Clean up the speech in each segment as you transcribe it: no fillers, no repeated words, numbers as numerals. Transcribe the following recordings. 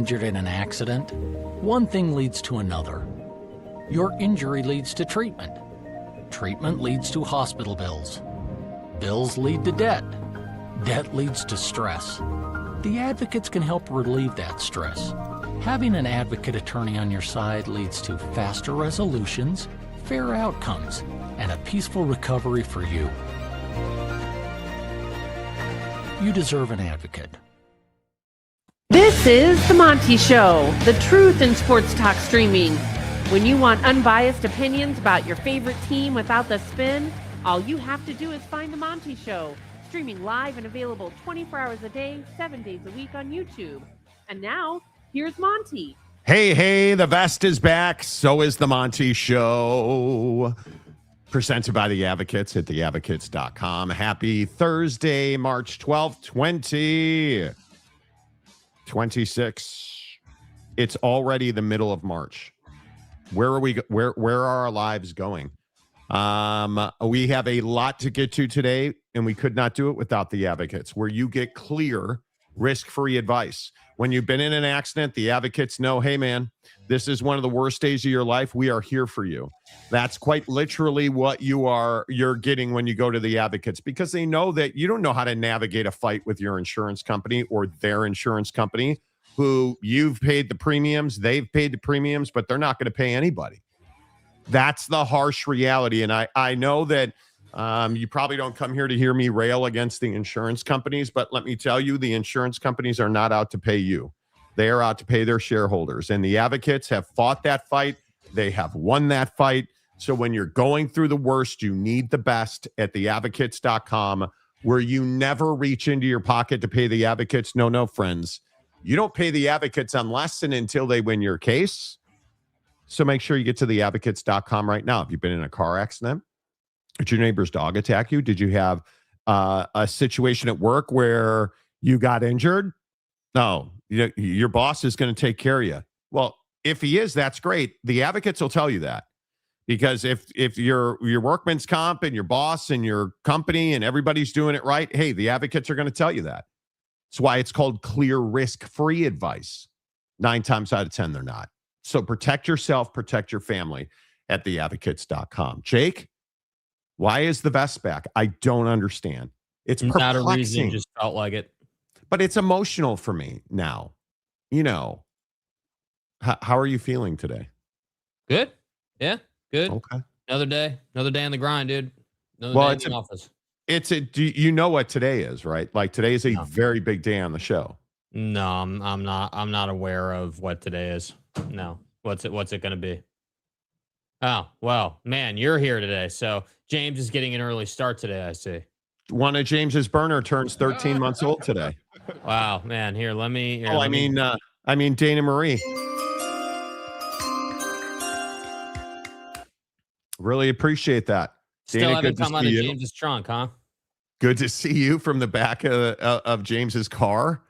injured in an accident, one thing leads to another. Your injury leads to treatment. Treatment leads to hospital bills. Bills lead to debt. Debt leads to stress. The advocates can help relieve that stress. Having an advocate attorney on your side leads to faster resolutions, fair outcomes, and a peaceful recovery for you. You deserve an advocate. This is The Monty Show, the truth in sports talk streaming. When you want unbiased opinions about your favorite team without the spin, all you have to do is find The Monty Show, streaming live and available 24 hours a day, 7 days a week on YouTube. And now, here's Monty. Hey, the vest is back. So is The Monty Show. Presented by The Advocates at theadvocates.com. Happy Thursday, March 12th, 2026. It's already the middle of March. Where are we? Where are our lives going? We have a lot to get to today, and we could not do it without The Advocates, where you get clear, risk-free advice. When you've been in an accident, The Advocates know, hey, man, this is one of the worst days of your life. We are here for you. That's quite literally what you're getting when you go to The Advocates, because they know that you don't know how to navigate a fight with your insurance company or their insurance company, who you've paid the premiums, they've paid the premiums, but they're not going to pay anybody. That's the harsh reality. And I know that you probably don't come here to hear me rail against the insurance companies, but let me tell you, the insurance companies are not out to pay you. They are out to pay their shareholders. And The Advocates have fought that fight. They have won that fight. So when you're going through the worst, you need the best at theadvocates.com, where you never reach into your pocket to pay The Advocates. No, friends. You don't pay The Advocates unless and until they win your case. So make sure you get to theadvocates.com right now. If you've been in a car accident, did your neighbor's dog attack you? Did you have a situation at work where you got injured? No, your boss is going to take care of you. Well, if he is, that's great. The Advocates will tell you that, because if your workman's comp and your boss and your company and everybody's doing it right, hey, The Advocates are going to tell you that. That's why it's called clear, risk-free advice. 9 times out of 10, they're not. So protect yourself, protect your family at theadvocates.com. Jake, why is the vest back? I don't understand. It's perplexing. Not a reason, just felt like it. But it's emotional for me now. You know, how are you feeling today? Good. Yeah, good. Okay. Another day on the grind, dude. Another day in the office. You know what today is, right? Like, today is a very big day on the show. No, I'm not aware of what today is. No. What's it going to be? Oh, well, man, you're here today. So James is getting an early start today, I see. One of James's burner turns 13 months old today. Wow, man. Here, let me. I mean, Dana Marie. Really appreciate that. Still Dana, haven't come out of James's trunk, huh? Good to see you from the back of James's car.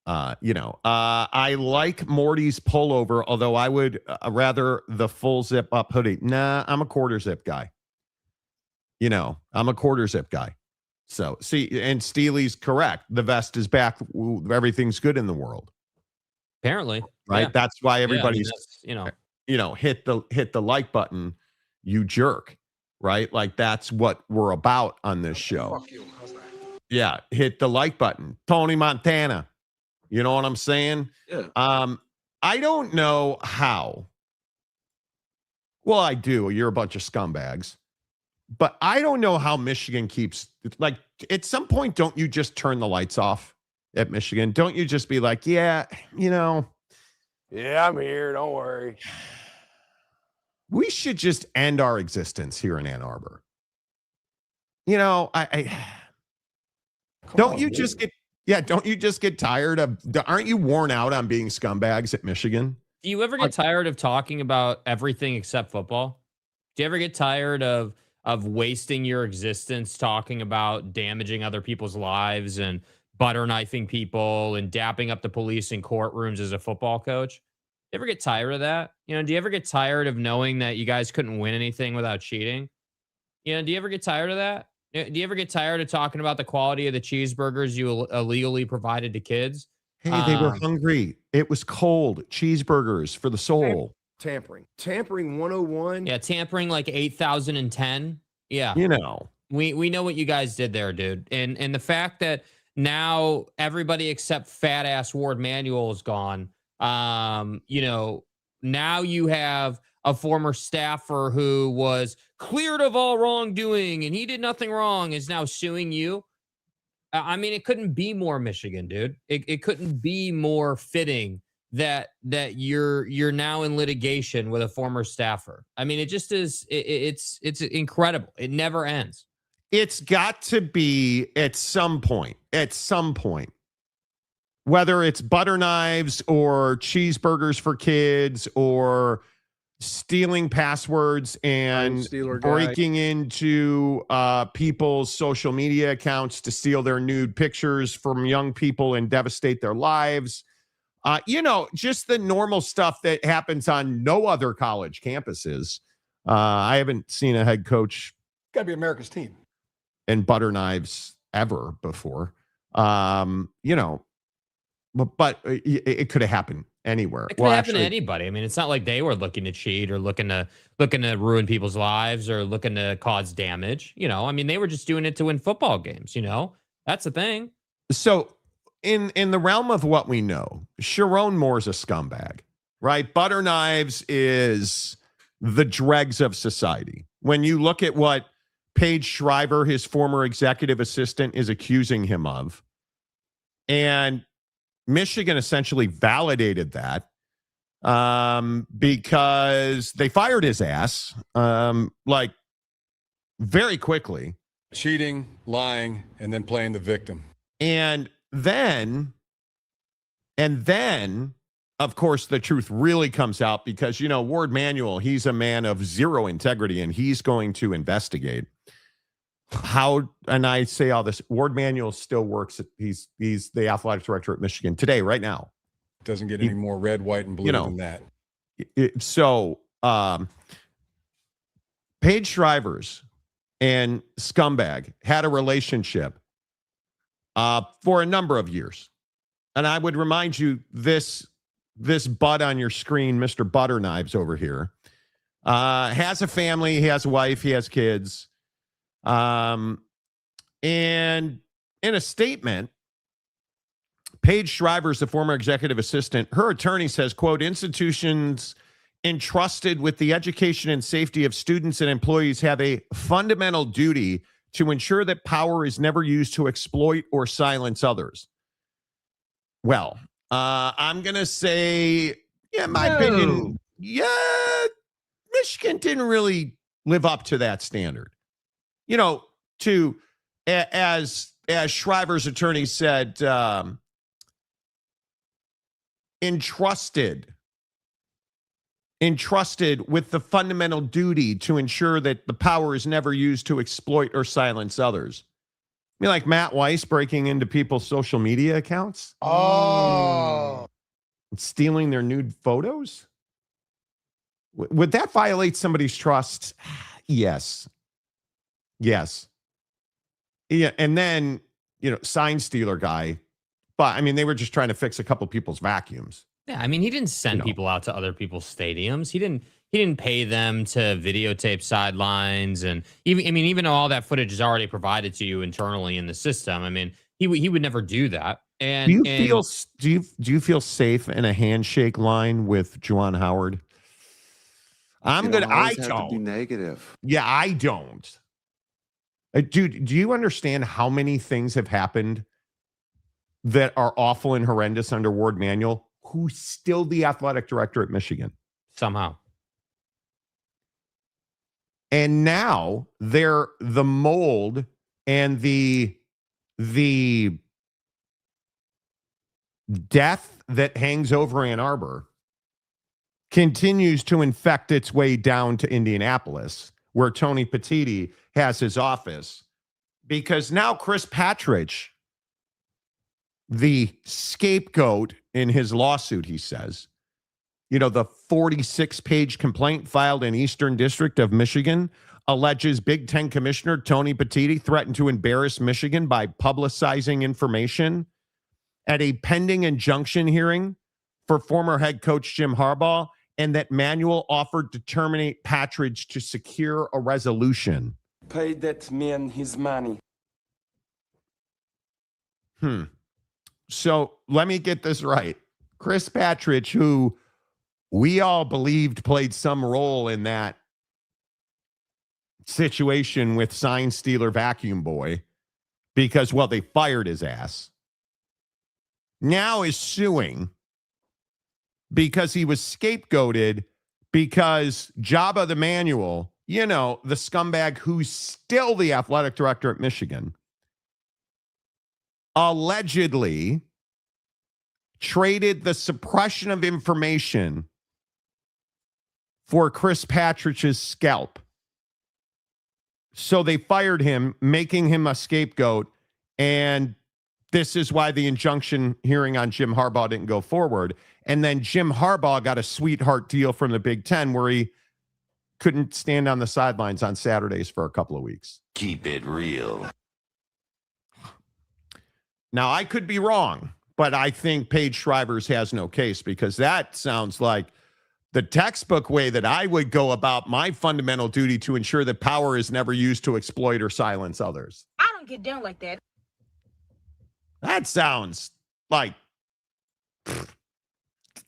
I like Morty's pullover, although I would rather the full zip up hoodie. Nah, I'm a quarter zip guy. I'm a quarter zip guy. So see, and Steely's correct. The vest is back. Everything's good in the world. Apparently, right? Yeah. That's why everybody's, hit the like button, you jerk, right? Like, that's what we're about on this show. Fuck you. How's that? Yeah, hit the like button. Tony Montana. You know what I'm saying? Yeah. I don't know how. Well, I do. You're a bunch of scumbags. But I don't know how Michigan keeps, like, at some point, don't you just turn the lights off at Michigan? Don't you just be like, yeah, Yeah, I'm here. Don't worry. We should just end our existence here in Ann Arbor. Don't you just get tired of, aren't you worn out on being scumbags at Michigan? Do you ever get tired of talking about everything except football? Do you ever get tired of wasting your existence talking about damaging other people's lives and butter knifing people and dapping up the police in courtrooms as a football coach? You ever get tired of that? Do you ever get tired of knowing that you guys couldn't win anything without cheating? Do you ever get tired of that? Do you ever get tired of talking about the quality of the cheeseburgers you illegally provided to kids? Hey, they were hungry. It was cold. Cheeseburgers for the soul. Tampering 101. Yeah, tampering like 8,010. Yeah. You know. We know what you guys did there, dude. And the fact that now everybody except fat ass Warde Manuel is gone. You know, now you have a former staffer who was cleared of all wrongdoing and he did nothing wrong is now suing you. I mean, it couldn't be more Michigan, dude. It couldn't be more fitting that you're now in litigation with a former staffer. I mean, it just is. It's incredible. It never ends. It's got to be at some point, whether it's butter knives or cheeseburgers for kids or stealing passwords and breaking into people's social media accounts to steal their nude pictures from young people and devastate their lives. You know, just the normal stuff that happens on no other college campuses. I haven't seen a head coach. Got to be America's team. And butter knives ever before. You know, but it could have happened anywhere. It could happen to anybody. I mean, it's not like they were looking to cheat or looking to ruin people's lives or looking to cause damage. You know, I mean, they were just doing it to win football games. You know, that's the thing. So in the realm of what we know, Sharon Moore's a scumbag, right? Butter knives is the dregs of society. When you look at what Paige Shriver, his former executive assistant, is accusing him of, and Michigan essentially validated that because they fired his ass like very quickly. Cheating, lying, and then playing the victim. And then, of course, the truth really comes out because, you know, Warde Manuel, he's a man of zero integrity and he's going to investigate. And I say all this, Warde Manuel still works. He's the athletic director at Michigan today, right now. Doesn't get any more red, white, and blue than that. Paige Shriver's and Scumbag had a relationship for a number of years. And I would remind you, this butt on your screen, Mr. Butter Knives over here, has a family, he has a wife, he has kids. And in a statement, Paige Shriver's the former executive assistant. Her attorney says, quote, institutions entrusted with the education and safety of students and employees have a fundamental duty to ensure that power is never used to exploit or silence others. Well, I'm going to say, yeah, in my opinion, yeah, Michigan didn't really live up to that standard. You know, as Shriver's attorney said, entrusted with the fundamental duty to ensure that the power is never used to exploit or silence others. I mean, like Matt Weiss breaking into people's social media accounts. Oh. And stealing their nude photos. Would that violate somebody's trust? Yes. Yes. Yeah. And then, you know, sign stealer guy. But I mean, they were just trying to fix a couple people's vacuums. Yeah. I mean, he didn't send people out to other people's stadiums. He didn't pay them to videotape sidelines. And even though all that footage is already provided to you internally in the system, I mean, he would never do that. And do you feel safe in a handshake line with Juwan Howard? I don't. Be negative. Yeah, I don't. Dude, do you understand how many things have happened that are awful and horrendous under Warde Manuel, who's still the athletic director at Michigan? Somehow. And now they're the mold and the death that hangs over Ann Arbor continues to infect its way down to Indianapolis, where Tony Petitti has his office, because now Chris Partridge, the scapegoat in his lawsuit, he says, you know, the 46-page complaint filed in Eastern District of Michigan alleges Big Ten Commissioner Tony Petitti threatened to embarrass Michigan by publicizing information at a pending injunction hearing for former head coach Jim Harbaugh, and that Manuel offered to terminate Partridge to secure a resolution. Pay that man his money. So let me get this right. Chris Partridge, who we all believed played some role in that situation with sign stealer vacuum boy because, well, they fired his ass, now is suing because he was scapegoated because Jabba the Manuel, you know, the scumbag who's still the athletic director at Michigan, allegedly traded the suppression of information for Chris Partridge's scalp. So they fired him, making him a scapegoat. And this is why the injunction hearing on Jim Harbaugh didn't go forward. And then Jim Harbaugh got a sweetheart deal from the Big Ten where he couldn't stand on the sidelines on Saturdays for a couple of weeks. Keep it real. Now, I could be wrong, but I think Paige Shriver's has no case because that sounds like the textbook way that I would go about my fundamental duty to ensure that power is never used to exploit or silence others. I don't get down like that. That sounds like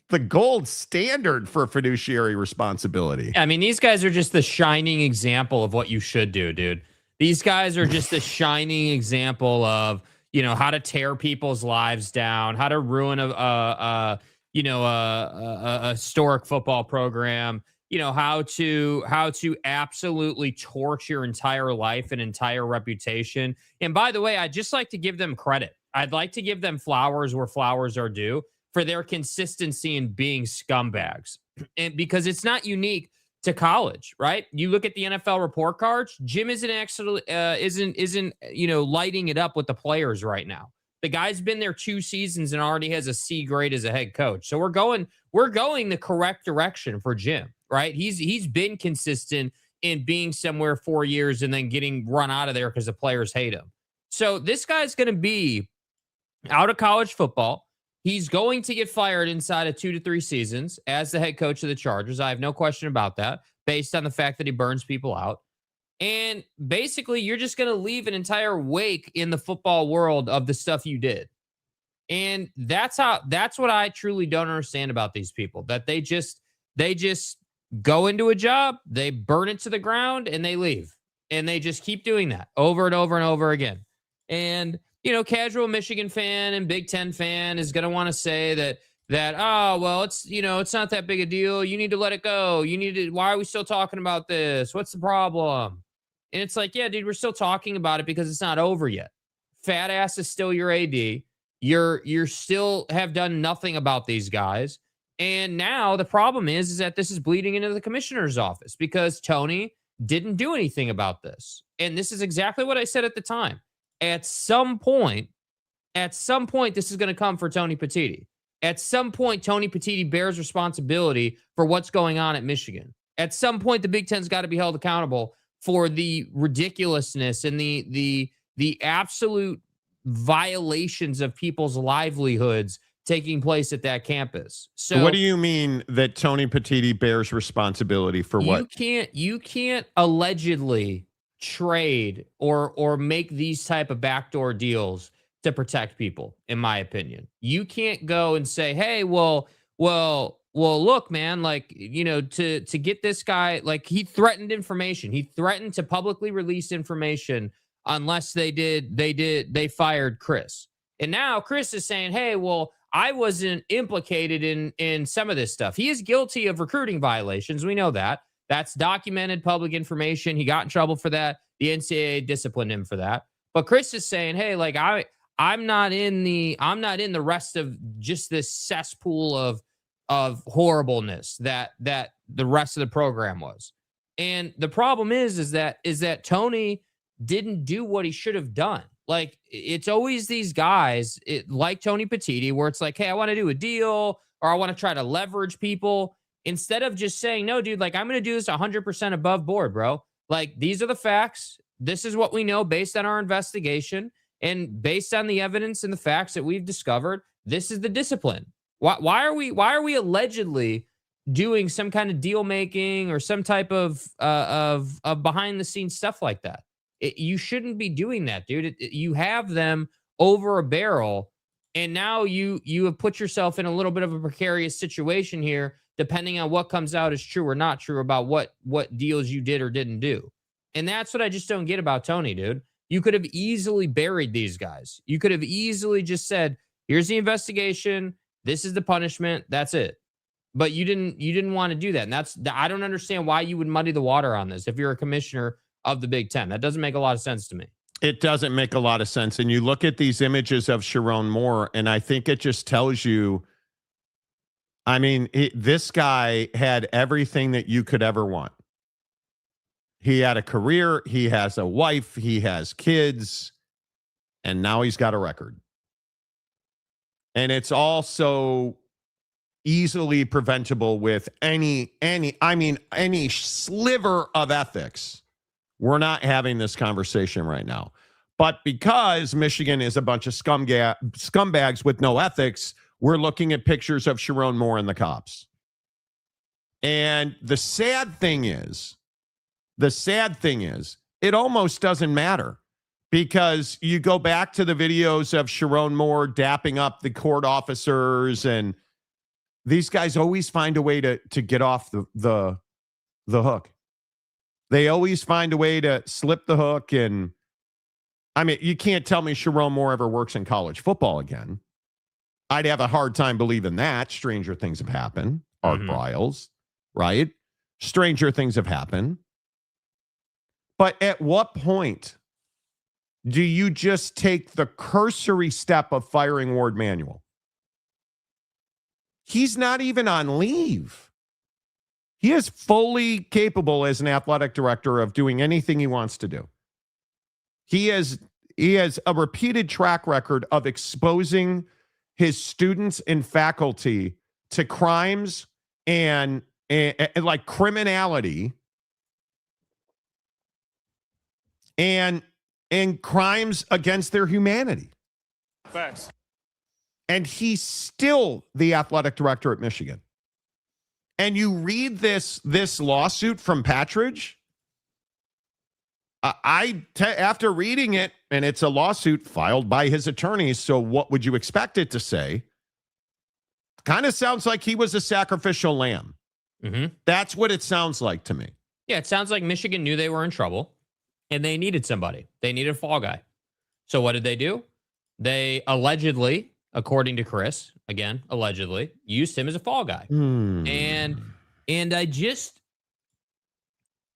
the gold standard for fiduciary responsibility. I mean, these guys are just the shining example of what you should do, dude. These guys are just a shining example of, you know, how to tear people's lives down, how to ruin a historic football program, you know, how to absolutely torch your entire life and entire reputation. And by the way, I'd just like to give them credit. I'd like to give them flowers where flowers are due for their consistency in being scumbags. And because it's not unique to college, right? You look at the NFL report cards, Jim isn't lighting it up with the players right now. The guy's been there 2 seasons and already has a C grade as a head coach. So we're going the correct direction for Jim, right? He's been consistent in being somewhere 4 years and then getting run out of there because the players hate him. So this guy's going to be out of college football. He's going to get fired inside of 2 to 3 seasons as the head coach of the Chargers. I have no question about that, based on the fact that he burns people out. And basically, you're just going to leave an entire wake in the football world of the stuff you did. And that's what I truly don't understand about these people, that they just go into a job, they burn it to the ground, and they leave. And they just keep doing that over and over and over again. And, you know, casual Michigan fan and Big Ten fan is going to want to say that, oh, well, it's not that big a deal. You need to let it go. Why are we still talking about this? What's the problem? And it's like, yeah, dude, we're still talking about it because it's not over yet. Fat ass is still your AD. You're still have done nothing about these guys. And now the problem is that this is bleeding into the commissioner's office because Tony didn't do anything about this. And this is exactly what I said at the time. At some point, this is going to come for Tony Petitti. At some point, Tony Petitti bears responsibility for what's going on at Michigan. At some point, the Big Ten's got to be held accountable for the ridiculousness and the absolute violations of people's livelihoods taking place at that campus. So what do you mean that Tony Petitti bears responsibility for what? You can't allegedly trade or make these type of backdoor deals to protect people, in my opinion. You can't go and say, hey, well, look, man, like, you know, to get this guy, like, he threatened information. He threatened to publicly release information unless they fired Chris. And now Chris is saying, hey, well, I wasn't implicated in some of this stuff. He is guilty of recruiting violations. We know that. That's documented public information. He got in trouble for that. The NCAA disciplined him for that. But Chris is saying, hey, like, I'm not in the rest of just this cesspool of horribleness that the rest of the program was. And the problem is that Tony didn't do what he should have done. Like, it's always these guys like Tony Petitti where it's like, hey, I want to do a deal or I want to try to leverage people instead of just saying, no, dude, like, I'm going to do this 100% above board, bro. Like, these are the facts. This is what we know based on our investigation and based on the evidence and the facts that we've discovered. this is the discipline. Why are we allegedly doing some kind of deal making or some type of behind the scenes stuff like that? You shouldn't be doing that, dude. You have them over a barrel, and now you have put yourself in a little bit of a precarious situation here, depending on what comes out is true or not true about what deals you did or didn't do. And that's what I just don't get about Tony, dude. You could have easily buried these guys. You could have easily just said, here's the investigation, this is the punishment, that's it. But you didn't want to do that. And I don't understand why you would muddy the water on this if you're a commissioner of the Big Ten. That doesn't make a lot of sense to me. It doesn't make a lot of sense. And you look at these images of Sharon Moore, and I think it just tells you, I mean, this guy had everything that you could ever want. He had a career, he has a wife, he has kids, and now he's got a record. And it's also easily preventable with any sliver of ethics. We're not having this conversation right now. But because Michigan is a bunch of scumbags with no ethics, we're looking at pictures of Sharon Moore and the cops. And the sad thing is, it almost doesn't matter, because you go back to the videos of Sharon Moore dapping up the court officers, and these guys always find a way to get off the hook. They always find a way to slip the hook. And I mean, you can't tell me Sharon Moore ever works in college football again. I'd have a hard time believing that. Stranger things have happened. Art Briles, right? Stranger things have happened. But at what point do you just take the cursory step of firing Warde Manuel? He's not even on leave. He is fully capable as an athletic director of doing anything he wants to do. He has a repeated track record of exposing his students and faculty to crimes and like criminality and crimes against their humanity. Facts. And he's still the athletic director at Michigan. And you read this lawsuit from Partridge. After reading it, and it's a lawsuit filed by his attorneys, so what would you expect it to say? Kind of sounds like he was a sacrificial lamb. Mm-hmm. That's what it sounds like to me. Yeah, it sounds like Michigan knew they were in trouble, and they needed somebody. They needed a fall guy. So what did they do? They allegedly, according to Chris, again, allegedly, used him as a fall guy. And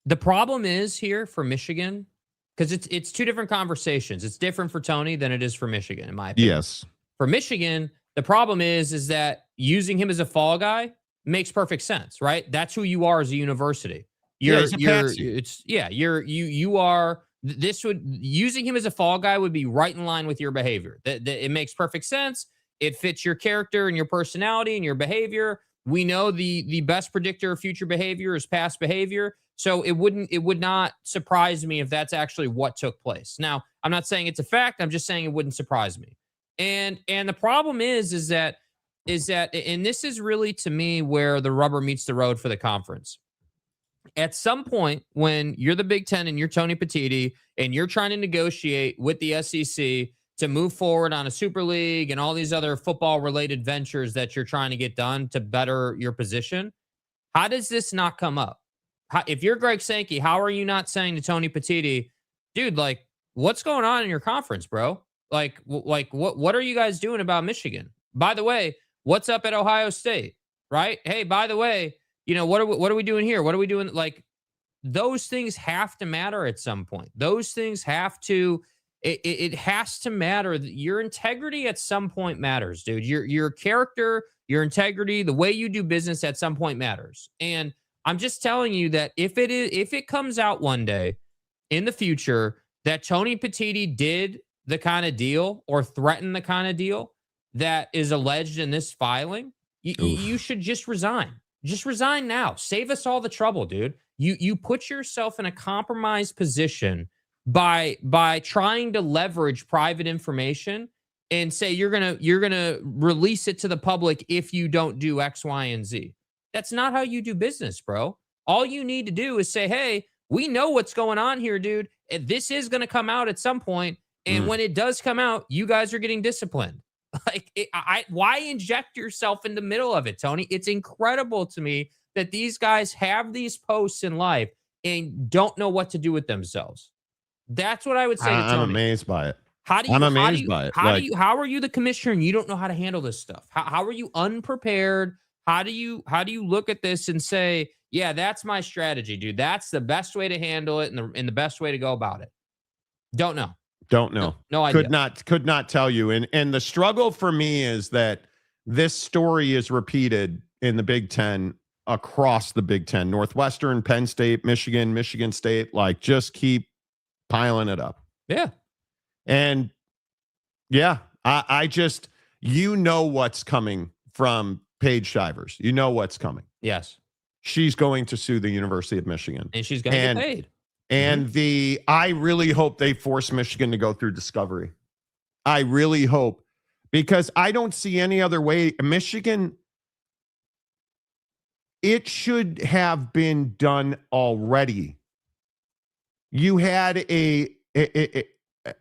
the problem is here for Michigan, because it's two different conversations. It's different for Tony than it is for Michigan, in my opinion. Yes. For Michigan, the problem is that using him as a fall guy makes perfect sense, right? That's who you are as a university. Using him as a fall guy would be right in line with your behavior. It makes perfect sense. It fits your character and your personality and your behavior. We know the best predictor of future behavior is past behavior. So it would not surprise me if that's actually what took place. Now, I'm not saying it's a fact. I'm just saying it wouldn't surprise me. And the problem is that, and this is really to me where the rubber meets the road for the conference. At some point, when you're the Big Ten and you're Tony Petitti and you're trying to negotiate with the SEC to move forward on a Super League and all these other football-related ventures that you're trying to get done to better your position, how does this not come up? If you're Greg Sankey, how are you not saying to Tony Petitti, dude, like, what's going on in your conference, bro? Like what are you guys doing about Michigan? By the way, what's up at Ohio State, right? Hey, by the way, what are we doing here? What are we doing? Like, those things have to matter at some point. Those things have to, it has to matter. Your integrity at some point matters, dude. Your character, your integrity, the way you do business at some point matters. And I'm just telling you that if it comes out one day in the future that Tony Petitti did the kind of deal or threatened the kind of deal that is alleged in this filing, you should just resign. Just resign now. Save us all the trouble, dude. You put yourself in a compromised position by trying to leverage private information and say you're gonna release it to the public if you don't do X, Y, and Z. That's not how you do business, bro. All you need to do is say, hey, we know what's going on here, dude. And this is gonna come out at some point, and when it does come out, you guys are getting disciplined. Like, why inject yourself in the middle of it, Tony? It's incredible to me that these guys have these posts in life and don't know what to do with themselves. That's what I would say to Tony. I'm amazed by it. How do you, I'm how amazed do you, by it. How are you the commissioner and you don't know how to handle this stuff? How are you unprepared? How do you look at this and say, yeah, that's my strategy, dude. That's the best way to handle it and the best way to go about it. Don't know. No idea. Could not tell you. And the struggle for me is that this story is repeated in the Big Ten, across the Big Ten, Northwestern, Penn State, Michigan State, like just keep piling it up. Yeah. And yeah, I just, what's coming from Paige Shivers. You know what's coming. Yes. She's going to sue the University of Michigan. And she's going to get paid. And I really hope they force Michigan to go through discovery. I really hope, because I don't see any other way. Michigan, it should have been done already. You had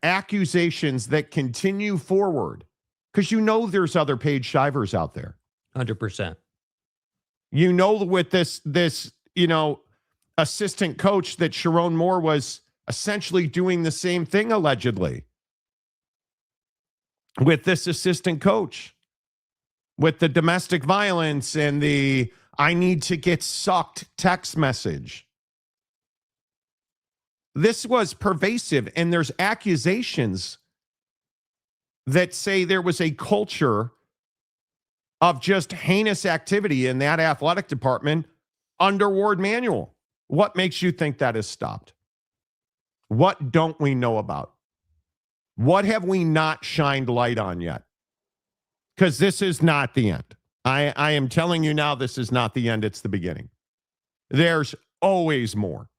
accusations that continue forward, because there's other Paige Shivers out there. 100%. With this, assistant coach, that Sharon Moore was essentially doing the same thing, allegedly, with this assistant coach, with the domestic violence and the I need to get sucked text message. This was pervasive, and there's accusations that say there was a culture of just heinous activity in that athletic department under Warde Manuel. What makes you think that has stopped? What don't we know about? What have we not shined light on yet? Because this is not the end. I am telling you now, this is not the end. It's the beginning. There's always more.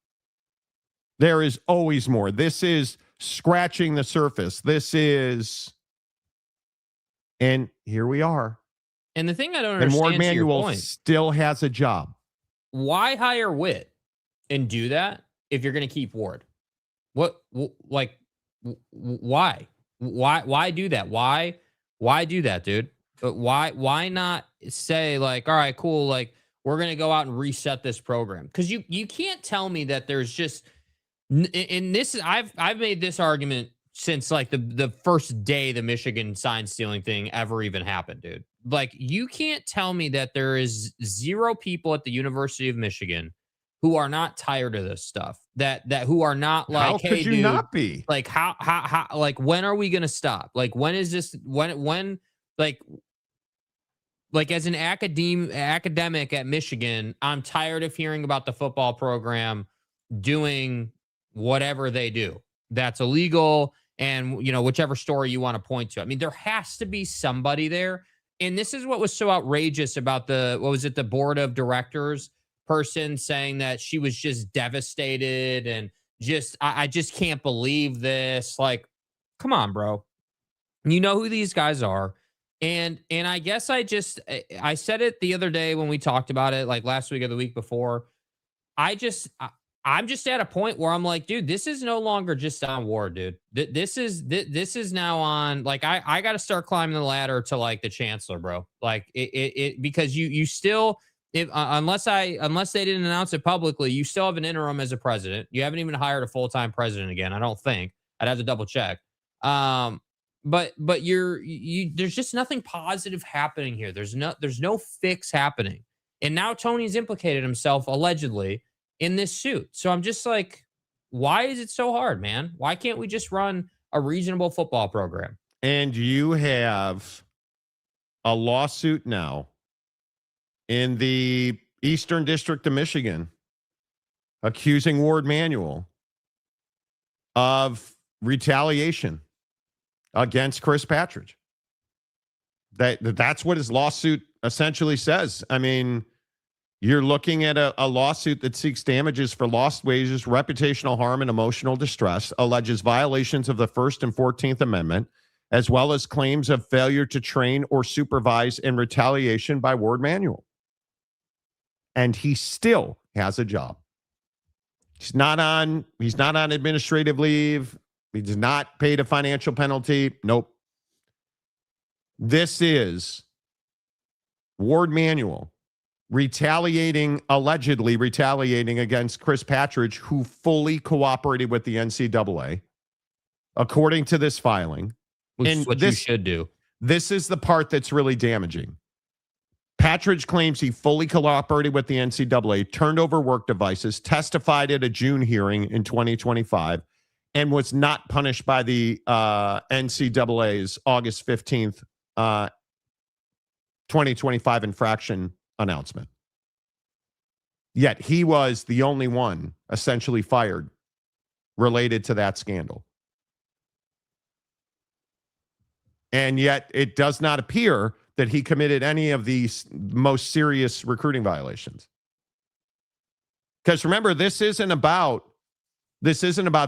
There is always more. This is scratching the surface. And here we are. And the thing I don't understand, and Warde Manuel still has a job. Why hire Witt and do that if you're going to keep Warde? Why do that? Why do that, dude? But why not say, like, all right, cool, like, we're going to go out and reset this program? Because you can't tell me that there's just, and this is, I've made this argument since like the first day the Michigan sign stealing thing ever even happened, dude. Like, you can't tell me that there is zero people at the University of Michigan who are not tired of this stuff, that who are not like, how hey, could you dude, not be? Like, how like, when are we going to stop? Like, when is this, when like as an academic at Michigan, I'm tired of hearing about the football program doing whatever they do that's illegal, and whichever story you want to point to. I mean, there has to be somebody there. And this is what was so outrageous about the board of directors person saying that she was just devastated and I just can't believe this. Like, come on, bro. You know who these guys are. And I guess I said it the other day when we talked about it, like last week or the week before. I'm just at a point where I'm like, dude, this is no longer just on Warde, dude. This is now on, like, I got to start climbing the ladder to like the chancellor, bro. Like it because you still, unless they didn't announce it publicly, you still have an interim as a president. You haven't even hired a full-time president again, I don't think. I'd have to double check. But there's just nothing positive happening here. There's no fix happening. And now Tony's implicated himself allegedly in this suit. So I'm just like, why is it so hard, man? Why can't we just run a reasonable football program? And you have a lawsuit now in the Eastern District of Michigan accusing Warde Manuel of retaliation against Chris Partridge. That's what his lawsuit essentially says. I mean, you're looking at a lawsuit that seeks damages for lost wages, reputational harm, and emotional distress, alleges violations of the First and 14th Amendment, as well as claims of failure to train or supervise in retaliation by Warde Manuel. And he still has a job. He's not on administrative leave. He does not pay a financial penalty. Nope. This is Warde Manuel allegedly retaliating against Chris Partridge, who fully cooperated with the NCAA, according to this filing. Which is what you should do. This is the part that's really damaging. Partridge claims he fully cooperated with the NCAA, turned over work devices, testified at a June hearing in 2025, and was not punished by the NCAA's August 15th, 2025 infraction announcement. Yet he was the only one essentially fired related to that scandal. And yet it does not appear that he committed any of these most serious recruiting violations. Because remember, this isn't about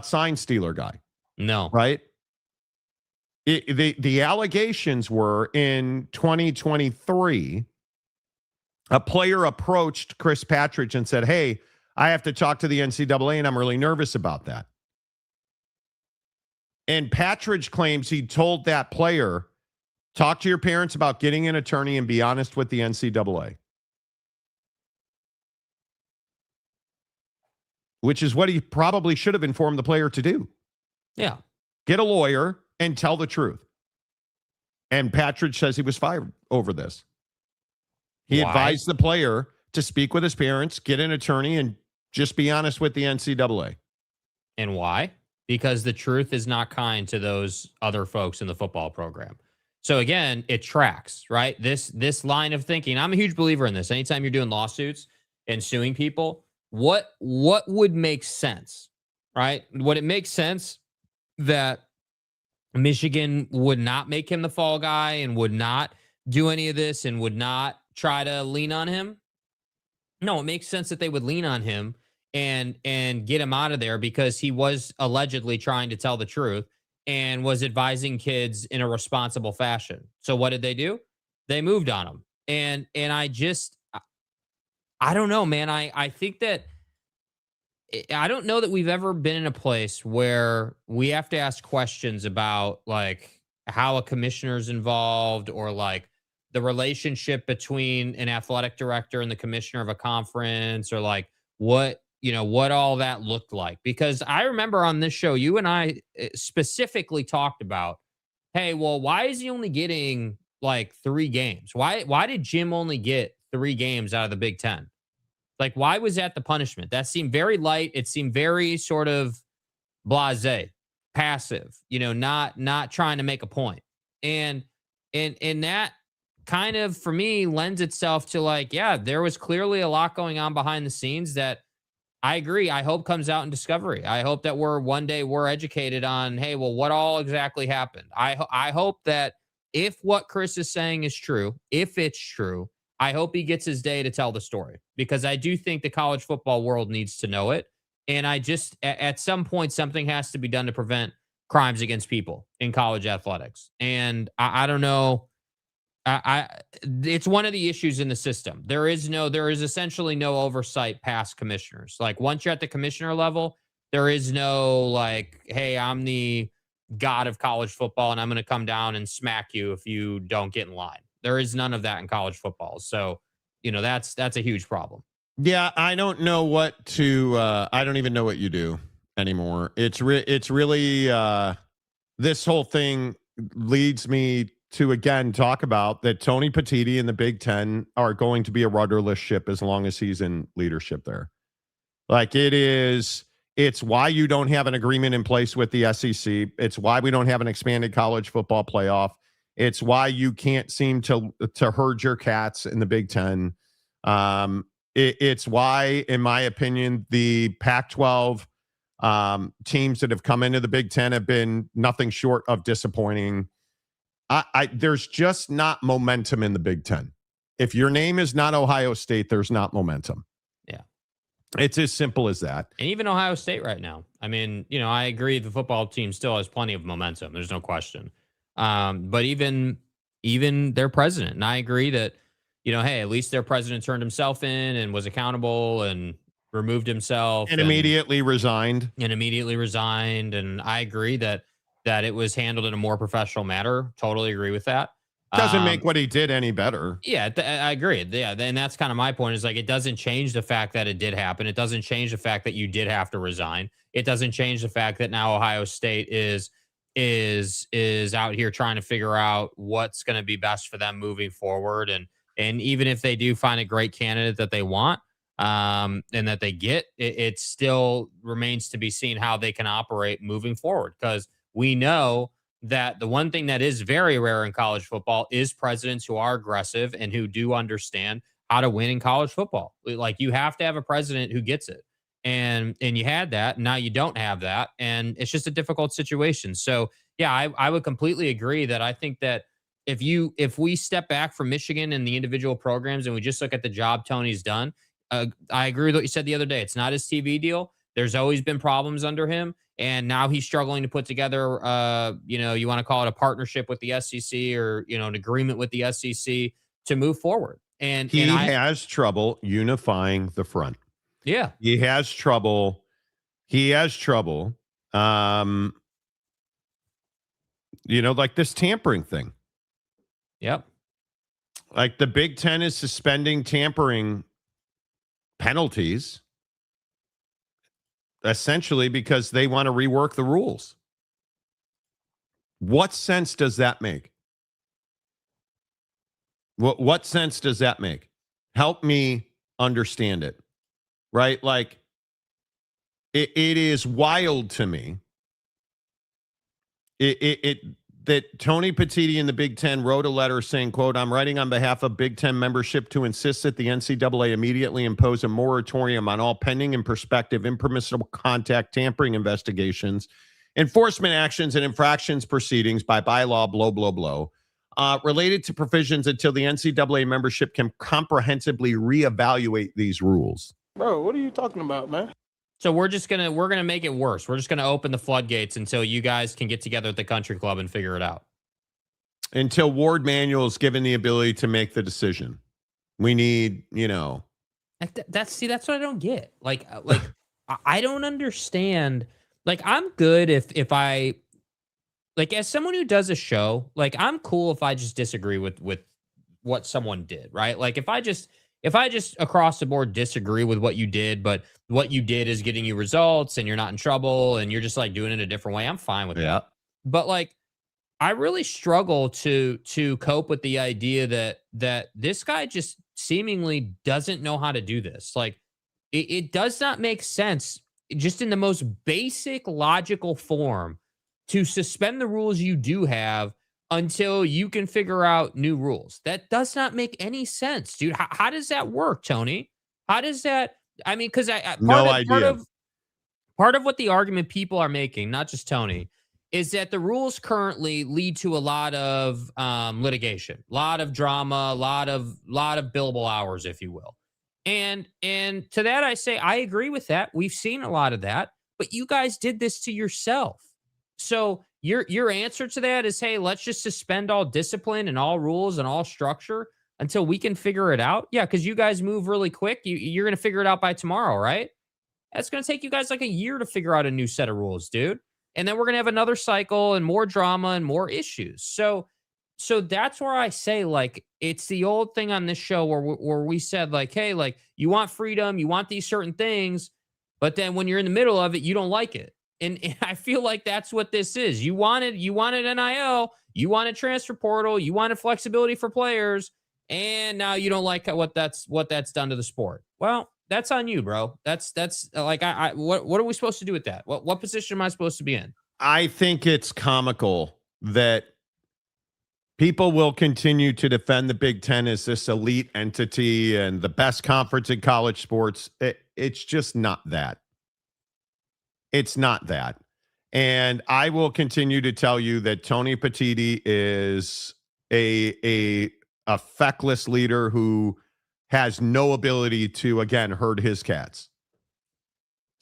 sign stealer guy. No. Right? The allegations were in 2023, a player approached Chris Partridge and said, hey, I have to talk to the NCAA and I'm really nervous about that. And Partridge claims he told that player, talk to your parents about getting an attorney and be honest with the NCAA. Which is what he probably should have informed the player to do. Yeah. Get a lawyer and tell the truth. And Partridge says he was fired over this. He advised the player to speak with his parents, get an attorney, and just be honest with the NCAA. And why? Because the truth is not kind to those other folks in the football program. So again, it tracks, right? This line of thinking. I'm a huge believer in this. Anytime you're doing lawsuits and suing people, what would make sense, right? Would it make sense that Michigan would not make him the fall guy and would not do any of this and would not try to lean on him? No, it makes sense that they would lean on him and get him out of there because he was allegedly trying to tell the truth and was advising kids in a responsible fashion. So what did they do? They moved on him. And I don't know, man. I think that I don't know that we've ever been in a place where we have to ask questions about like how a commissioner's involved or like the relationship between an athletic director and the commissioner of a conference or like what all that looked like. Because I remember on this show, you and I specifically talked about, hey, well, why is he only getting like 3 games? Why did Jim only get 3 games out of the Big Ten? Like, why was that the punishment? That seemed very light. It seemed very sort of blasé, passive, not trying to make a point. And that kind of, for me, lends itself to like, yeah, there was clearly a lot going on behind the scenes that I agree. I hope comes out in discovery. I hope that one day we're educated on, hey, well, what all exactly happened? I hope that if what Chris is saying is true, if it's true, I hope he gets his day to tell the story because I do think the college football world needs to know it. And at some point, something has to be done to prevent crimes against people in college athletics. And I don't know. It's one of the issues in the system. There is essentially no oversight past commissioners. Like once you're at the commissioner level, there is no like, hey, I'm the god of college football and I'm going to come down and smack you if you don't get in line. There is none of that in college football. So, that's a huge problem. Yeah, I don't know what to I don't even know what you do anymore. It's really this whole thing leads me to again talk about that Tony Petitti and the Big Ten are going to be a rudderless ship as long as he's in leadership there. Like it's why you don't have an agreement in place with the SEC. It's why we don't have an expanded college football playoff. It's why you can't seem to herd your cats in the Big Ten. It's why, in my opinion, the Pac-12 teams that have come into the Big Ten have been nothing short of disappointing. There's just not momentum in the Big Ten. If your name is not Ohio State, there's not momentum. Yeah. It's as simple as that. And even Ohio State right now. I mean, I agree the football team still has plenty of momentum. There's no question. But even their president, and I agree that, hey, at least their president turned himself in and was accountable and removed himself and immediately resigned. And I agree that it was handled in a more professional manner. Totally agree with that. Doesn't make what he did any better. Yeah, I agree. Yeah, and that's kind of my point, is like, it doesn't change the fact that it did happen. It doesn't change the fact that you did have to resign. It doesn't change the fact that now Ohio State is out here trying to figure out what's going to be best for them moving forward. And even if they do find a great candidate that they want, and that they get, it still remains to be seen how they can operate moving forward, because we know that the one thing that is very rare in college football is presidents who are aggressive and who do understand how to win in college football. Like, you have to have a president who gets it. And you had that, and now you don't have that. And it's just a difficult situation. So yeah, I would completely agree that I think that if we step back from Michigan and the individual programs and we just look at the job Tony's done, I agree with what you said the other day. It's not his TV deal. There's always been problems under him. And now he's struggling to put together, you want to call it a partnership with the SEC, or, an agreement with the SEC to move forward. And he has trouble unifying the front. Yeah. He has trouble. Like this tampering thing. Yep. Like, the Big Ten is suspending tampering penalties, essentially because they want to rework the rules. What sense does that make? What sense does that make? Help me understand it. Right? Like, it is wild to me. That Tony Petitti in the Big Ten wrote a letter saying, quote, "I'm writing on behalf of Big Ten membership to insist that the NCAA immediately impose a moratorium on all pending and prospective impermissible contact tampering investigations, enforcement actions, and infractions proceedings by bylaw, blah, blah, blah, related to provisions until the NCAA membership can comprehensively reevaluate these rules." Bro, what are you talking about, man? So we're gonna make it worse. We're just gonna open the floodgates until you guys can get together at the country club and figure it out. Until Warde Manuel is given the ability to make the decision. We need, That's what I don't get. Like I don't understand. Like, I'm good if I, like, as someone who does a show, like, I'm cool if I just disagree with what someone did, right? Like, if I just across the board disagree with what you did, but what you did is getting you results and you're not in trouble and you're just like doing it a different way, I'm fine with that. But like, I really struggle to cope with the idea that this guy just seemingly doesn't know how to do this. Like, it does not make sense, just in the most basic logical form, to suspend the rules you do have until you can figure out new rules. That does not make any sense, dude. How does that work, Tony? How does that? I mean, because part of what the argument people are making, not just Tony, is that the rules currently lead to a lot of litigation, a lot of drama, a lot of billable hours, if you will. And to that, I say I agree with that. We've seen a lot of that, but you guys did this to yourself. So your answer to that is, hey, let's just suspend all discipline and all rules and all structure until we can figure it out. Yeah, because you guys move really quick. You're going to figure it out by tomorrow, right? That's going to take you guys like a year to figure out a new set of rules, dude. And then we're going to have another cycle and more drama and more issues. So that's where I say, like, it's the old thing on this show where we said, like, hey, like, you want freedom, you want these certain things, but then when you're in the middle of it, you don't like it. And I feel like that's what this is. You wanted NIL, you wanted transfer portal, you wanted flexibility for players, and now you don't like what that's done to the sport. Well, that's on you, bro. That's like, what are we supposed to do with that? What position am I supposed to be in? I think it's comical that people will continue to defend the Big Ten as this elite entity and the best conference in college sports. It's just not that. It's not that. And I will continue to tell you that Tony Petitti is a feckless leader who has no ability to, again, herd his cats.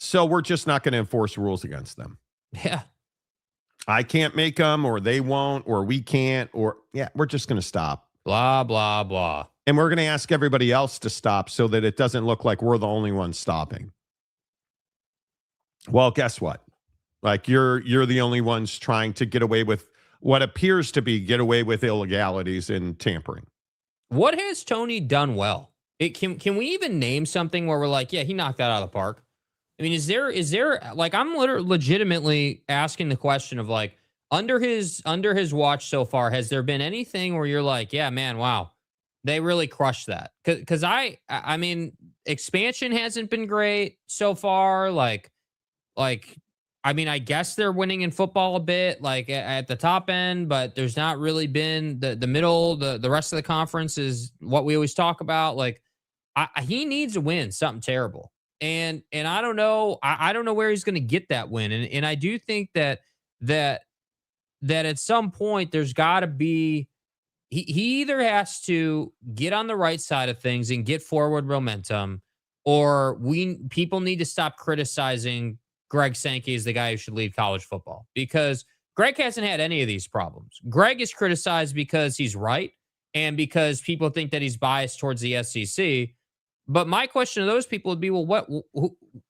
So we're just not going to enforce rules against them. Yeah. I can't make them, or they won't, or we can't, or we're just going to stop. Blah, blah, blah. And we're going to ask everybody else to stop so that it doesn't look like we're the only ones stopping. Well, guess what? Like you're the only ones trying to get away with what appears to be illegalities in tampering. What has Tony done well? Can we even name something where we're like, yeah, he knocked that out of the park? I mean, is there like, I'm legitimately asking the question of like, under his watch so far, has there been anything where you're like, yeah, man, wow, they really crushed that? Because I mean, expansion hasn't been great so far. Like, I mean, I guess they're winning in football a bit, like at the top end, but there's not really been the middle. The rest of the conference is what we always talk about. Like, he needs to win something terrible. And I don't know. I don't know where he's going to get that win. And I do think that at some point there's got to be, he either has to get on the right side of things and get forward momentum, or people need to stop criticizing Greg Sankey as the guy who should lead college football, because Greg hasn't had any of these problems. Greg is criticized because he's right and because people think that he's biased towards the SEC. But my question to those people would be, well,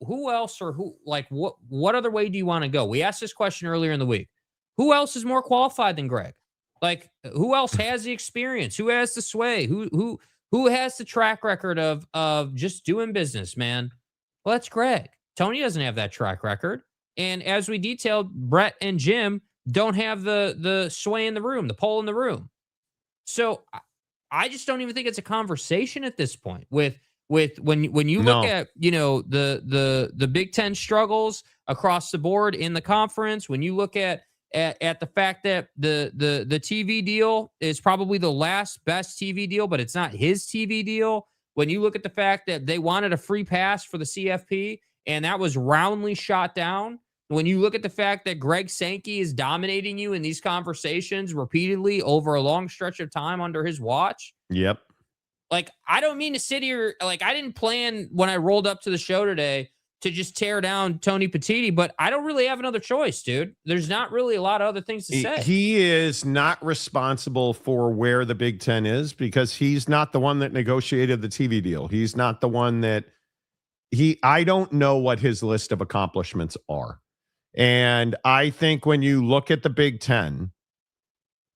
who else, or what other way do you want to go? We asked this question earlier in the week. Who else is more qualified than Greg? Like, who else has the experience? Who has the sway? Who has the track record of just doing business, man? Well, that's Greg. Tony doesn't have that track record. And as we detailed, Brett and Jim don't have the sway in the room, the pull in the room. So I just don't even think it's a conversation at this point with when you look at, the Big Ten struggles across the board in the conference, when you look at the fact that the TV deal is probably the last best TV deal, but it's not his TV deal. When you look at the fact that they wanted a free pass for the CFP and that was roundly shot down. When you look at the fact that Greg Sankey is dominating you in these conversations repeatedly over a long stretch of time under his watch. Yep. Like, I don't mean to sit here. Like, I didn't plan when I rolled up to the show today to just tear down Tony Petitti, but I don't really have another choice, dude. There's not really a lot of other things to say. He is not responsible for where the Big Ten is, because he's not the one that negotiated the TV deal. He's not the one that I don't know what his list of accomplishments are. And I think when you look at the Big Ten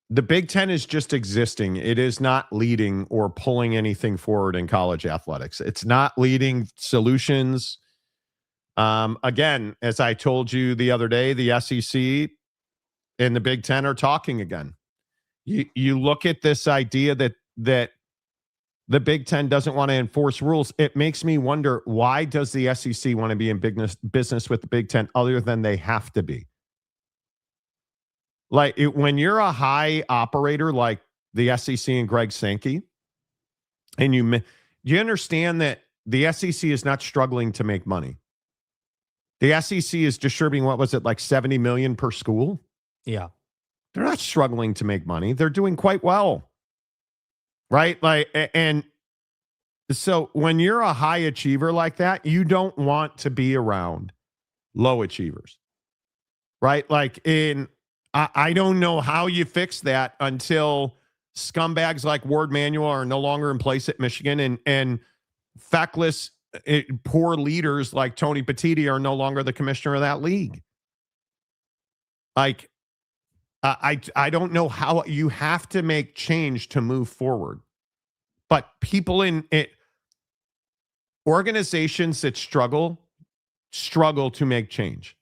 is just existing. It is not leading or pulling anything forward in college athletics. It's not leading solutions. Again, as I told you the other day, the SEC and the Big Ten are talking again. You look at this idea that the Big Ten doesn't want to enforce rules. It makes me wonder, why does the SEC want to be in business with the Big Ten other than they have to be? Like, when you're a high operator like the SEC and Greg Sankey, and you understand that the SEC is not struggling to make money. The SEC is distributing, what was it, like $70 million per school? Yeah. They're not struggling to make money. They're doing quite well. Right? Like, and so when you're a high achiever like that, you don't want to be around low achievers. Right? Like, I don't know how you fix that until scumbags like Warde Manuel are no longer in place at Michigan, and feckless, poor leaders like Tony Petitti are no longer the commissioner of that league. Like, I don't know how. You have to make change to move forward. But people in organizations that struggle to make change.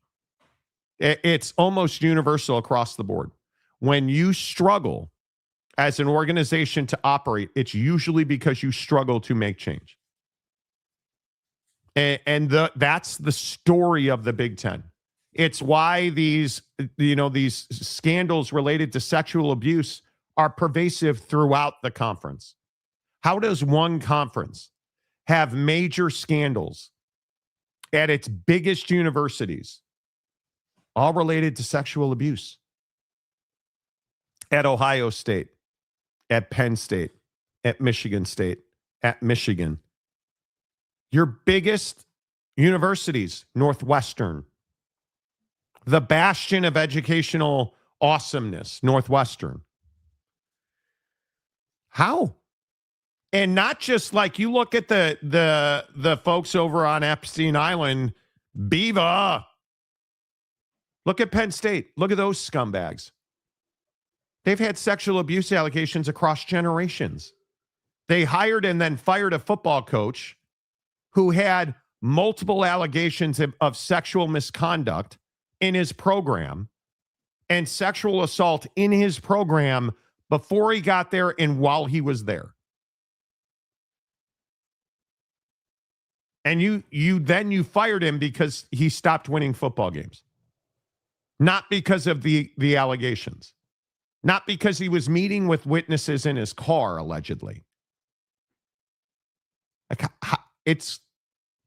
It's almost universal across the board. When you struggle as an organization to operate, it's usually because you struggle to make change. And that's the story of the Big Ten. It's why these scandals related to sexual abuse are pervasive throughout the conference. How does one conference have major scandals at its biggest universities, all related to sexual abuse? At Ohio State, at Penn State, at Michigan State, at Michigan. Your biggest universities, Northwestern, the bastion of educational awesomeness, Northwestern. How? And not just like you look at the folks over on Epstein Island, Beaver. Look at Penn State. Look at those scumbags. They've had sexual abuse allegations across generations. They hired and then fired a football coach who had multiple allegations of sexual misconduct in his program and sexual assault in his program before he got there and while he was there. And you fired him because he stopped winning football games. Not because of the allegations. Not because he was meeting with witnesses in his car, allegedly. It's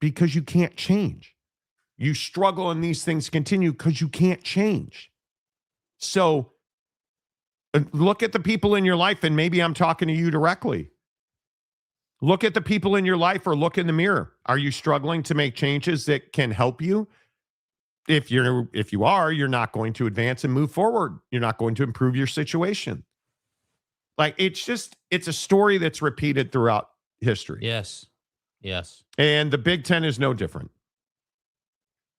because you can't change. You struggle and these things continue because you can't change. So look at the people in your life, and maybe I'm talking to you directly. Look at the people in your life or look in the mirror. Are you struggling to make changes that can help you? If you are, you're not going to advance and move forward. You're not going to improve your situation. Like it's a story that's repeated throughout history. Yes. And the Big Ten is no different.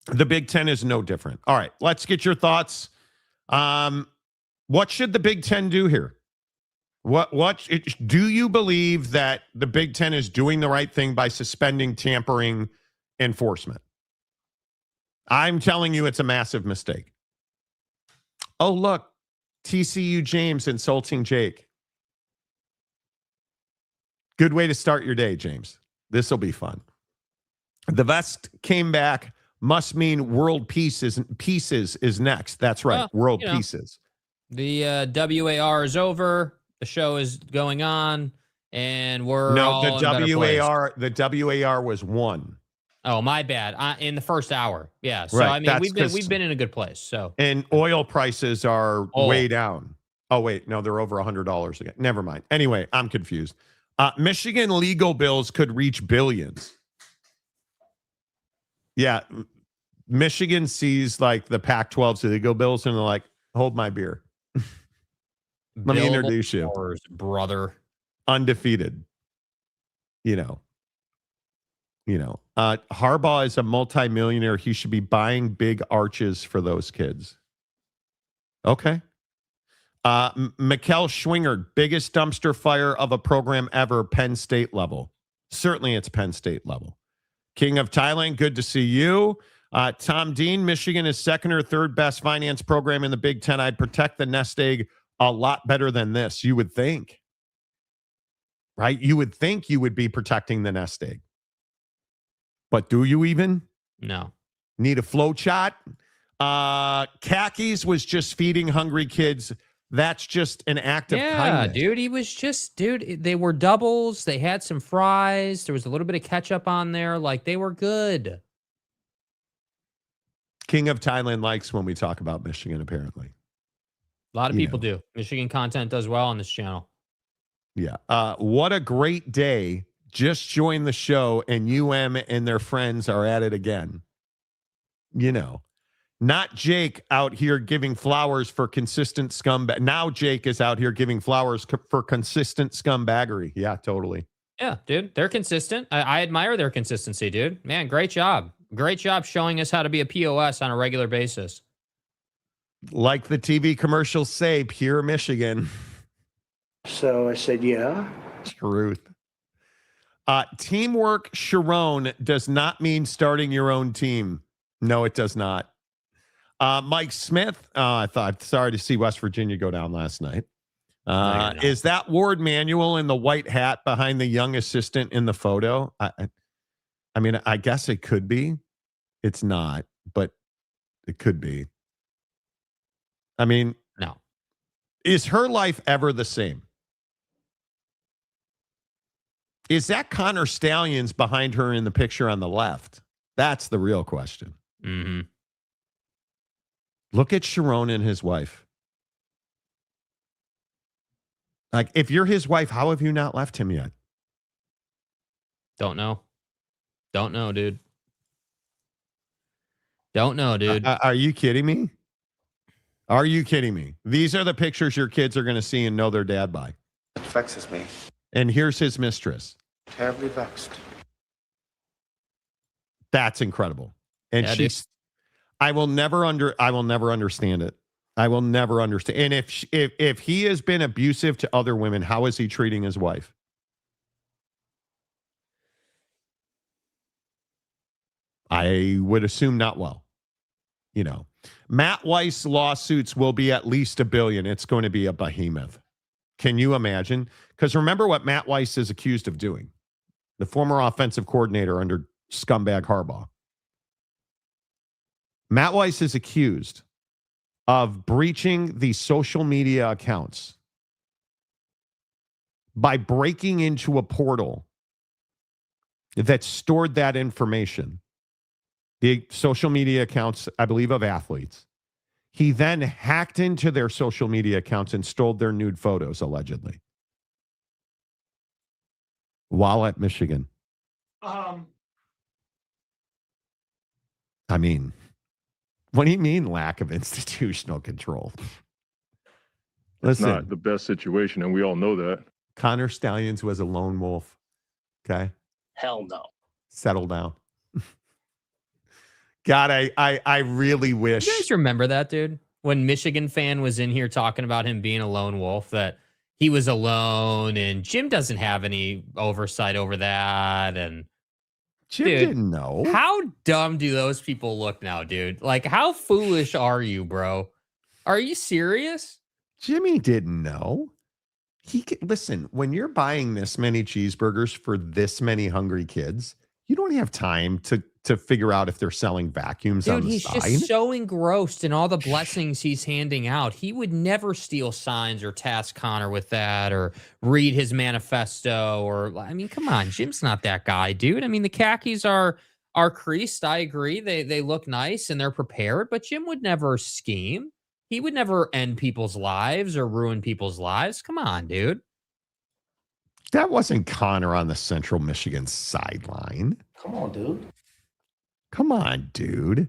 The Big Ten is no different. All right, let's get your thoughts. What should the Big Ten do here? Do you believe that the Big Ten is doing the right thing by suspending tampering enforcement? I'm telling you it's a massive mistake. Oh, look, TCU James insulting Jake. Good way to start your day, James. This will be fun. The vest came back. Must mean world pieces is next. That's right. World pieces. The WAR is over. The show is going on, and we're all in a better place. The WAR was won. Oh, my bad. In the first hour. Yeah. So right. I mean, we've been in a good place. So and oil prices are way down. Oh wait, no, they're over $100 again. Never mind. Anyway, I'm confused. Michigan legal bills could reach billions. Yeah, Michigan sees like the Pac-12's legal bills, and they're like, "Hold my beer." Let me introduce you, brother. Undefeated. Harbaugh is a multimillionaire. He should be buying big arches for those kids. Okay. Mikkel Schwinger, biggest dumpster fire of a program ever, Penn State level. Certainly it's Penn State level. King of Thailand, good to see you. Tom Dean, Michigan is second or third best finance program in the Big Ten. I'd protect the nest egg a lot better than this, you would think. Right? You would think you would be protecting the nest egg. But do you even? No. Need a flow chart? Khakis was just feeding hungry kids. That's just an act of kindness. Yeah, dude. He was just, they were doubles. They had some fries. There was a little bit of ketchup on there. Like, they were good. King of Thailand likes when we talk about Michigan, apparently. A lot of people do. Michigan content does well on this channel. Yeah. What a great day. Just joined the show, and UM and their friends are at it again. Not Jake out here giving flowers for consistent scumbag. Now Jake is out here giving flowers for consistent scumbaggery. Yeah, totally. Yeah, dude. They're consistent. I admire their consistency, dude. Man, great job. Great job showing us how to be a POS on a regular basis. Like the TV commercials say, pure Michigan. So I said, yeah. Truth. Teamwork, Sharon, does not mean starting your own team. No, it does not. Mike Smith, sorry to see West Virginia go down last night. Is that Warde Manuel in the white hat behind the young assistant in the photo? I mean, I guess it could be. It's not, but it could be. I mean, no. Is her life ever the same? Is that Connor Stallions behind her in the picture on the left? That's the real question. Mm-hmm. Look at Sharon and his wife. Like, if you're his wife, how have you not left him yet? Don't know. Don't know, dude. Don't know, dude. Are you kidding me? Are you kidding me? These are the pictures your kids are going to see and know their dad by. It vexes me. And here's his mistress. Terribly vexed. That's incredible. And Yeah, she's, I will never understand it. I will never understand. And if he has been abusive to other women, how is he treating his wife? I would assume not well. You know, Matt Weiss lawsuits will be at least $1 billion. It's going to be a behemoth. Can you imagine? Because remember what Matt Weiss is accused of doing. The former offensive coordinator under scumbag Harbaugh. Matt Weiss is accused of breaching the social media accounts by breaking into a portal that stored that information. The social media accounts, I believe, of athletes. He then hacked into their social media accounts and stole their nude photos, allegedly, while at Michigan. I mean, what do you mean lack of institutional control? It's Listen, not the best situation, and we all know that. Connor Stallions was a lone wolf. Okay? Hell no. Settle down. God, I really wish. You guys remember that, dude? When Michigan fan was in here talking about him being a lone wolf, that he was alone, and Jim doesn't have any oversight over that. And Jim dude, didn't know. how dumb do those people look now, dude? Like, how foolish are you, bro? Are you serious? Jimmy didn't know. Listen, when you're buying this many cheeseburgers for this many hungry kids, you don't have time to figure out if they're selling vacuums on Dude, the he's side. just so engrossed in all the blessings he's handing out. He would never steal signs or task Connor with that or read his manifesto or, I mean, come on. Jim's not that guy, dude. I mean, the khakis are creased. I agree. They look nice and they're prepared, but Jim would never scheme. He would never end people's lives or ruin people's lives. Come on, dude. That wasn't Connor on the Central Michigan sideline. Come on, dude. Come on, dude.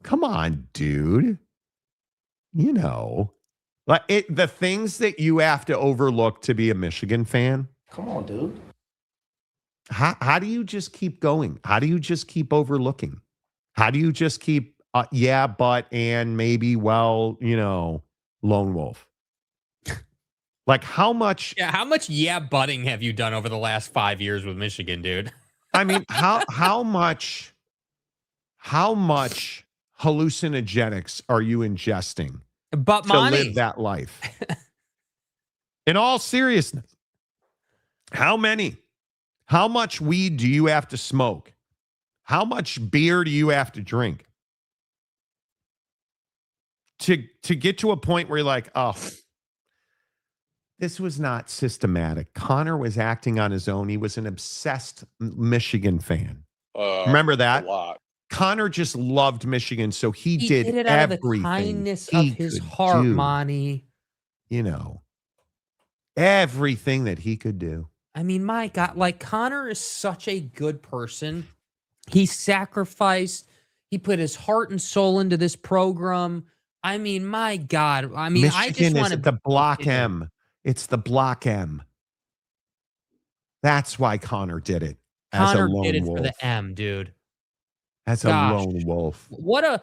Come on, dude. You know, like the things that you have to overlook to be a Michigan fan. Come on, dude. How do you just keep going? How do you just keep overlooking? How do you just keep, yeah, but, and maybe, well, you know, lone wolf? Like how much? Yeah, how much butting have you done over the last 5 years with Michigan, dude? I mean, how much hallucinogenics are you ingesting But to Monty, live that life? In all seriousness, how many? How much weed do you have to smoke? How much beer do you have to drink to get to a point where you're like, oh, this was not systematic. Connor was acting on his own. He was an obsessed Michigan fan. Remember that? A lot. Connor just loved Michigan, so he did it out of the everything kindness he of his could heart, do. Monty. You know, everything that he could do. I mean, my God, like Connor is such a good person. He sacrificed. He put his heart and soul into this program. I mean, my God. I mean, Michigan I just want to the Block M. It's the Block M. That's why Connor did it. Connor as a lone did it wolf. for the M, dude. As Gosh. a lone wolf. What a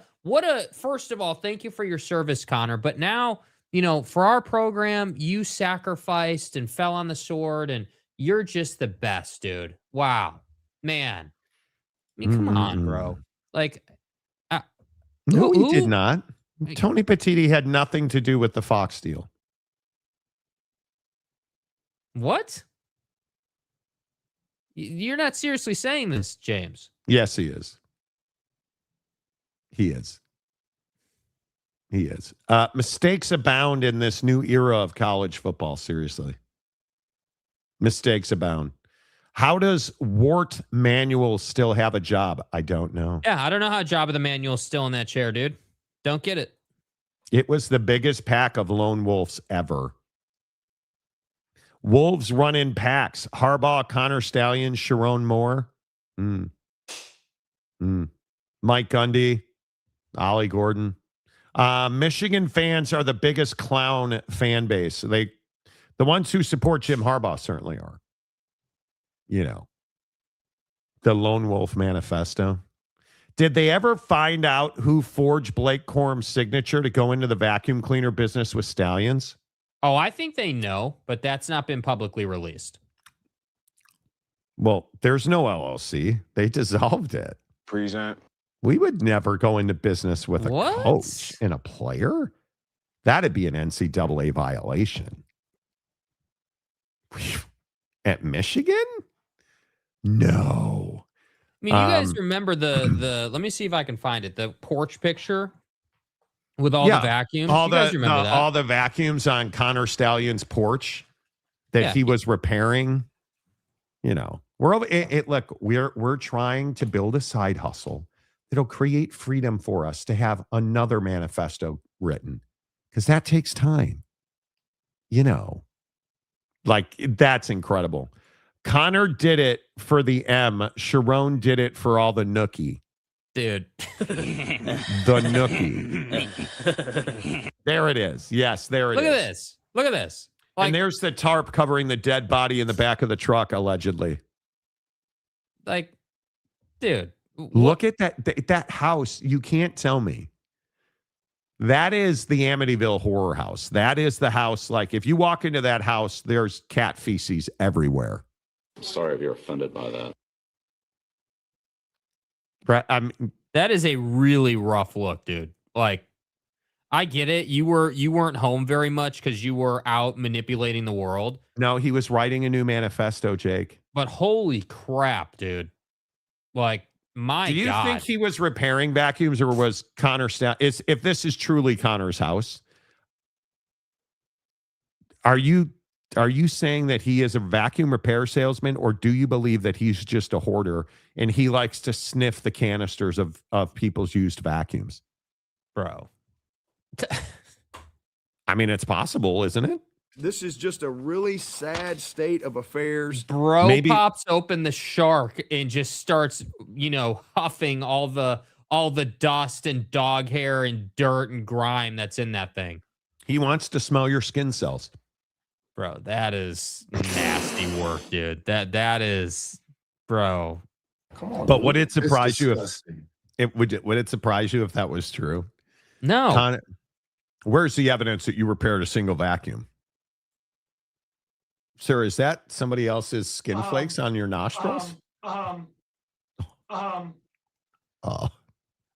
first of all, thank you for your service, Connor. But now, you know, for our program, you sacrificed and fell on the sword, and you're just the best, dude. Wow. Man. I mean, come on, bro. Like, no, he who- did not. Tony Petitti had nothing to do with the Fox deal. What? You're not seriously saying this, James. Yes, he is. He is. He is. Mistakes abound in this new era of college football, seriously. Mistakes abound. How does Warde Manuel still have a job? I don't know. Yeah, I don't know how Job of the Manuel's still in that chair, dude. Don't get it. It was the biggest pack of lone wolves ever. Wolves run in packs. Harbaugh, Connor Stallions, Sharon Moore. Mike Gundy, Ollie Gordon. Michigan fans are the biggest clown fan base. The ones who support Jim Harbaugh certainly are. You know, the Lone Wolf Manifesto. Did they ever find out who forged Blake Corum's signature to go into the vacuum cleaner business with Stallions? Oh, I think they know, but that's not been publicly released. Well, there's no LLC. They dissolved it. Present. We would never go into business with a What? coach and a player. That'd be an NCAA violation. At Michigan? No. I mean, you guys remember the let me see if I can find it. The porch picture with all the vacuums. You guys remember that? All the vacuums on Connor Stallion's porch that he was repairing. You know, look, we're trying to build a side hustle that'll create freedom for us to have another manifesto written, because that takes time. You know, like, that's incredible. Connor did it for the M. Sharon did it for all the nookie. Dude. The nookie. There it is. Yes, there it is. Look at this. Look at this. Like, and there's the tarp covering the dead body in the back of the truck, allegedly. Like, dude. Look at that house. You can't tell me. That is the Amityville horror house. That is the house. Like, if you walk into that house, there's cat feces everywhere. Sorry if you're offended by that. Right. That is a really rough look, dude. Like, I get it. You weren't home very much because you were out manipulating the world. No, he was writing a new manifesto, Jake. But holy crap, dude. Like, my God. Do you think he was repairing vacuums, or was Connor if this is truly Connor's house, are you saying that he is a vacuum repair salesman, or do you believe that he's just a hoarder and he likes to sniff the canisters of people's used vacuums? Bro. I mean, it's possible, isn't it? This is just a really sad state of affairs. Bro pops open the shark and just starts, huffing all the dust and dog hair and dirt and grime that's in that thing. He wants to smell your skin cells. Bro, that is nasty work, dude. That is, bro. Come on. But would it surprise you would it surprise you if that was true? No. Where's the evidence that you repaired a single vacuum? Sir, is that somebody else's skin flakes on your nostrils? Oh.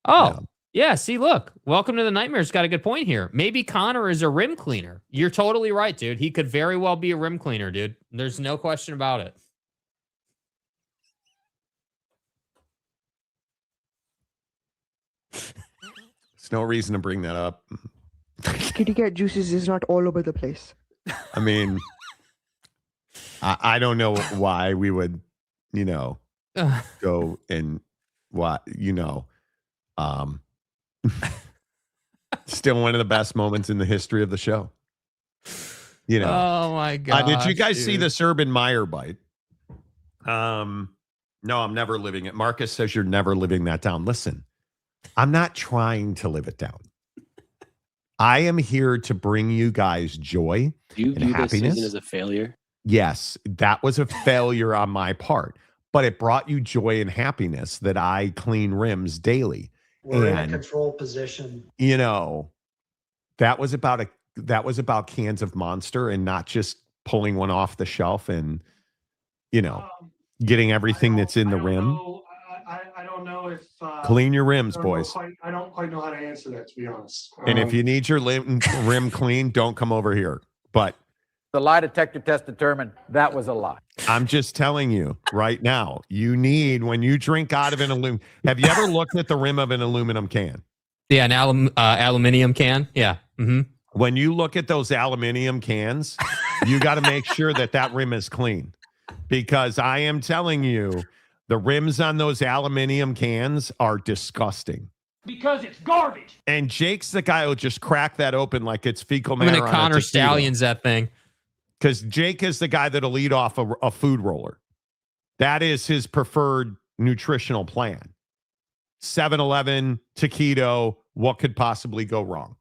No. Yeah, see, look. Welcome to the Nightmare's got a good point here. Maybe Connor is a rim cleaner. You're totally right, dude. He could very well be a rim cleaner, dude. There's no question about it. There's no reason to bring that up. Kitty cat juices is not all over the place. I mean, I don't know why we would, go and still one of the best moments in the history of the show. Oh my God. Did you guys see this Urban Meyer bite? No, I'm never living it. Marcus says you're never living that down. Listen, I'm not trying to live it down. I am here to bring you guys joy and happiness. This season as a failure? Yes, that was a failure on my part, but it brought you joy and happiness that I clean rims daily. We're in a control position. That was about cans of Monster and not just pulling one off the shelf and, getting everything that's in the rim. I don't know if clean your rims, boys. I don't quite know how to answer that, to be honest. And if you need your rim clean, don't come over here. But the lie detector test determined that was a lie. I'm just telling you right now, when you drink out of an aluminum. Have you ever looked at the rim of an aluminum can? Yeah, an aluminum can. Yeah. Mm-hmm. When you look at those aluminum cans, you got to make sure that rim is clean, because I am telling you, the rims on those aluminum cans are disgusting. Because it's garbage. And Jake's the guy who'll just crack that open like it's fecal matter. I'm gonna Connor Stallions that thing. Because Jake is the guy that'll lead off a food roller. That is his preferred nutritional plan. 7-Eleven, taquito. What could possibly go wrong?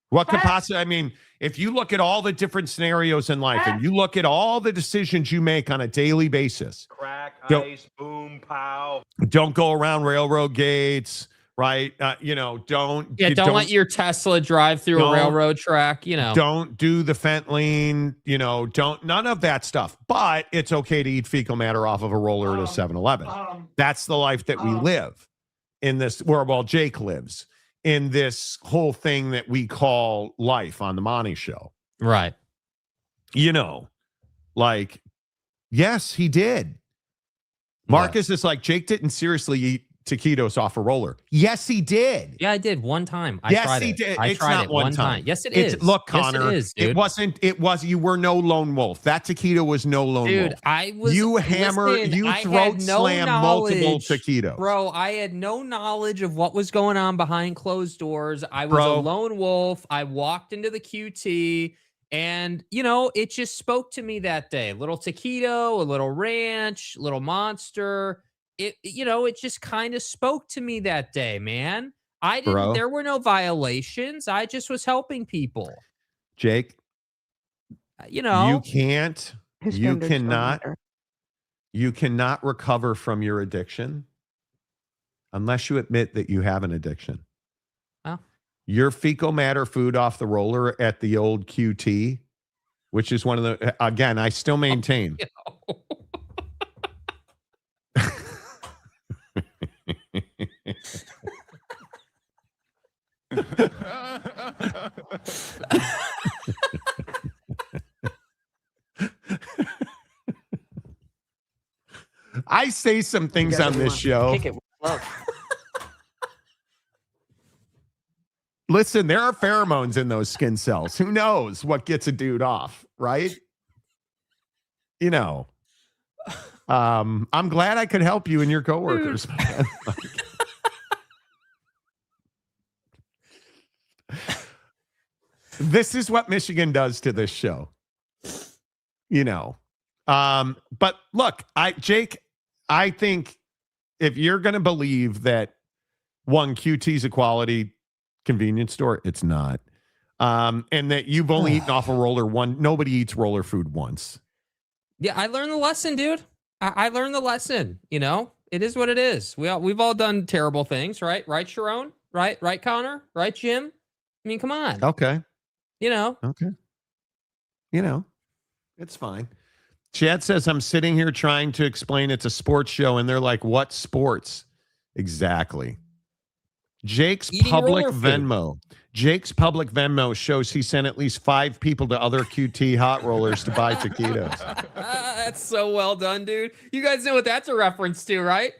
What could possibly, I mean, if you look at all the different scenarios in life and you look at all the decisions you make on a daily basis, crack, ice, boom, pow. Don't go around railroad gates, right? Don't let your Tesla drive through a railroad track, Don't do the fentline, none of that stuff. But it's okay to eat fecal matter off of a roller at a 7-Eleven. That's the life that we live in this, well, Jake lives in this whole thing that we call life on the Monty Show. Right. Yes, he did. Marcus is like, Jake didn't seriously eat taquitos off a roller. Yes, he did. Yeah, I did one time. Yes, he did. I tried it one time. Yes, it is. Look, Connor, yes, it is, dude. You were no lone wolf. That taquito was no lone wolf. Dude, I was. You throat slam multiple taquitos. Bro, I had no knowledge of what was going on behind closed doors. I was a lone wolf. I walked into the QT. And, it just spoke to me that day. A little taquito, a little ranch, a little monster. It just kind of spoke to me that day, man. There were no violations. I just was helping people. Jake, you cannot recover from your addiction unless you admit that you have an addiction. Your fecal matter food off the roller at the old QT, which is one of the, again, I still maintain. I say some things on this show. Kick it with love. Listen, there are pheromones in those skin cells. Who knows what gets a dude off, right? I'm glad I could help you and your coworkers. This is what Michigan does to this show. But look, Jake, I think if you're going to believe that QT's a quality convenience store, it's not. And that you've only eaten off a roller nobody eats roller food once. Yeah, I learned the lesson, dude. I learned the lesson. It is what it is. We've all done terrible things, right? Right, Sharon? Right, Connor? Right, Jim? I mean, come on. Okay. Okay. It's fine. Chad says, I'm sitting here trying to explain it's a sports show, and they're like, what sports? Exactly. Jake's public Venmo shows he sent at least 5 people to other QT hot rollers to buy taquitos. That's so well done, dude. You guys know what that's a reference to, right?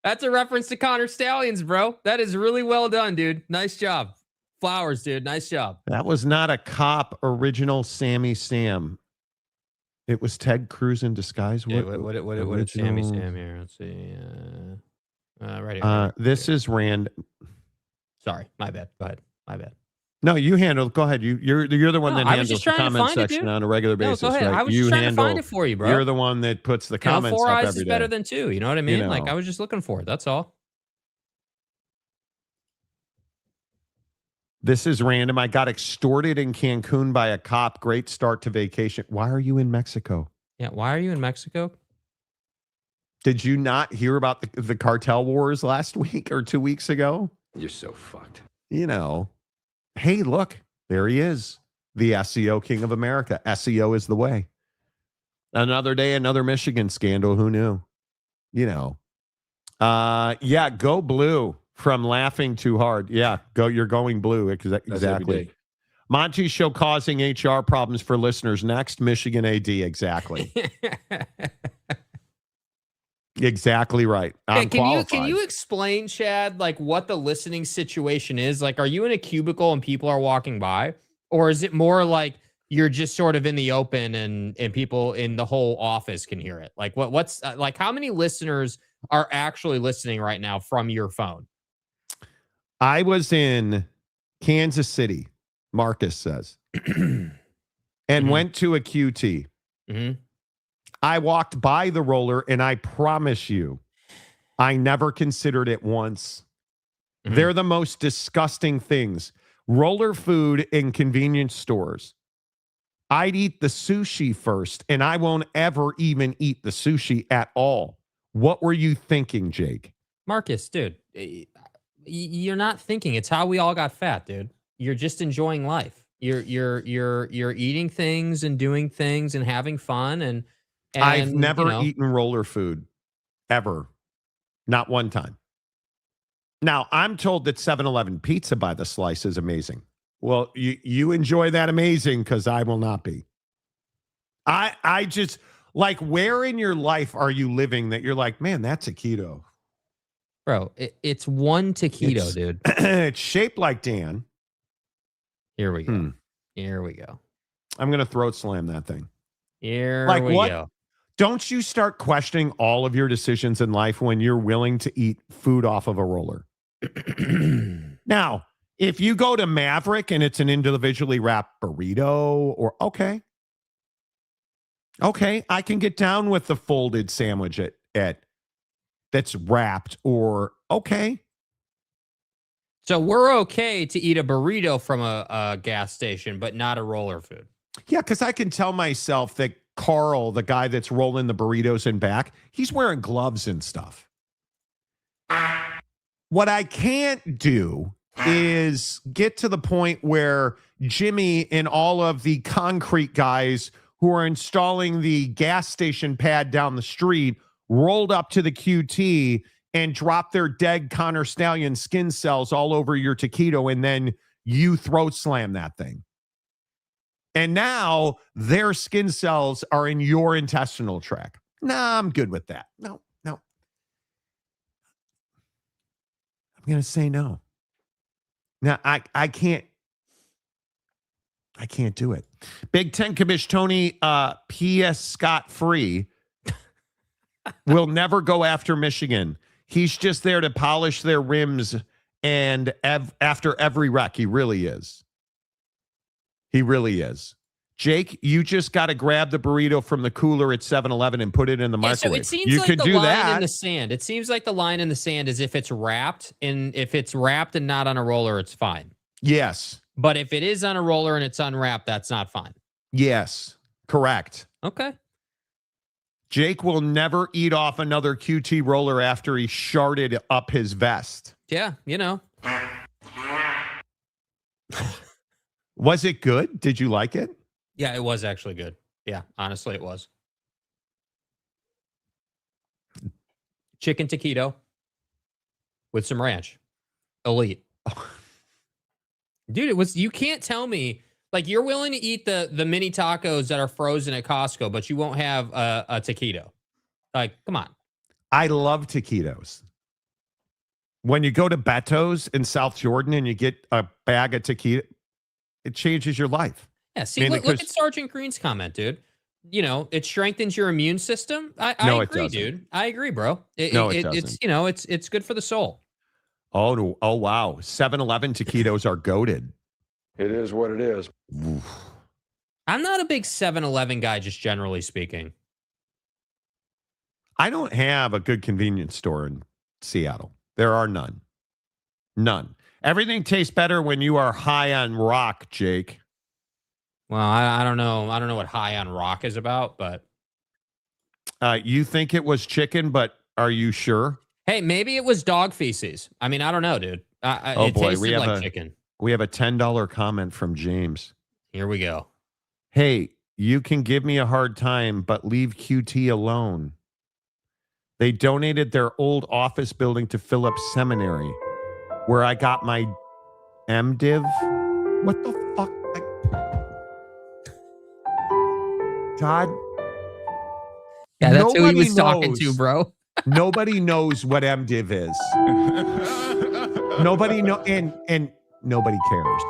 That's a reference to Connor Stallions, bro. That is really well done, dude. Nice job. Flowers, dude. Nice job. That was not a cop original Sammy Sam. It was Ted Cruz in disguise. What is Sammy Sam here? Let's see. Right here. This is Rand. Sorry, my bad. Go ahead. My bad. No, you handle. Go ahead. You're the one that handles the comment section on a regular basis. Go ahead. Right? I was just trying to find it for you, bro. You're the one that puts the comments 4 up eyes every is day. better than 2. You know what I mean? Like I was just looking for it. That's all. This is random. I got extorted in Cancun by a cop. Great start to vacation. Why are you in Mexico? Yeah, why are you in Mexico? Did you not hear about the cartel wars last week or 2 weeks ago? You're so fucked. Hey, look, there he is. The SEO king of America. SEO is the way. Another day, another Michigan scandal. Who knew? Yeah, go blue from laughing too hard. Yeah, you're going blue. Exactly. Monty Show causing HR problems for listeners. Next, Michigan AD. Exactly. Exactly right. Can you explain, Chad, like what the listening situation is? Like, are you in a cubicle and people are walking by? Or is it more like you're just sort of in the open and people in the whole office can hear it? Like what's like how many listeners are actually listening right now from your phone? I was in Kansas City, Marcus says, and went to a QT. Mm-hmm. I walked by the roller, and I promise you, I never considered it once. They're the most disgusting things. Roller food in convenience stores. I'd eat the sushi first, and I won't ever even eat the sushi at all. What were you thinking, Jake? Marcus, dude, you're not thinking. It's how we all got fat, dude. You're just enjoying life. You're eating things and doing things and having fun. And I've never eaten roller food ever. Not one time. Now, I'm told that 7-Eleven pizza by the slice is amazing. Well, you enjoy that amazing because I will not be. I just, like, where in your life are you living that you're like, man, that's a keto? Bro, it's one taquito, dude. It's shaped like Dan. Here we go. Here we go. I'm going to throat slam that thing. Here like, we what? go. Don't you start questioning all of your decisions in life when you're willing to eat food off of a roller? Now, if you go to Maverick and it's an individually wrapped burrito, or okay, I can get down with the folded sandwich at that's wrapped, or okay. So we're okay to eat a burrito from a gas station, but not a roller food. Yeah, because I can tell myself that Carl, the guy that's rolling the burritos in back, he's wearing gloves and stuff. What I can't do is get to the point where Jimmy and all of the concrete guys who are installing the gas station pad down the street rolled up to the QT and drop their dead Connor Stallion skin cells all over your taquito, and then you throat slam that thing. And now their skin cells are in your intestinal tract. Nah, I'm good with that. No. I'm going to say no. Now, I can't do it. Big Ten Commish Tony P.S. Scott-free will never go after Michigan. He's just there to polish their rims, and after every wreck, he really is. He really is. Jake, you just got to grab the burrito from the cooler at 7-Eleven and put it in the microwave. So it seems you like could the do line that in the sand. It seems like the line in the sand is if it's wrapped, and if it's wrapped and not on a roller, it's fine. Yes. But if it is on a roller and it's unwrapped, that's not fine. Yes. Correct. Okay. Jake will never eat off another QT roller after he sharded up his vest. Yeah, you know. Was it good? Did you like it? Yeah, it was actually good. Yeah, honestly, it was. Chicken taquito with some ranch. Elite. Dude, it was, you can't tell me, like, you're willing to eat the mini tacos that are frozen at Costco, but you won't have a taquito. Like, come on. I love taquitos. When you go to Beto's in South Jordan and you get a bag of taquito, it changes your life. Yeah, see, look at Sergeant Green's comment, dude. You know, it strengthens your immune system. I agree, dude. I agree, bro. It doesn't. It's, you know, it's good for the soul. Oh, wow. 7-Eleven taquitos are goated. It is what it is. I'm not a big 7-Eleven guy, just generally speaking. I don't have a good convenience store in Seattle. There are none. None. Everything tastes better when you are high on rock, Jake. Well, I don't know. I don't know what high on rock is about, but you think it was chicken, but are you sure? Hey, maybe it was dog feces. I mean, I don't know, dude. Oh it boy, tasted like chicken. We have a $10 comment from James. Here we go. Hey, you can give me a hard time, but leave QT alone. They donated their old office building to Phillips Seminary, where I got my MDiv. What the fuck? Todd? Yeah, that's who he was talking to, bro. Nobody knows what MDiv is. Nobody know, and nobody cares.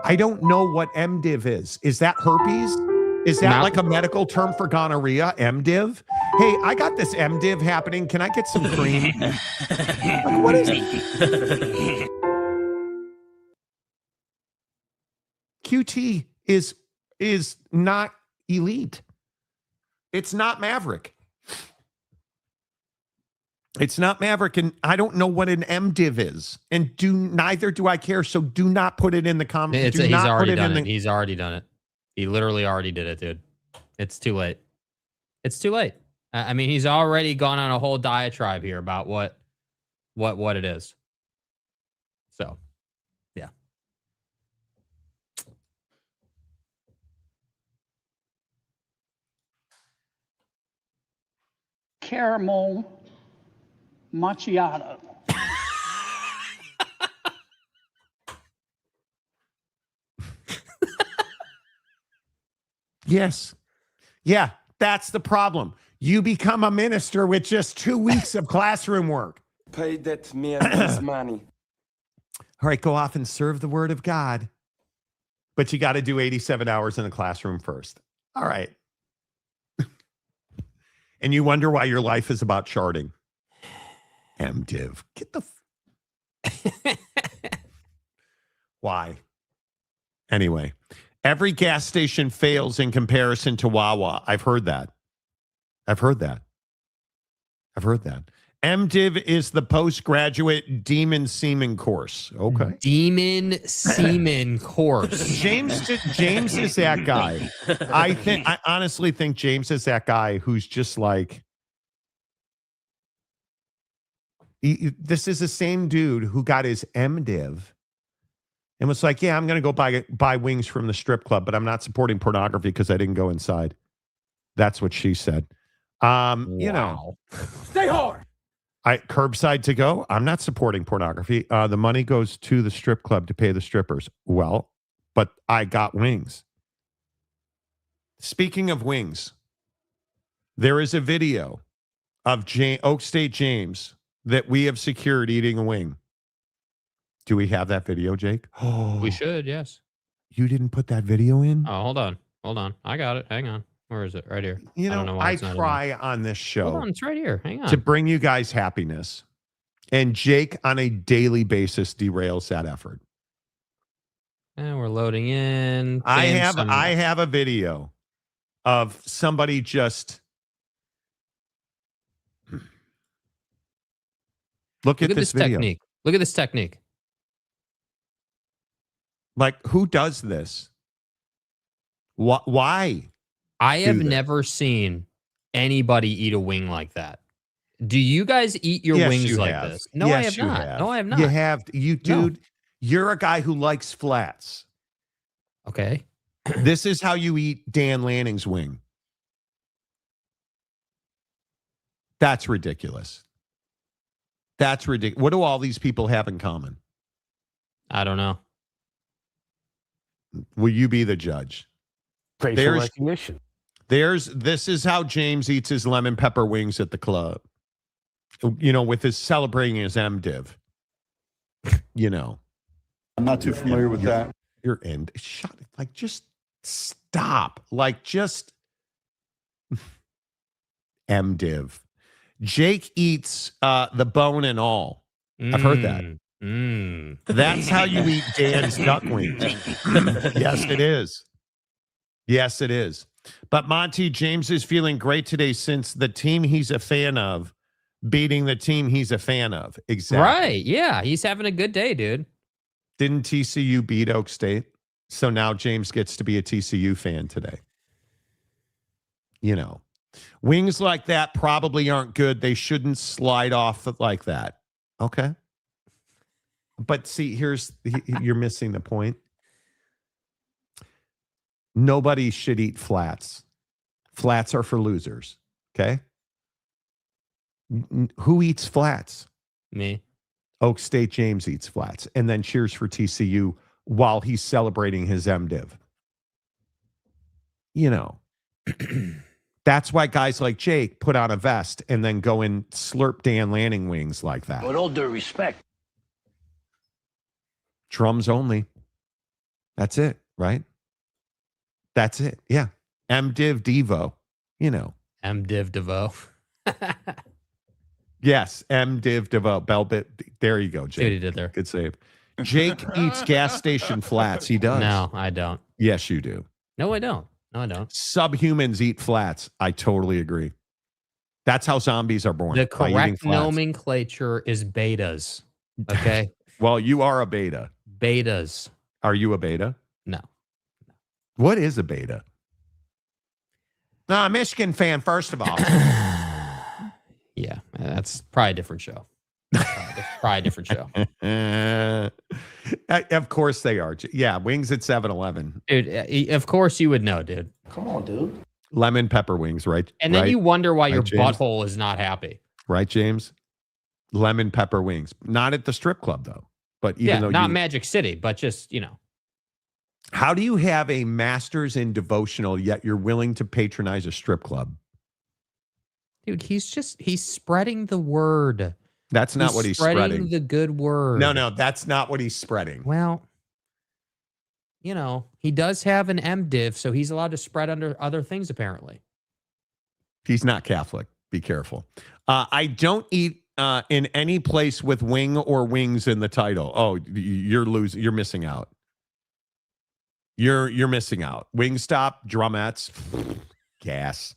I don't know what MDiv is. Is that herpes? Is that like a medical term for gonorrhea? MDiv? Hey, I got this MDiv happening. Can I get some cream? Like, what is it? QT is not elite. It's not Maverick. It's not Maverick, and I don't know what an MDiv is, and neither do I care. So do not put it in the comments. He's already done it. He's already done it. He literally already did it, dude. It's too late. It's too late. I mean, he's already gone on a whole diatribe here about what it is. So, yeah. Caramel macchiato. Yes. Yeah, that's the problem. You become a minister with just 2 weeks of classroom work. Pay that man his money. All right, go off and serve the word of God. But you got to do 87 hours in the classroom first. All right. And you wonder why your life is about charting. MDiv. Get the... Why? Anyway, every gas station fails in comparison to Wawa. I've heard that. MDiv is the postgraduate demon semen course. Okay. Demon semen course. James is that guy. I honestly think James is that guy who's just like, this is the same dude who got his MDiv and was like, yeah, I'm going to go buy wings from the strip club, but I'm not supporting pornography because I didn't go inside. That's what she said. You know, stay hard. Curbside to go. I'm not supporting pornography. The money goes to the strip club to pay the strippers. Well, but I got wings. Speaking of wings, there is a video of Oak State James that we have secured eating a wing. Do we have that video, Jake? Oh, we should, yes. You didn't put that video in? Oh, hold on. I got it. Hang on. Where is it? Right here. You know, I don't know why it's not try on this show. Hold on, it's right here. Hang on. To bring you guys happiness. And Jake, on a daily basis, derails that effort. And we're loading in. I have a video of somebody just... Look at this video. Technique. Look at this technique. Like, who does this? Why? I have never seen anybody eat a wing like that. Do you guys eat your wings like this? No, I have not. No, I have not. You have. Dude, you're a guy who likes flats. Okay. This is how you eat Dan Lanning's wing. That's ridiculous. That's ridiculous. What do all these people have in common? I don't know. Will you be the judge? Facial recognition. This is how James eats his lemon pepper wings at the club. You know, with his celebrating his MDiv. You know. I'm not too familiar with that. You're in. Shut it. Like, just stop. Like, just MDiv. Jake eats the bone and all. I've heard that. That's how you eat Dan's duck wings. Yes, it is. Yes, it is. But Monty, James is feeling great today since the team he's a fan of beating the team he's a fan of. Exactly. Right. Yeah. He's having a good day, dude. Didn't TCU beat Oak State? So now James gets to be a TCU fan today. You know, wings like that probably aren't good. They shouldn't slide off like that. Okay. But see, you're missing the point. Nobody should eat flats. Flats are for losers. Okay. Who eats flats? Me. Oak State James eats flats and then cheers for TCU while he's celebrating his MDiv. You know, that's why guys like Jake put on a vest and then go and slurp Dan Lanning wings like that. With all due respect. Drums only. That's it, right? That's it. Yeah. MDiv Devo, you know. MDiv Devo. Yes, MDiv Devo. Belbit. There you go, Jake. See what he did there. Good save. Jake eats gas station flats. He does. No, I don't. Yes, you do. No, I don't. No, I don't. Subhumans eat flats. I totally agree. That's how zombies are born. The by eating correct flats. nomenclature is betas. Okay. Well, you are a beta. Betas. Are you a beta? No. What is a beta? No, Michigan fan, first of all. Yeah, that's probably a different show. Probably a different show. Of course they are. Yeah, wings at 7-Eleven. Dude, of course you would know, dude. Come on, dude. Lemon pepper wings, right? And then you wonder why your James? butthole is not happy. Right, James? Lemon pepper wings. Not at the strip club, though. But even though not Magic City, but just, How do you have a master's in devotional, yet you're willing to patronize a strip club? Dude, he's spreading the word. That's not what he's spreading. The good word. No, that's not what he's spreading. Well, he does have an MDiv, so he's allowed to spread under other things, apparently. He's not Catholic. Be careful. I don't eat in any place with wing or wings in the title. Oh, you're losing. You're missing out. You're missing out. Wingstop, drumettes, gas.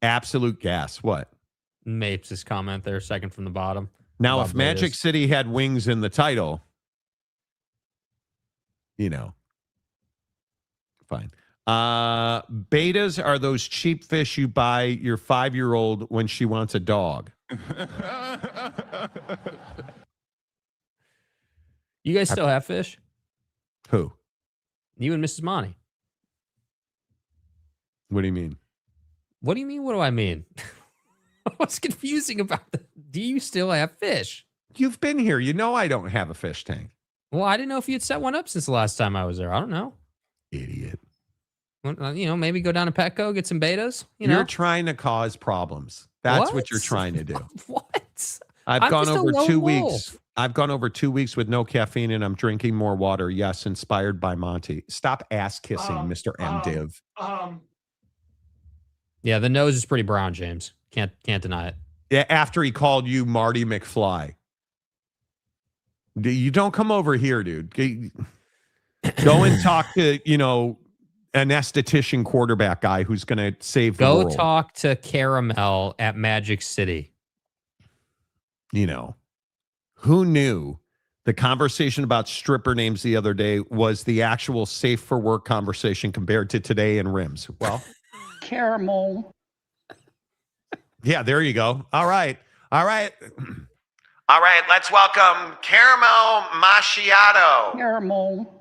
Absolute gas. What? Mapes' comment there, second from the bottom. Now, if Magic City had wings in the title, fine. Betas are those cheap fish you buy your 5-year-old when she wants a dog. You guys still have fish? Who? You and Mrs. Monty. What do you mean? What do you mean? What do I mean? What's confusing about that? Do you still have fish? You've been here. You know I don't have a fish tank. Well, I didn't know if you'd set one up since the last time I was there. I don't know. Idiot. Well, maybe go down to Petco, get some betas. You're trying to cause problems. That's what you're trying to do. What? I've gone over 2 weeks. I've gone over 2 weeks with no caffeine and I'm drinking more water. Yes, inspired by Monty. Stop ass kissing, Mr. MDiv. Yeah, the nose is pretty brown, James. Can't deny it. Yeah, after he called you Marty McFly. You don't come over here, dude. Go and talk to, an esthetician quarterback guy who's going to save the world. Go talk to Caramel at Magic City. Who knew the conversation about stripper names the other day was the actual safe for work conversation compared to today in rims? Well, Caramel. Yeah, there you go. All right. Let's welcome Caramel Macchiato. Caramel.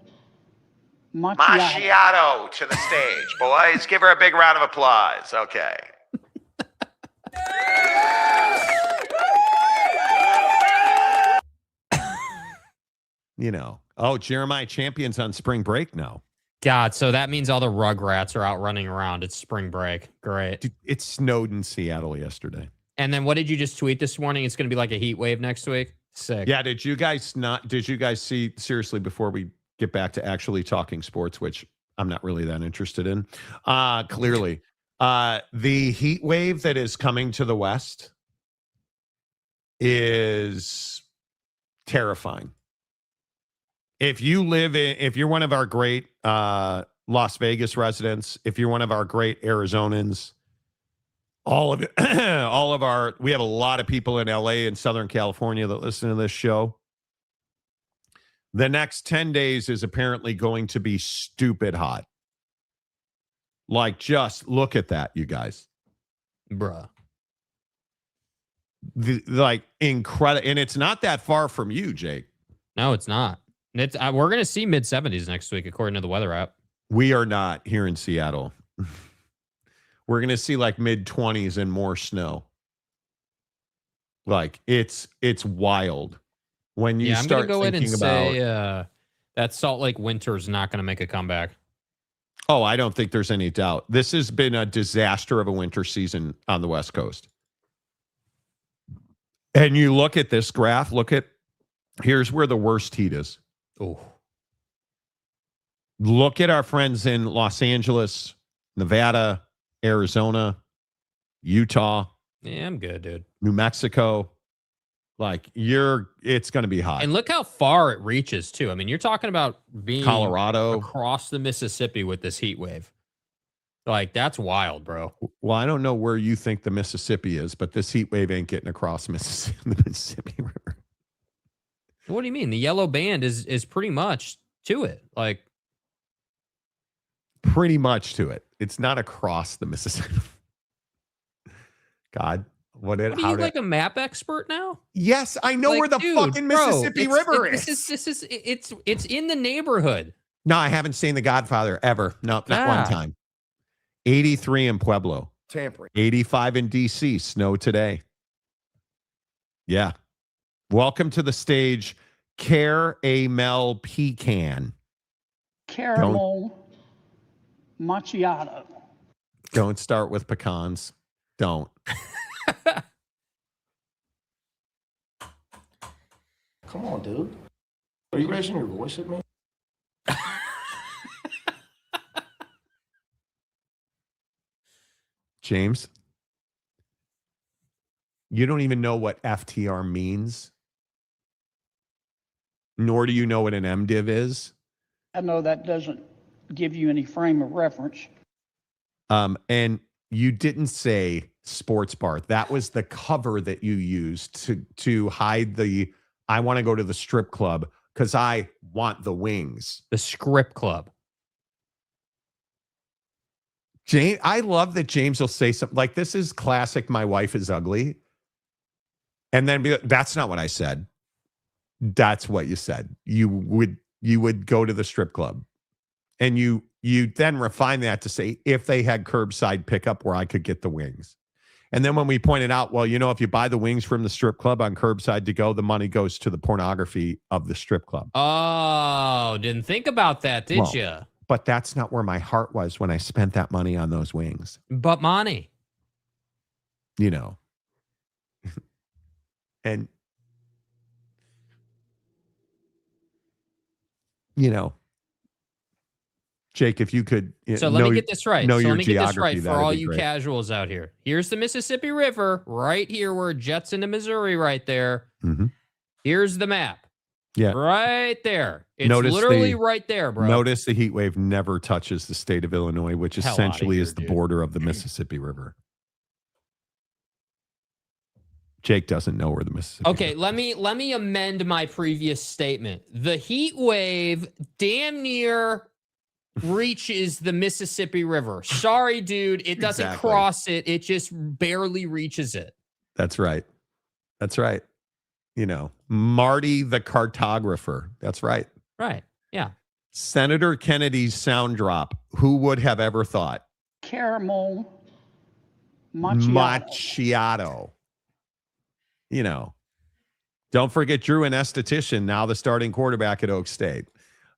Macchiato to the stage. Boys, give her a big round of applause. Okay. Jeremiah Champion's on spring break now. God, so that means all the Rugrats are out running around. It's spring break. Great. Dude, it snowed in Seattle yesterday. And then what did you just tweet this morning? It's going to be like a heat wave next week. Sick. Yeah. Did you guys see, seriously, before we get back to actually talking sports, which I'm not really that interested in, clearly, the heat wave that is coming to the West is terrifying. If you're one of our great Las Vegas residents, if you're one of our great Arizonans, we have a lot of people in LA and Southern California that listen to this show. The next 10 days is apparently going to be stupid hot. Like, just look at that, you guys. Bruh. Incredible. And it's not that far from you, Jake. No, it's not. We're going to see mid-70s next week, according to the weather app. We are not here in Seattle. We're going to see like mid-20s and more snow. Like, it's wild. When you start go in and about, say that Salt Lake winter is not going to make a comeback. Oh, I don't think there's any doubt. This has been a disaster of a winter season on the West Coast. And you look at this graph, here's where the worst heat is. Oh. Look at our friends in Los Angeles, Nevada, Arizona, Utah. Yeah, I'm good, dude. New Mexico. It's going to be hot. And look how far it reaches, too. I mean, you're talking about being Colorado across the Mississippi with this heat wave. Like, that's wild, bro. Well, I don't know where you think the Mississippi is, but this heat wave ain't getting across the Mississippi River. What do you mean? The yellow band is pretty much to it. Like, pretty much to it. It's not across the Mississippi. God, what are you, like a map expert now? Yes, I know, like, where the fucking Mississippi River is. It's in the neighborhood. No, I haven't seen The Godfather ever. No, not one time. 83 in Pueblo. Tampering. 85 in DC. Snow today. Yeah. Welcome to the stage, Caramel Pecan. Caramel macchiato. Don't start with pecans. Don't. Come on, dude. Are you raising your voice at me? James, you don't even know what FTR means, nor do you know what an MDiv is. I know that doesn't give you any frame of reference. And you didn't say sports bar. That was the cover that you used to hide the, I want to go to the strip club because I want the wings. The script club. James, I love that James will say something like, this is classic, my wife is ugly. And then be like, that's not what I said. That's what you said. You would go to the strip club. And you then refine that to say, if they had curbside pickup where I could get the wings. And then when we pointed out, well, you know, if you buy the wings from the strip club on curbside to go, the money goes to the pornography of the strip club. Oh, didn't think about that, did you? But that's not where my heart was when I spent that money on those wings. But money. You know. And, you know, Jake, if you could. So let me get this right. So let me get this right for all you casuals out here. Here's the Mississippi River right here where it jets into Missouri right there. Mm-hmm. Here's the map. Yeah. Right there. It's literally right there, bro. Notice the heat wave never touches the state of Illinois, which essentially is the border of the Mississippi River. Jake doesn't know where the Mississippi Okay, River let me amend my previous statement. The heat wave damn near reaches the Mississippi River. Sorry, dude. It doesn't cross it. It just barely reaches it. That's right. That's right. You know, Marty the cartographer. That's right. Right. Yeah. Senator Kennedy's sound drop. Who would have ever thought? Caramel macchiato. You know, don't forget Drew, an esthetician, now the starting quarterback at Oak State.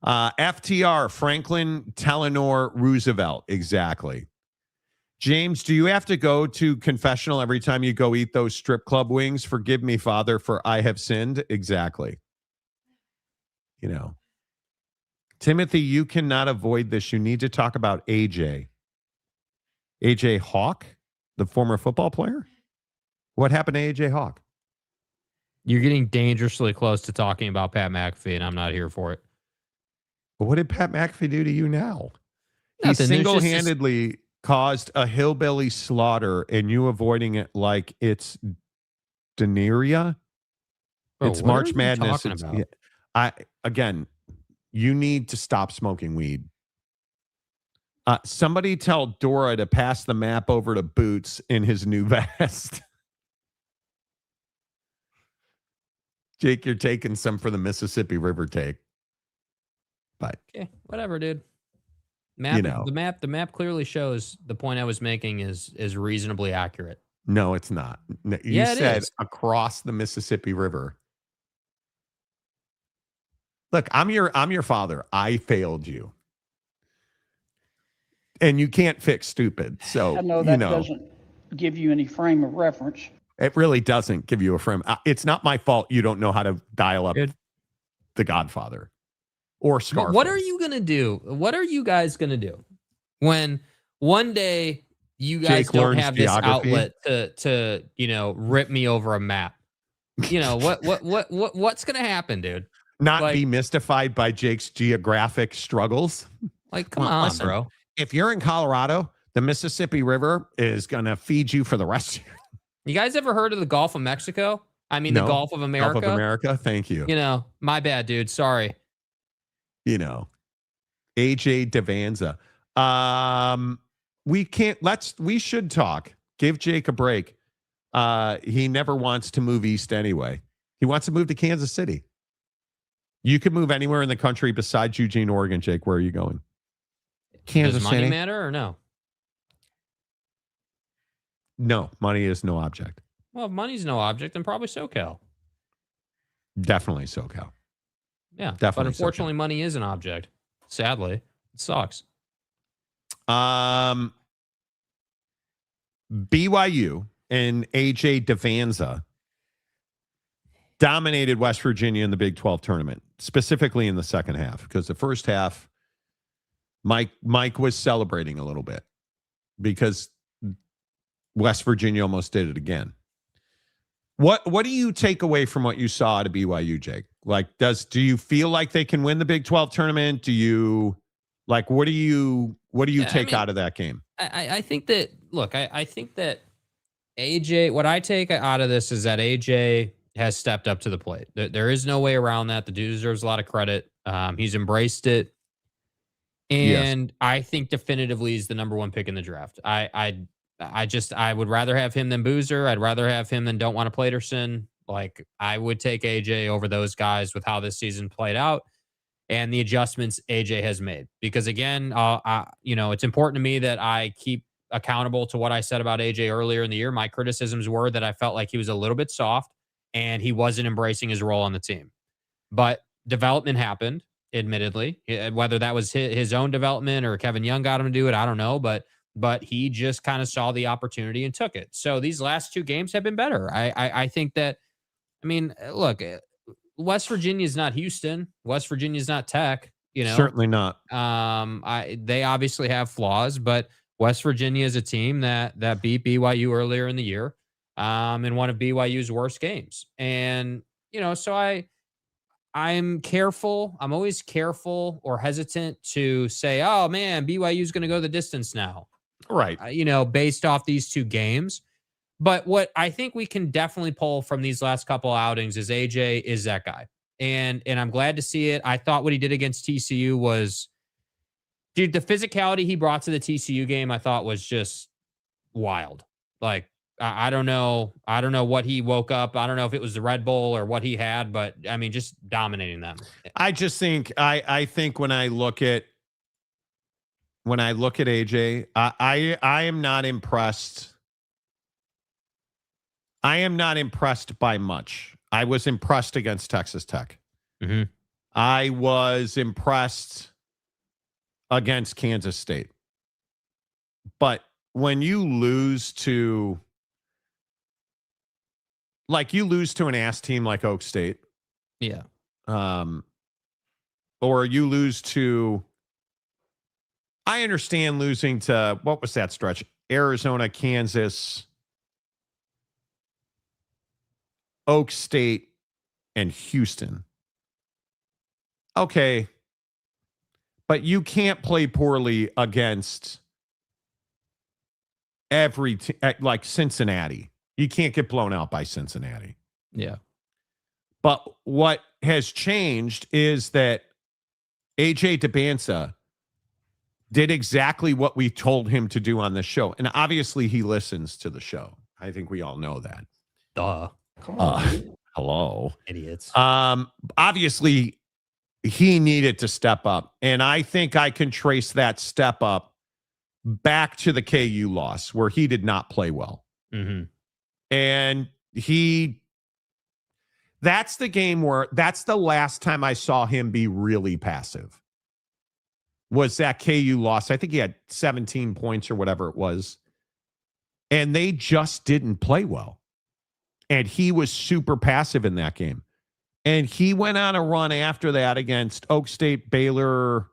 FTR, Franklin Delano Roosevelt. Exactly. James, do you have to go to confessional every time you go eat those strip club wings? Forgive me, Father, for I have sinned. Exactly. You know, Timothy, you cannot avoid this. You need to talk about AJ. AJ Hawk, the former football player. What happened to AJ Hawk? You're getting dangerously close to talking about Pat McAfee, and I'm not here for it. Well, what did Pat McAfee do to you now? Nothing. He single-handedly caused a hillbilly slaughter, and you avoiding it like it's Deneria. It's March Madness. Again, you need to stop smoking weed. Somebody tell Dora to pass the map over to Boots in his new vest. Jake, you're taking some for the Mississippi River take. But okay, whatever, dude. Map, you know, the map clearly shows the point I was making is reasonably accurate. No, it's not. You said across the Mississippi River. Look, I'm your father. I failed you. And you can't fix stupid. So I know that doesn't give you any frame of reference. It really doesn't give you a frame. It's not my fault you don't know how to dial up The Godfather or Scarface. What are you going to do? What are you guys going to do when one day you guys don't have this outlet to, you know, rip me over a map? You know, what's going to happen, dude? Not be mystified by Jake's geographic struggles. Like, come on, listen, bro. If you're in Colorado, The Mississippi River is going to feed you for the rest of your You guys ever heard of the Gulf of Mexico? I mean, the Gulf of America. Gulf of America. Thank you. My bad, dude. Sorry. AJ Devanza. We should talk. Give Jake a break. He never wants to move east anyway. He wants to move to Kansas City. You could move anywhere in the country besides Eugene, Oregon, Jake. Where are you going? Kansas Does money City? matter or no? No, money is no object. Well, if money's no object, then probably SoCal. Definitely SoCal. Yeah, definitely. But unfortunately, money is an object. Sadly, it sucks. BYU and AJ Devanza dominated West Virginia in the Big 12 tournament, specifically in the second half, because the first half, Mike was celebrating a little bit because West Virginia almost did it again. What do you take away from what you saw at BYU, Jake? Like, do you feel like they can win the Big 12 tournament? Do you what do you take out of that game? I think that, look, I think that AJ, what I take out of this is that AJ has stepped up to the plate. There is no way around that. The dude deserves a lot of credit. He's embraced it. And yes. I think definitively he's the number one pick in the draft. I would rather have him than Boozer. I'd rather have him than Don't Want to Platerson. Like, I would take AJ over those guys with how this season played out and the adjustments AJ has made. Because again, it's important to me that I keep accountable to what I said about AJ earlier in the year. My criticisms were that I felt like he was a little bit soft and he wasn't embracing his role on the team. But development happened, admittedly. Whether that was his own development or Kevin Young got him to do it, I don't know. But he just kind of saw the opportunity and took it. So these last two games have been better. I think that, look, West Virginia is not Houston. West Virginia is not Tech. Certainly not. They obviously have flaws, but West Virginia is a team that beat BYU earlier in the year in one of BYU's worst games. And, so I'm careful. I'm always careful or hesitant to say, oh, man, BYU is going to go the distance now. Right. Based off these two games. But what I think we can definitely pull from these last couple outings is AJ is that guy. And I'm glad to see it. I thought what he did against TCU was, dude, the physicality he brought to the TCU game, I thought was just wild. Like, I don't know what he woke up. I don't know if it was the Red Bull or what he had, but just dominating them. I just think, I think when I look at AJ, I am not impressed. I am not impressed by much. I was impressed against Texas Tech. Mm-hmm. I was impressed against Kansas State. But when you lose to an ass team like Oak State, yeah, or you lose to, I understand losing to, what was that stretch? Arizona, Kansas, Oak State, and Houston. Okay. But you can't play poorly against every team, like Cincinnati. You can't get blown out by Cincinnati. Yeah. But what has changed is that AJ Devanza did exactly what we told him to do on the show. And obviously he listens to the show. I think we all know that. Duh. Come on. Hello. Idiots. Obviously he needed to step up. And I think I can trace that step up back to the KU loss where he did not play well. Mm-hmm. And that's the game where, that's the last time I saw him be really passive. Was that KU loss. I think he had 17 points or whatever it was. And they just didn't play well. And he was super passive in that game. And he went on a run after that against Oak State, Baylor,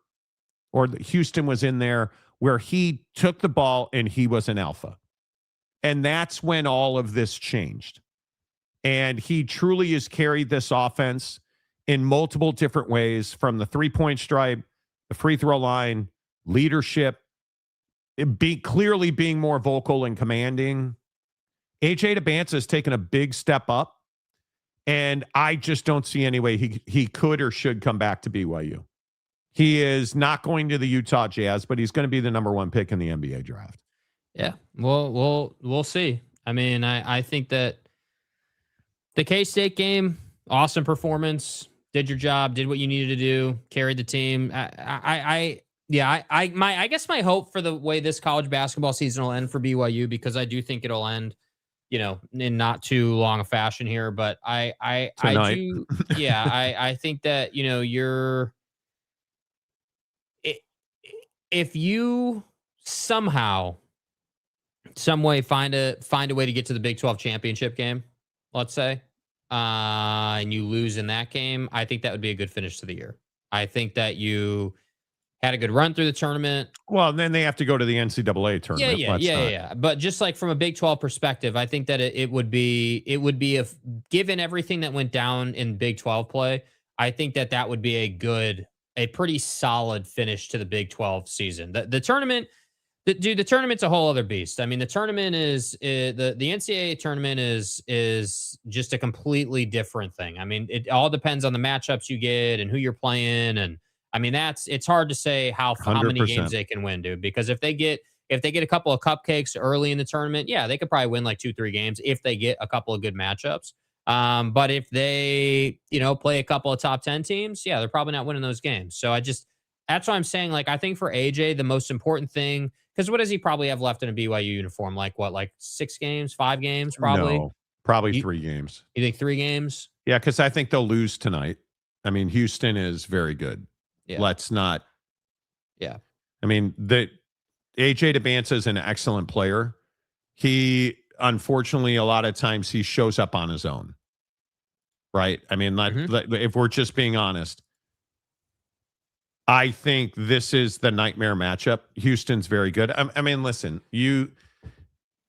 or Houston was in there, where he took the ball and he was an alpha. And that's when all of this changed. And he truly has carried this offense in multiple different ways, from the three-point stripe, the free throw line, leadership. clearly being more vocal and commanding. AJ DeBanza has taken a big step up, and I just don't see any way he could or should come back to BYU. He is not going to the Utah Jazz, but he's going to be the number 1 pick in the NBA draft. Yeah, we'll see. I mean, I think that the K-State game, awesome performance, did your job, did what you needed to do, carried the team. I guess my hope for the way this college basketball season will end for BYU, because I do think it'll end, in not too long a fashion here. But I do, I think that, if you somehow, some way find a way to get to the Big 12 championship game, let's say, and you lose in that game, I think that would be a good finish to the year. I think that you had a good run through the tournament. Well, then they have to go to the NCAA tournament. Yeah. But just like from a Big 12 perspective, I think that it would be if given everything that went down in Big 12 play, I think that would be a pretty solid finish to the Big 12 season. The tournament, the tournament's a whole other beast. I mean, the tournament is the NCAA tournament is just a completely different thing. I mean, it all depends on the matchups you get and who you're playing, and I mean it's hard to say how many games they can win, dude. Because if they get a couple of cupcakes early in the tournament, yeah, they could probably win like 2-3 games if they get a couple of good matchups. But if they, play a couple of top 10 teams, yeah, they're probably not winning those games. So that's why I'm saying, like, I think for AJ, the most important thing, because what does he probably have left in a BYU uniform? Like 6 games, 5 games, probably? No, probably 3 games. You think 3 games? Yeah, because I think they'll lose tonight. I mean, Houston is very good. Yeah. Let's not. Yeah. I mean, AJ DeBanza is an excellent player. He, unfortunately, a lot of times he shows up on his own. Right? I mean, if we're just being honest, I think this is the nightmare matchup. Houston's very good. I mean, listen, you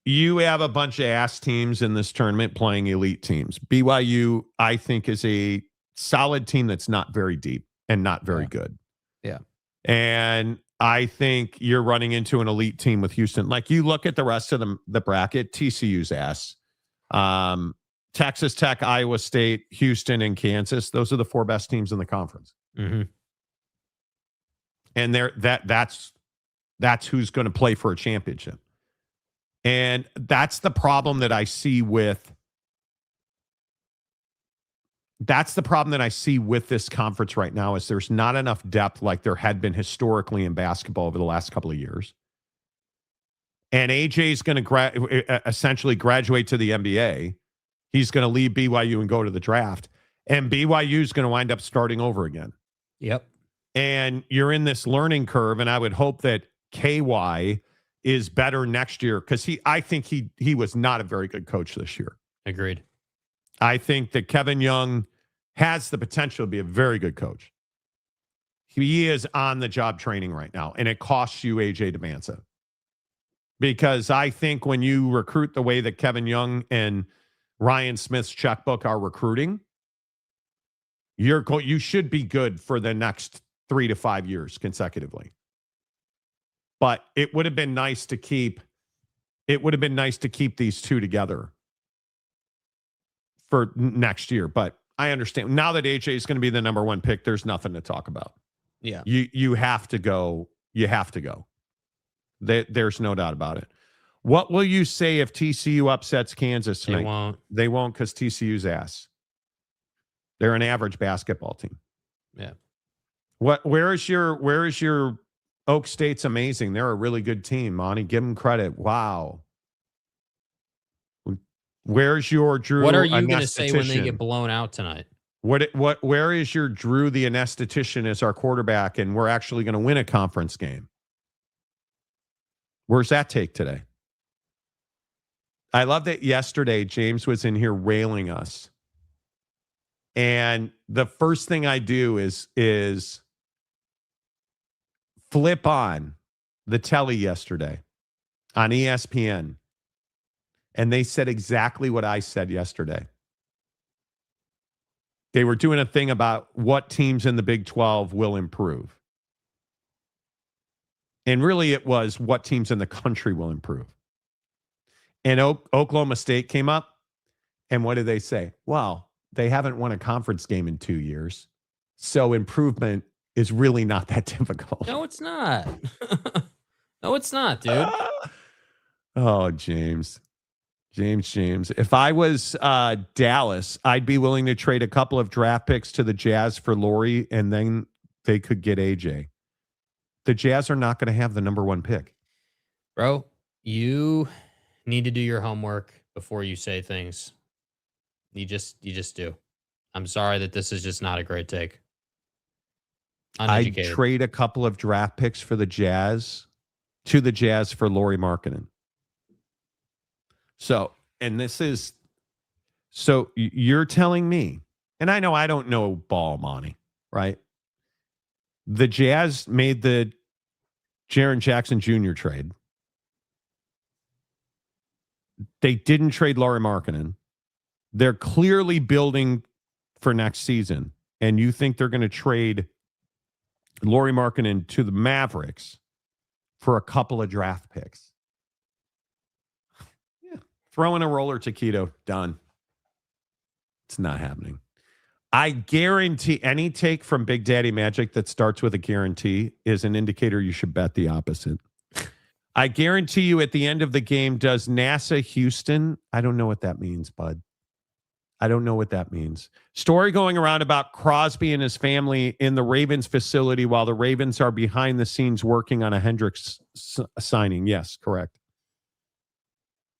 have a bunch of ass teams in this tournament playing elite teams. BYU, I think, is a solid team that's not very deep and not very good. Yeah. And I think you're running into an elite team with Houston. Like, you look at the rest of the bracket, TCU's ass. Texas Tech, Iowa State, Houston, and Kansas. Those are the 4 best teams in the conference. Mm-hmm. And that's who's going to play for a championship. And that's the problem that I see with this conference right now, is there's not enough depth like there had been historically in basketball over the last couple of years. And AJ is going to essentially graduate to the NBA. He's going to leave BYU and go to the draft. And BYU is going to wind up starting over again. Yep. And you're in this learning curve, and I would hope that KY is better next year, because I think he was not a very good coach this year. Agreed. I think that Kevin Young has the potential to be a very good coach. He is on the job training right now, and it costs you AJ DeBanza. Because I think when you recruit the way that Kevin Young and Ryan Smith's checkbook are recruiting, you should be good for the next 3 to 5 years consecutively. But it would have been nice to keep these two together for next year. But I understand now that AJ is going to be the number 1 pick, there's nothing to talk about. Yeah. You have to go. You have to go. There's no doubt about it. What will you say if TCU upsets Kansas tonight? They won't, because TCU's ass. They're an average basketball team. Yeah. Where is your Oak State's amazing? They're a really good team, Monty. Give them credit. Wow. Where's your Drew? What are you going to say when they get blown out tonight? Where is your Drew the anesthetician as our quarterback, and we're actually going to win a conference game? Where's that take today? I love that yesterday James was in here railing us. And the first thing I do is flip on the telly yesterday on ESPN. And they said exactly what I said yesterday. They were doing a thing about what teams in the Big 12 will improve. And really it was what teams in the country will improve. And Oklahoma State came up, and what did they say? Well, they haven't won a conference game in 2 years, so improvement is really not that difficult. No, it's not. No, it's not, dude. Oh, James. If I was Dallas, I'd be willing to trade a couple of draft picks to the Jazz for Laurie, and then they could get AJ. The Jazz are not going to have the number 1 pick. Bro, you need to do your homework before you say things. You just do. I'm sorry that this is just not a great take. I'd trade a couple of draft picks for the Jazz to the Jazz for Laurie Markkinen. So you're telling me, and I know I don't know ball, Monty, right? The Jazz made the Jaren Jackson Jr. trade. They didn't trade Laurie Markkinen. They're clearly building for next season. And you think they're going to trade Laurie Markkinen to the Mavericks for a couple of draft picks? Yeah. Throw in a roller taquito. Done. It's not happening. I guarantee any take from Big Daddy Magic that starts with a guarantee is an indicator you should bet the opposite. I guarantee you at the end of the game, does NASA Houston? I don't know what that means, bud. I don't know what that means. Story going around about Crosby and his family in the Ravens facility while the Ravens are behind the scenes working on a Hendricks signing. Yes, correct.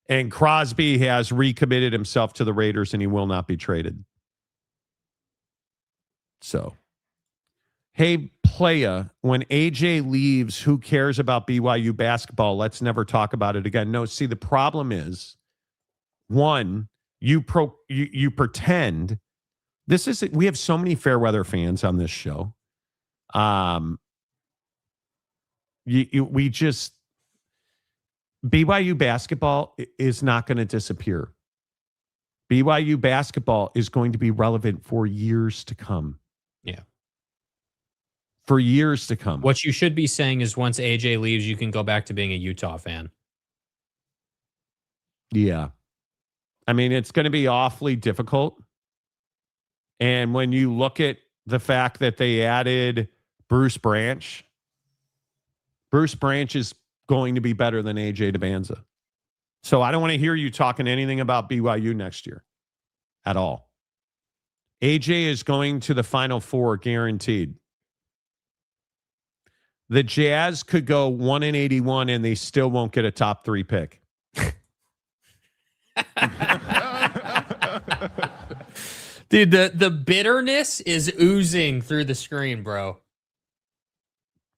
And Crosby has recommitted himself to the Raiders and he will not be traded. So, hey, playa, when AJ leaves, who cares about BYU basketball? Let's never talk about it again. No, see, the problem is, one, you pretend. This is, we have so many fair weather fans on this show. We just, BYU basketball is not going to disappear. BYU basketball is going to be relevant for years to come. Yeah. For years to come. What you should be saying is once AJ leaves, you can go back to being a Utah fan. Yeah. I mean, it's going to be awfully difficult. And when you look at the fact that they added Bruce Branch is going to be better than AJ DeBanza. So I don't want to hear you talking anything about BYU next year at all. AJ is going to the Final Four, guaranteed. The Jazz could go 1-81 and they still won't get a top 3 pick. Dude, the bitterness is oozing through the screen, bro.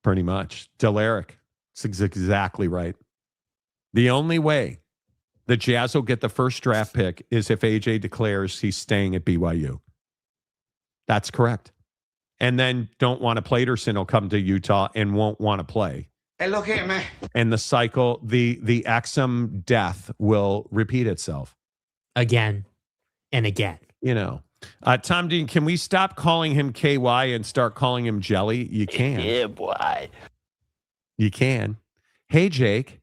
Pretty much. Delaric. It's exactly right. The only way the Jazz will get the first draft pick is if AJ declares he's staying at BYU. That's correct. And then don't want to play Peterson will come to Utah and won't want to play. Hey, look here, man. And the cycle, the Exum death will repeat itself. Again and again. You know. Tom Dean, can we stop calling him KY and start calling him Jelly? You can. Yeah, boy. You can. Hey, Jake.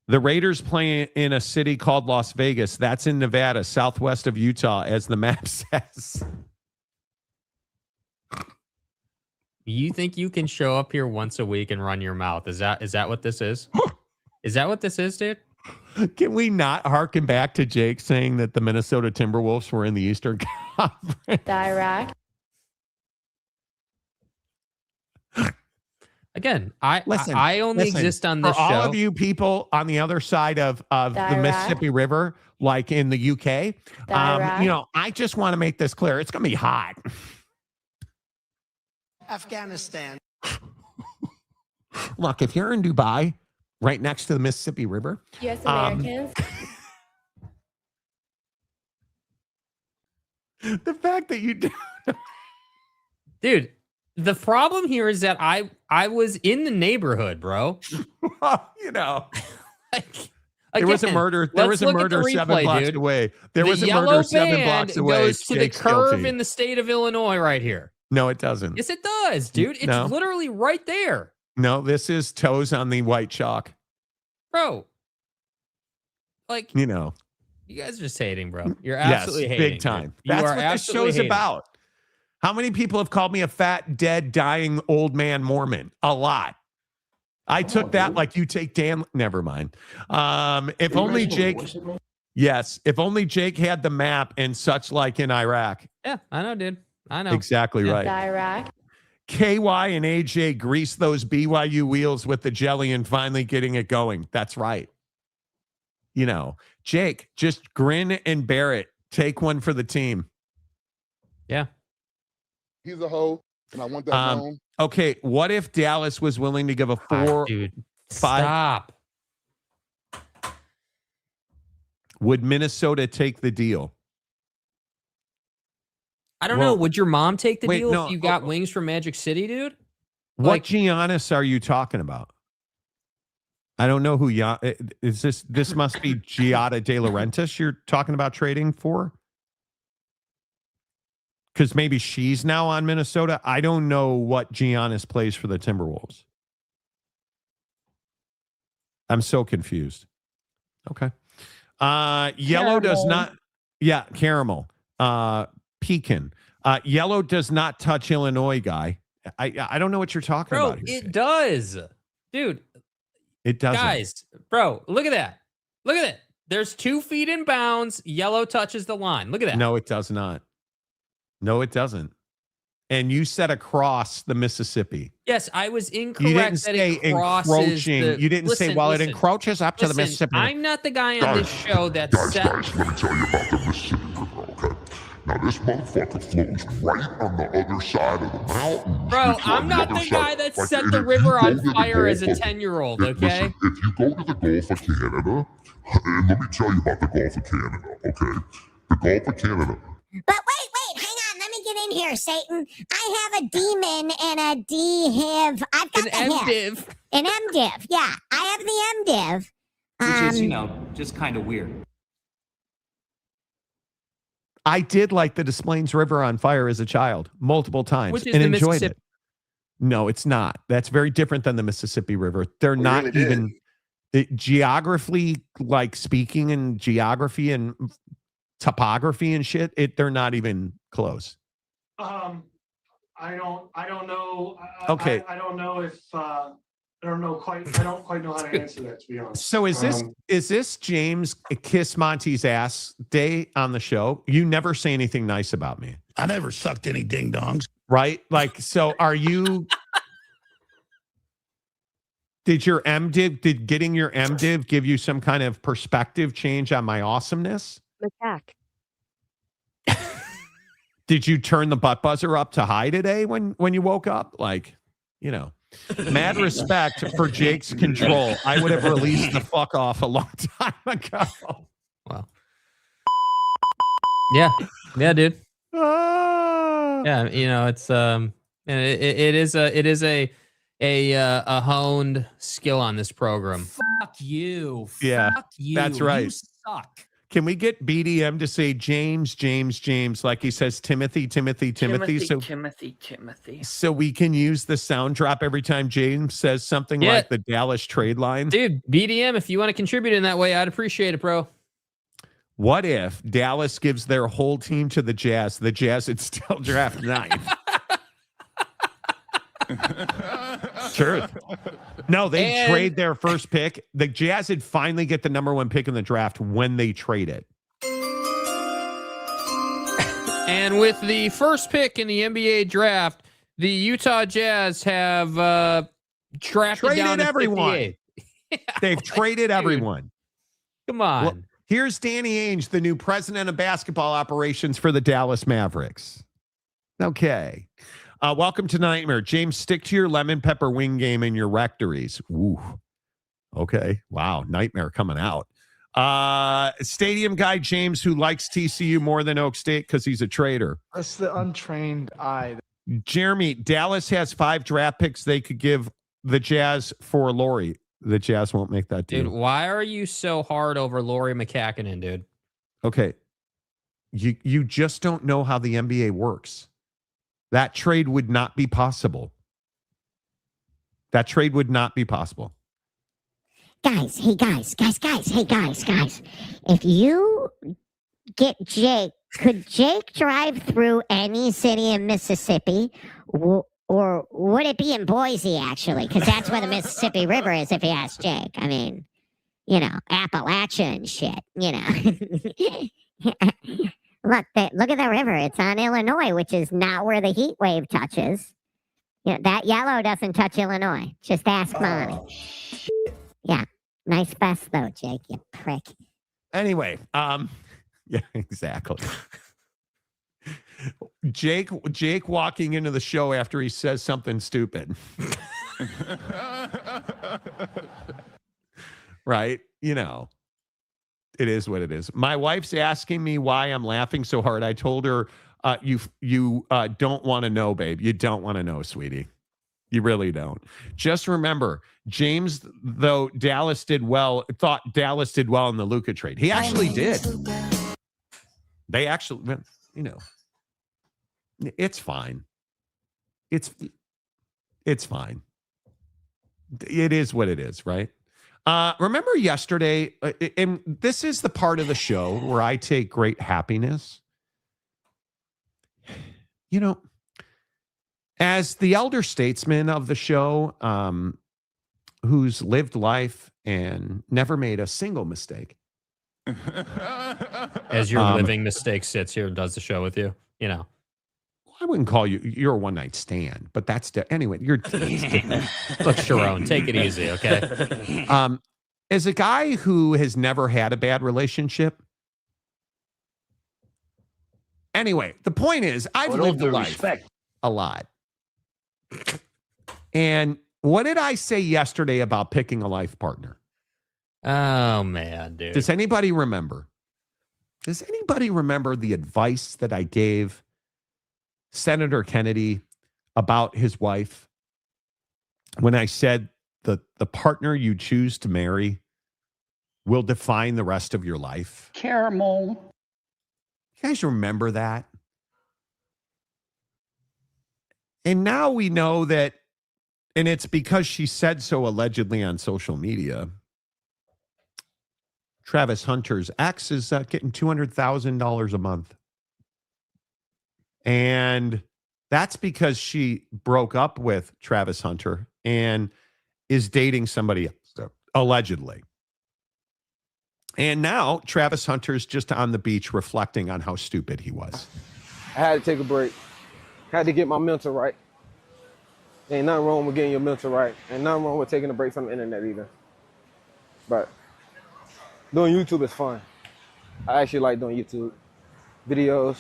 The Raiders play in a city called Las Vegas. That's in Nevada, southwest of Utah, as the map says. You think you can show up here once a week and run your mouth? Is that what this is? Is that what this is, dude? Can we not harken back to Jake saying that the Minnesota Timberwolves were in the Eastern Conference? Iraq. Again, I only exist on this for all show. of you people on the other side of the Mississippi River, like in the UK, I just want to make this clear. It's going to be hot. Afghanistan. Look, if you're in Dubai, right next to the Mississippi River. U.S. Americans. The fact that you do. Dude, the problem here is that I was in the neighborhood, bro. You know. There was a murder. There was a murder 7 blocks away. There was a murder 7 blocks away. Goes to the curve in the state of Illinois right here. No, it doesn't. Yes, it does, dude. It's literally right there. No, this is toes on the white chalk. Bro. Like, You know. You guys are just hating, bro. You're absolutely hating. Big time. You That's are what this absolutely show's hating. about. How many people have called me a fat, dead, dying old man Mormon? A lot. I took that like you take Dan. Never mind. If only Jake. Yes. If only Jake had the map and such like in Iraq. Yeah, I know, dude. I know. Exactly right. Iraq. KY and AJ grease those BYU wheels with the jelly and finally getting it going. That's right. You know, Jake, just grin and bear it. Take one for the team. Yeah. He's a hoe, and I want that known. Okay, what if Dallas was willing to give a 4-5? Stop. Would Minnesota take the deal? I don't know. Would your mom take the wait, deal no, if you got wings from Magic City, dude? What Giannis are you talking about? I don't know who is this. This must be Giada De Laurentiis you're talking about trading for? Because maybe she's now on Minnesota. I don't know what Giannis plays for the Timberwolves. I'm so confused. Okay. Yellow does not. Yeah, caramel. Pecan. Yellow does not touch Illinois guy. I don't know what you're talking about here. It does. Dude. It doesn't. Guys, bro, look at that. Look at it. There's 2 feet in bounds. Yellow touches the line. Look at that. No, it does not. No, it doesn't. And you said across the Mississippi. Yes, I was incorrect. You didn't say it encroaching. You didn't say, well, it encroaches up to the Mississippi. I'm not the guy on this show that said. Guys, let me tell you about the Mississippi River, okay? Now, this motherfucker flows right on the other side of the mountain. Bro, I'm not the guy that set the river on fire as a 10-year-old, okay? Listen, if you go to the Gulf of Canada, and let me tell you about the Gulf of Canada, okay? The Gulf of Canada. But wait, hang on. Let me get in here, Satan. I have a demon and a D-hiv. I've got an the MDiv. An MDiv, yeah. I have the MDiv. Which is, you know, just kind of weird. I did like the Des Plaines River on fire as a child multiple times Which is and the enjoyed Mississippi. it. No, it's not. That's very different than the Mississippi River. They're not really even geographically, like speaking in geography and topography and shit. They're not even close. I don't know. Okay. I don't know if I don't quite know how to answer that, to be honest. So is this James Kiss Monty's ass day on the show? You never say anything nice about me. I never sucked any ding dongs. Right? Like, so are you did getting your MDiv give you some kind of perspective change on my awesomeness? Attack. Did you turn the butt buzzer up to high today when you woke up? Like, you know, mad respect for Jake's control. I would have released the fuck off a long time ago. Wow. Yeah, dude. Yeah, you know, it's it is a honed skill on this program. Fuck you. Yeah, Fuck you. that's right. You suck. Can we get BDM to say James, like he says Timothy? So we can use the sound drop every time James says something like the Dallas trade line. Dude, BDM, if you want to contribute in that way, I'd appreciate it, bro. What if Dallas gives their whole team to the Jazz would still draft 9th? Truth. No, they trade their first pick. The Jazz would finally get the number 1 pick in the draft when they trade it. And with the first pick in the NBA draft, the Utah Jazz have drafted down to everyone. 58. They've traded everyone. Come on. Well, here's Danny Ainge, the new president of basketball operations for the Dallas Mavericks. Okay. Welcome to Nightmare. James, stick to your lemon pepper wing game and your rectories. Ooh. Okay. Wow. Nightmare coming out. Stadium guy James, who likes TCU more than Oak State because he's a traitor. That's the untrained eye. Jeremy, Dallas has 5 draft picks they could give the Jazz for Laurie. The Jazz won't make that deal. Dude, why are you so hard over Laurie McCackinen, dude? Okay. You just don't know how the NBA works. That trade would not be possible. That trade would not be possible. Guys, hey guys. If you get Jake, could Jake drive through any city in Mississippi? Or would it be in Boise, actually? Because that's where the Mississippi River is, if you ask Jake. I mean, Appalachia and shit, Look at the river. It's on Illinois, which is not where the heat wave touches. That yellow doesn't touch Illinois. Just ask Mommy. Yeah. Nice vest, though, Jake, you prick. Anyway, yeah, exactly. Jake walking into the show after he says something stupid. Right? It is what it is. My wife's asking me why I'm laughing so hard. I told her, you don't want to know, babe. You don't want to know, sweetie. You really don't. Just remember, James, though thought Dallas did well in the Luka trade. He actually did. They actually, it's fine. It's fine. It is what it is, right? Remember yesterday, and this is the part of the show where I take great happiness. As the elder statesman of the show, who's lived life and never made a single mistake. As your living mistake sits here and does the show with you, I wouldn't call you're a one-night stand, but that's anyway, you're look, Sharon, take it easy, okay? As a guy who has never had a bad relationship, anyway, the point is I've lived a life a lot. And what did I say yesterday about picking a life partner? Oh, man, dude. Does anybody remember? Does anybody remember the advice that I gave Senator Kennedy about his wife when I said the partner you choose to marry will define the rest of your life? Caramel. You guys remember that? And now we know that, and it's because she said so allegedly on social media, Travis Hunter's ex is getting $200,000 a month. And that's because she broke up with Travis Hunter and is dating somebody else, allegedly. And now Travis Hunter's just on the beach reflecting on how stupid he was. I had to take a break. Had to get my mental right. Ain't nothing wrong with getting your mental right. Ain't nothing wrong with taking a break from the internet either. But doing YouTube is fun. I actually like doing YouTube videos,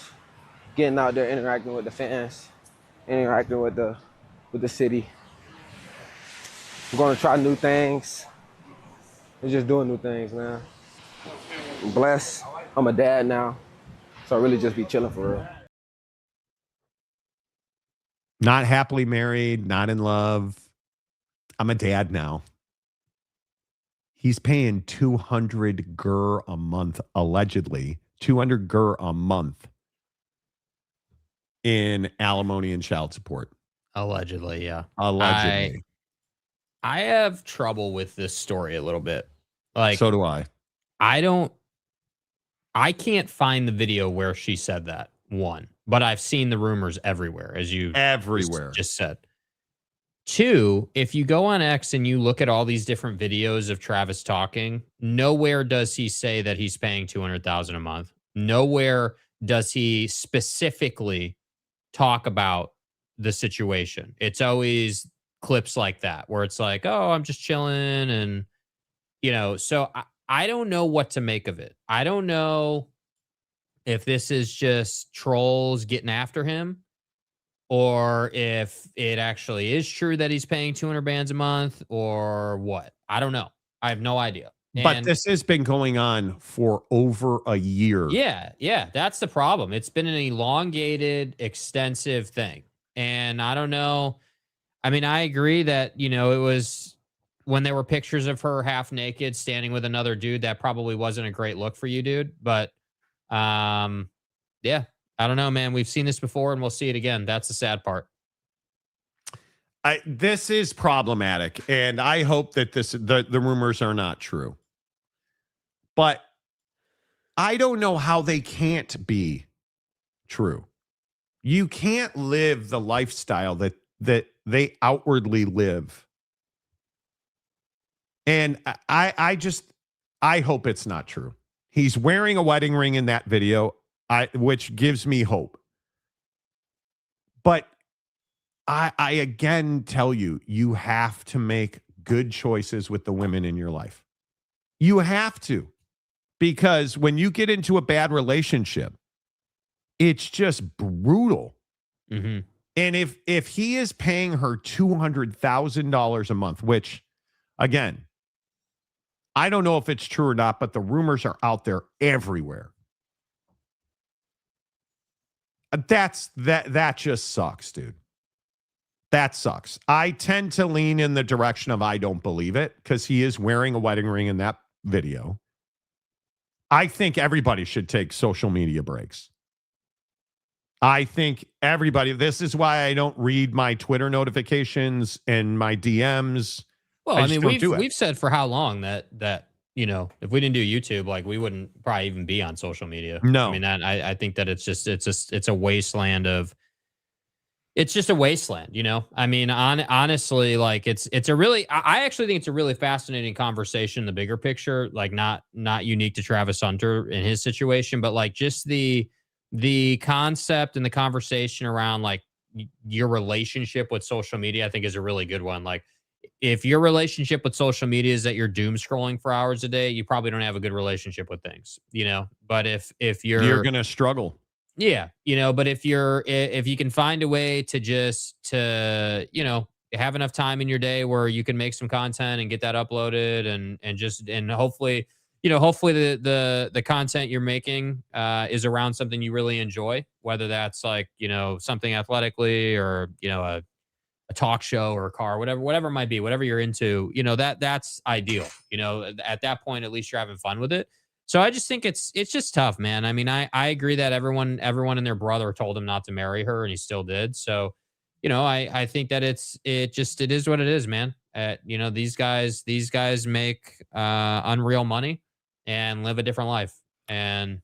getting out there, interacting with the fans, interacting with the city. I'm gonna try new things. I'm just doing new things, man. I'm blessed. I'm a dad now, so I really just be chilling for real. Not happily married, not in love. I'm a dad now. He's paying $200,000 a month, allegedly. $200,000 a month in alimony and child support. Allegedly, yeah. Allegedly. I have trouble with this story a little bit. Like, so do I. I can't find the video where she said that, one. But I've seen the rumors everywhere, as you just said. Two, if you go on X and you look at all these different videos of Travis talking, nowhere does he say that he's paying $200,000 a month. Nowhere does he specifically talk about the situation. It's always clips like that where it's like, oh, I'm just chilling. And, so I don't know what to make of it. I don't know if this is just trolls getting after him, or if it actually is true that he's paying 200 bands a month, or what. I don't know. I have no idea. But this has been going on for over a year. Yeah. That's the problem. It's been an elongated, extensive thing. And I don't know. I mean, I agree that, it was when there were pictures of her half naked standing with another dude, that probably wasn't a great look for you, dude. But yeah, I don't know, man. We've seen this before and we'll see it again. That's the sad part. This is problematic, and I hope that the rumors are not true. But I don't know how they can't be true. You can't live the lifestyle that they outwardly live. And I hope it's not true. He's wearing a wedding ring in that video, which gives me hope. But I again tell you, you have to make good choices with the women in your life. You have to. Because when you get into a bad relationship, it's just brutal. Mm-hmm. And if he is paying her $200,000 a month, which, again, I don't know if it's true or not, but the rumors are out there everywhere. That just sucks, dude. That sucks. I tend to lean in the direction of I don't believe it because he is wearing a wedding ring in that video. I think everybody should take social media breaks. I think everybody, this is why I don't read my Twitter notifications and my DMs. Well, I mean, we've said for how long that if we didn't do YouTube, like we wouldn't probably even be on social media. No, I mean, I think that it's a wasteland of. It's just a wasteland, I mean, honestly, like it's a really. I actually think it's a really fascinating conversation. The bigger picture, like not unique to Travis Hunter in his situation, but like just the concept and the conversation around like your relationship with social media, I think is a really good one. Like if your relationship with social media is that you're doom scrolling for hours a day, you probably don't have a good relationship with things, but if you're going to struggle. Yeah. But if you can find a way to have enough time in your day where you can make some content and get that uploaded and hopefully the content you're making is around something you really enjoy, whether that's like, something athletically or, a talk show or a car, whatever it might be, whatever you're into, that's ideal. At that point, at least you're having fun with it. So I just think it's just tough, man. I mean, I agree that everyone and their brother told him not to marry her, and he still did. So, I think that it is what it is, man. These guys make unreal money and live a different life. And,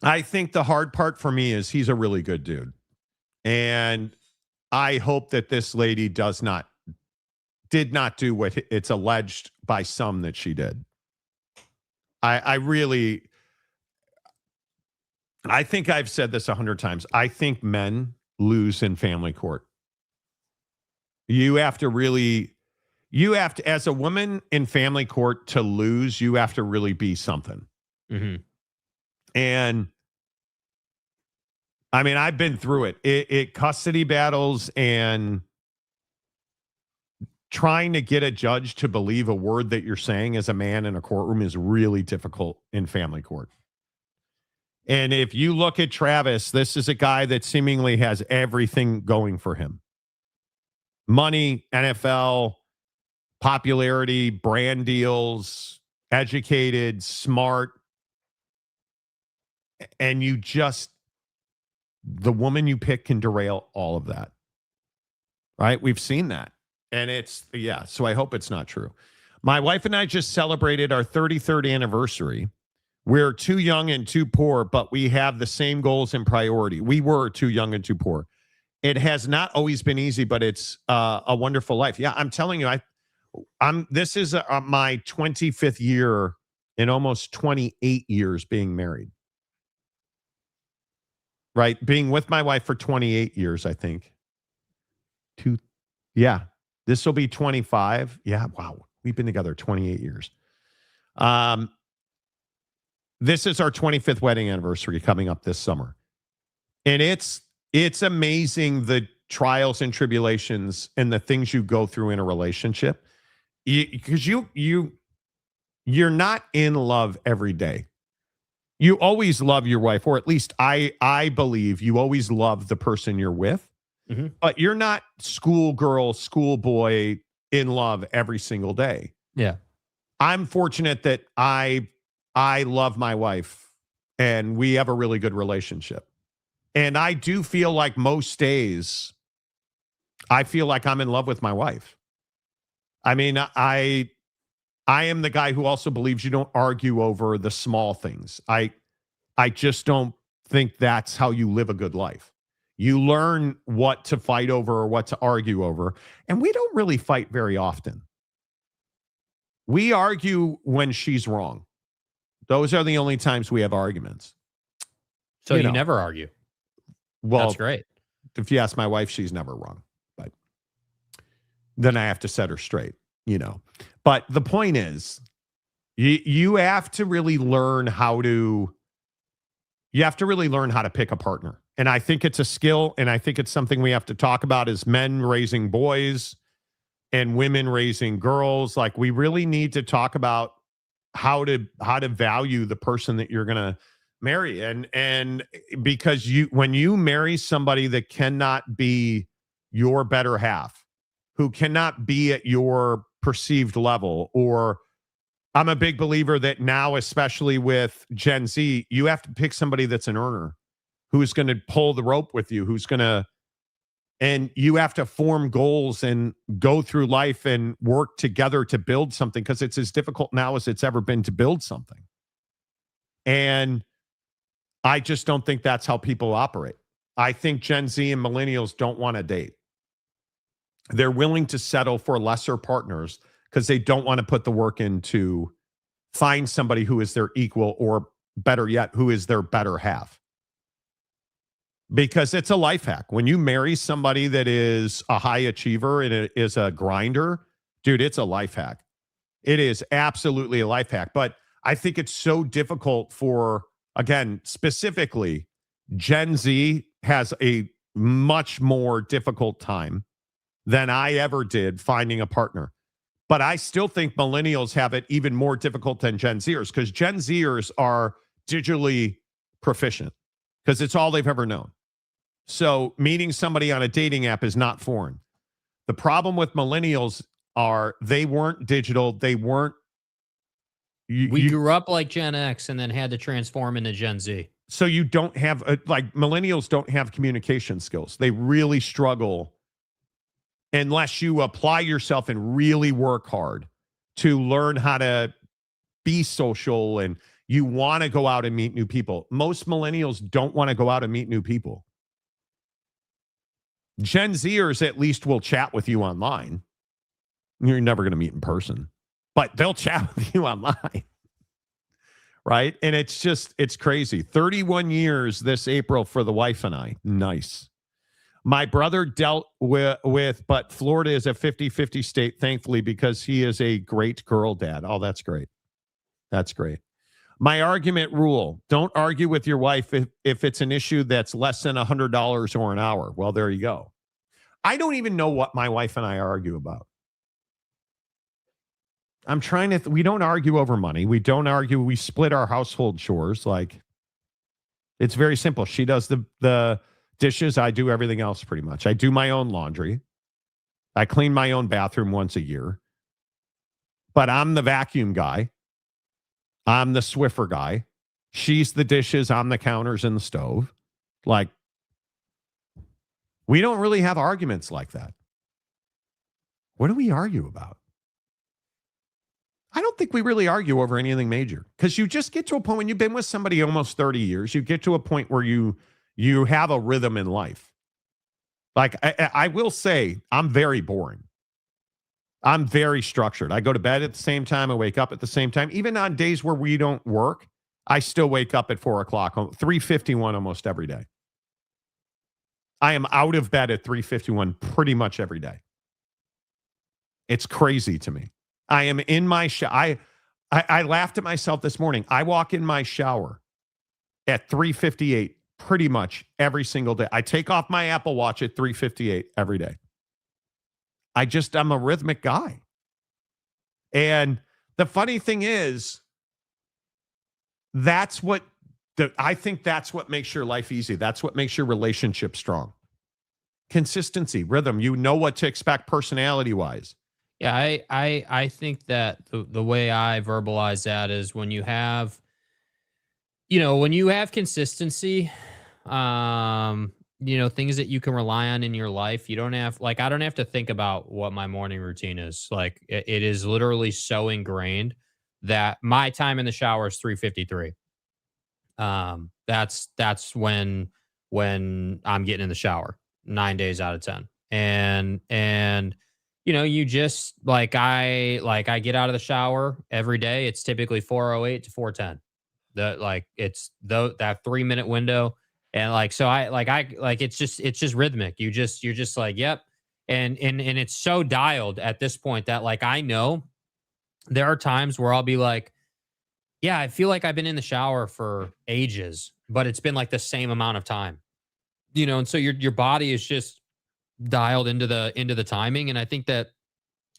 I think the hard part for me is he's a really good dude. And I hope that this lady did not do what it's alleged by some that she did. I think I've said this 100 times. I think men lose in family court. You have to, as a woman in family court to lose, you have to really be something. Mm-hmm. And I mean, I've been through it. Custody battles and trying to get a judge to believe a word that you're saying as a man in a courtroom is really difficult in family court. And if you look at Travis, this is a guy that seemingly has everything going for him. Money, NFL, popularity, brand deals, educated, smart. And the woman you pick can derail all of that. Right? We've seen that. And so I hope it's not true. My wife and I just celebrated our 33rd anniversary. We're too young and too poor, but we have the same goals and priority. We were too young and too poor. It has not always been easy, but it's a wonderful life. Yeah, I'm telling you, this is my 25th year in almost 28 years being married. Right? Being with my wife for 28 years, I think. This will be 25. Yeah, wow. We've been together 28 years. This is our 25th wedding anniversary coming up this summer. And it's amazing the trials and tribulations and the things you go through in a relationship. Because you're not in love every day. You always love your wife, or at least I believe you always love the person you're with. Mm-hmm. But you're not schoolgirl, schoolboy in love every single day. Yeah. I'm fortunate that I love my wife and we have a really good relationship. And I do feel like most days I feel like I'm in love with my wife. I mean, I am the guy who also believes you don't argue over the small things. I just don't think that's how you live a good life. You learn what to fight over or what to argue over. And we don't really fight very often. We argue when she's wrong. Those are the only times we have arguments. So you never argue. Well, that's great. If you ask my wife, she's never wrong. But then I have to set her straight, But the point is, you have to really learn how to pick a partner. And I think it's a skill, and I think it's something we have to talk about as men raising boys and women raising girls. Like, we really need to talk about how to value the person that you're going to marry. And because when you marry somebody that cannot be your better half, who cannot be at your perceived level, or I'm a big believer that now, especially with Gen Z, you have to pick somebody that's an earner, who's going to pull the rope with you, and you have to form goals and go through life and work together to build something, because it's as difficult now as it's ever been to build something. And I just don't think that's how people operate. I think Gen Z and millennials don't want to date. They're willing to settle for lesser partners because they don't want to put the work in to find somebody who is their equal, or better yet, who is their better half. Because it's a life hack. When you marry somebody that is a high achiever and is a grinder, dude, it's a life hack. It is absolutely a life hack. But I think it's so difficult for, again, specifically, Gen Z has a much more difficult time than I ever did finding a partner. But I still think millennials have it even more difficult than Gen Zers, because Gen Zers are digitally proficient because it's all they've ever known. So meeting somebody on a dating app is not foreign. The problem with millennials are they weren't digital. They weren't. We grew up like Gen X and then had to transform into Gen Z. So you don't have, millennials don't have communication skills. They really struggle unless you apply yourself and really work hard to learn how to be social, and you want to go out and meet new people. Most millennials don't want to go out and meet new people. Gen Zers at least will chat with you online. You're never going to meet in person, but they'll chat with you online. Right? And it's crazy. 31 years this April for the wife and I. Nice. My brother dealt with, but Florida is a 50-50 state, thankfully, because he is a great girl dad. Oh, that's great. That's great. My argument rule: don't argue with your wife if it's an issue that's less than $100 or an hour. Well, there you go. I don't even know what my wife and I argue about. I'm trying to, we don't argue over money. We don't argue. We split our household chores. Like, it's very simple. She does the dishes. I do everything else pretty much. I do my own laundry. I clean my own bathroom once a year. But I'm the vacuum guy. I'm the Swiffer guy. She's the dishes. I'm the counters and the stove. Like, we don't really have arguments like that. What do we argue about? I don't think we really argue over anything major, because you just get to a point when you've been with somebody almost 30 years, you get to a point where you have a rhythm in life. Like, I will say, I'm very boring. I'm very structured. I go to bed at the same time. I wake up at the same time. Even on days where we don't work, I still wake up at 4 o'clock, 3:51 almost every day. I am out of bed at 3:51 pretty much every day. It's crazy to me. I am in my shower. I laughed at myself this morning. I walk in my shower at 3:58 pretty much every single day. I take off my Apple Watch at 3:58 every day. I'm a rhythmic guy. And the funny thing is, I think that's what makes your life easy. That's what makes your relationship strong. Consistency, rhythm. You know what to expect personality-wise. Yeah, I think that the way I verbalize that is when you have consistency, things that you can rely on in your life. You don't have, like, I don't have to think about what my morning routine is. Like, it is literally so ingrained that my time in the shower is 3:53. That's when I'm getting in the shower 9 days out of 10. And you just I get out of the shower every day. It's typically 4:08 to 4:10. It's that 3-minute window. And it's just rhythmic. You're just like, yep. And it's so dialed at this point that, like, I know there are times where I'll be like, yeah, I feel like I've been in the shower for ages, but it's been like the same amount of time, and so your body is just dialed into the timing. And I think that,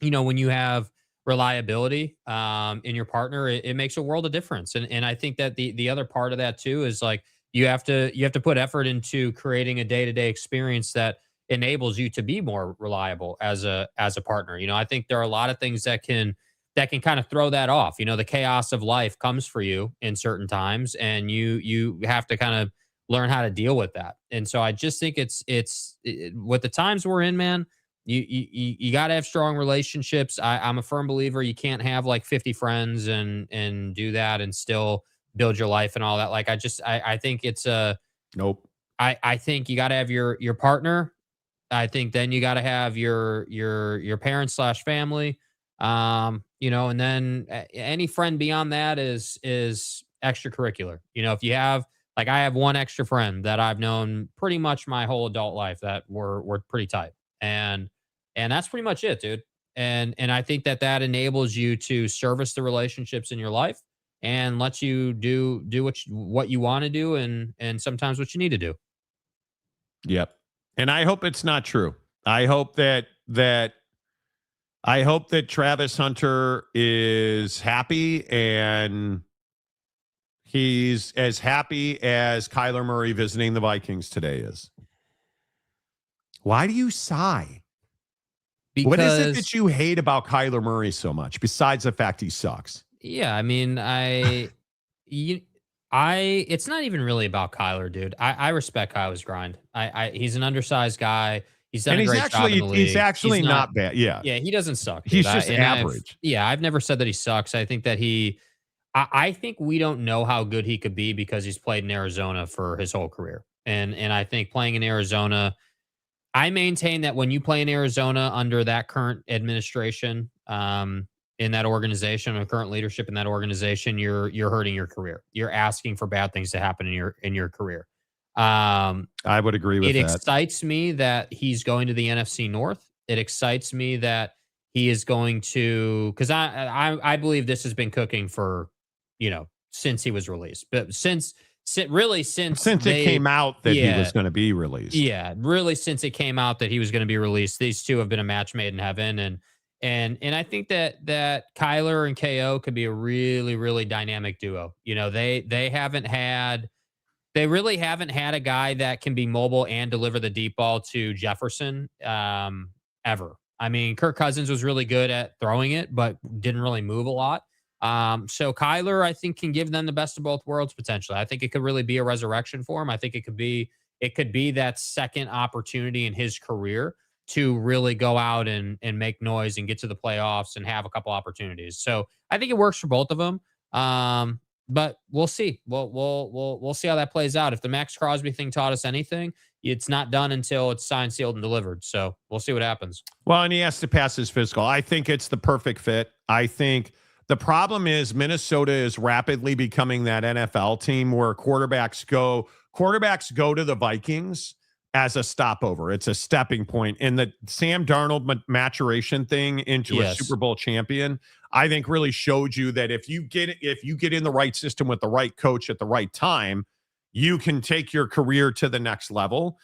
when you have reliability in your partner, it makes a world of difference. And I think that the other part of that too is, like, you have to put effort into creating a day-to-day experience that enables you to be more reliable as a partner. I think there are a lot of things that can kind of throw that off. The chaos of life comes for you in certain times, and you have to kind of learn how to deal with that. And so I just think it's with the times we're in, man, you got to have strong relationships. I'm a firm believer you can't have like 50 friends and do that and still build your life and all that. Like, I think it's nope. I think you got to have your partner. I think then you got to have your parents / family. And then any friend beyond that is extracurricular. If you have, like, I have one extra friend that I've known pretty much my whole adult life that we're pretty tight. And that's pretty much it, dude. And I think that enables you to service the relationships in your life and lets you do what you want to do and sometimes what you need to do. Yep. And I hope it's not true. I hope that Travis Hunter is happy, and he's as happy as Kyler Murray visiting the Vikings today is. Why do you sigh? Because, what is it that you hate about Kyler Murray so much, besides the fact he sucks? Yeah, I mean, it's not even really about Kyler, dude. I respect Kyler's grind. He's an undersized guy. He's done a great job in the league. He's actually not bad. Yeah. Yeah, he doesn't suck. Dude. He's just average. I've never said that he sucks. I think that I think we don't know how good he could be because he's played in Arizona for his whole career. And I think playing in Arizona, I maintain that when you play in Arizona under that current administration, in that organization, or current leadership in that organization, you're hurting your career. You're asking for bad things to happen in your career. I would agree with that. It excites me that he's going to the NFC North. It excites me that he is going to, because I believe this has been cooking for, since he was released, but since it came out that he was going to be released. Yeah, really, since it came out that he was going to be released, these two have been a match made in heaven. And I think that Kyler and KO could be a really, really dynamic duo. They really haven't had a guy that can be mobile and deliver the deep ball to Jefferson ever. I mean, Kirk Cousins was really good at throwing it, but didn't really move a lot. So Kyler, I think, can give them the best of both worlds potentially. I think it could really be a resurrection for him. I think it could be that second opportunity in his career to really go out and make noise and get to the playoffs and have a couple opportunities. So I think it works for both of them. But we'll see. We'll see how that plays out. If the Max Crosby thing taught us anything, it's not done until it's signed, sealed, and delivered. So we'll see what happens. Well, and he has to pass his physical. I think it's the perfect fit. I think the problem is Minnesota is rapidly becoming that NFL team where quarterbacks go to the Vikings as a stopover. It's a stepping point. And the Sam Darnold maturation thing into a Super Bowl champion, I think really showed you that if you get in the right system with the right coach at the right time, you can take your career to the next level.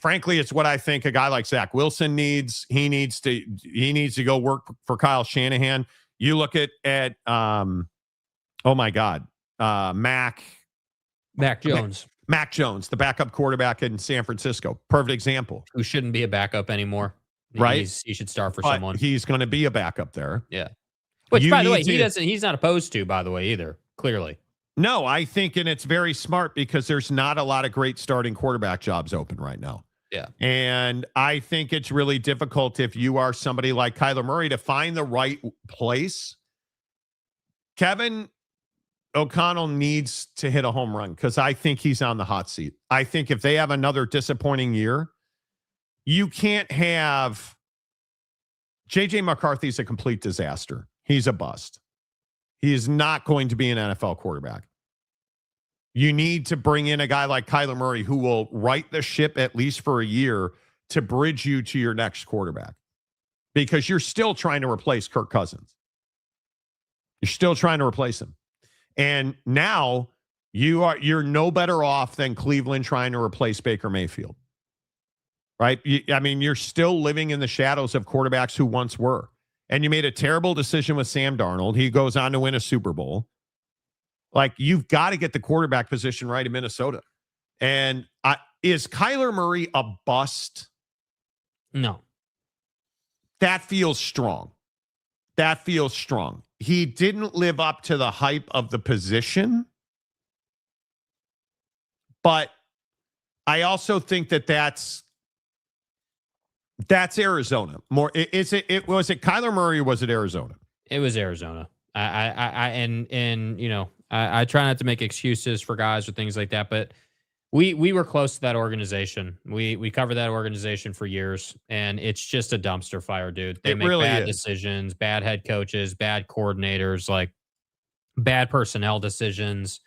Frankly, it's what I think a guy like Zach Wilson needs. He needs to go work for Kyle Shanahan. You look at Mac Jones. Mac Jones, the backup quarterback in San Francisco. Perfect example. Who shouldn't be a backup anymore. Right? He should start for someone. He's going to be a backup there. Yeah. Which, by the way, he's not opposed to, by the way, either, clearly. No, I think, and it's very smart because there's not a lot of great starting quarterback jobs open right now. Yeah. And I think it's really difficult if you are somebody like Kyler Murray to find the right place. Kevin O'Connell needs to hit a home run because I think he's on the hot seat. I think if they have another disappointing year, you can't have J.J. McCarthy's a complete disaster. He's a bust. He is not going to be an NFL quarterback. You need to bring in a guy like Kyler Murray who will right the ship at least for a year to bridge you to your next quarterback because you're still trying to replace Kirk Cousins. You're still trying to replace him. And now you're no better off than Cleveland trying to replace Baker Mayfield. Right? You're still living in the shadows of quarterbacks who once were. And you made a terrible decision with Sam Darnold. He goes on to win a Super Bowl. Like, you've got to get the quarterback position right in Minnesota. And is Kyler Murray a bust? No. That feels strong. That feels strong. He didn't live up to the hype of the position. But I also think that's Arizona. Was it Kyler Murray or was it Arizona? It was Arizona. I try not to make excuses for guys or things like that, but we were close to that organization. We covered that organization for years, and it's just a dumpster fire, dude. They make bad decisions, bad head coaches, bad coordinators, like bad personnel decisions,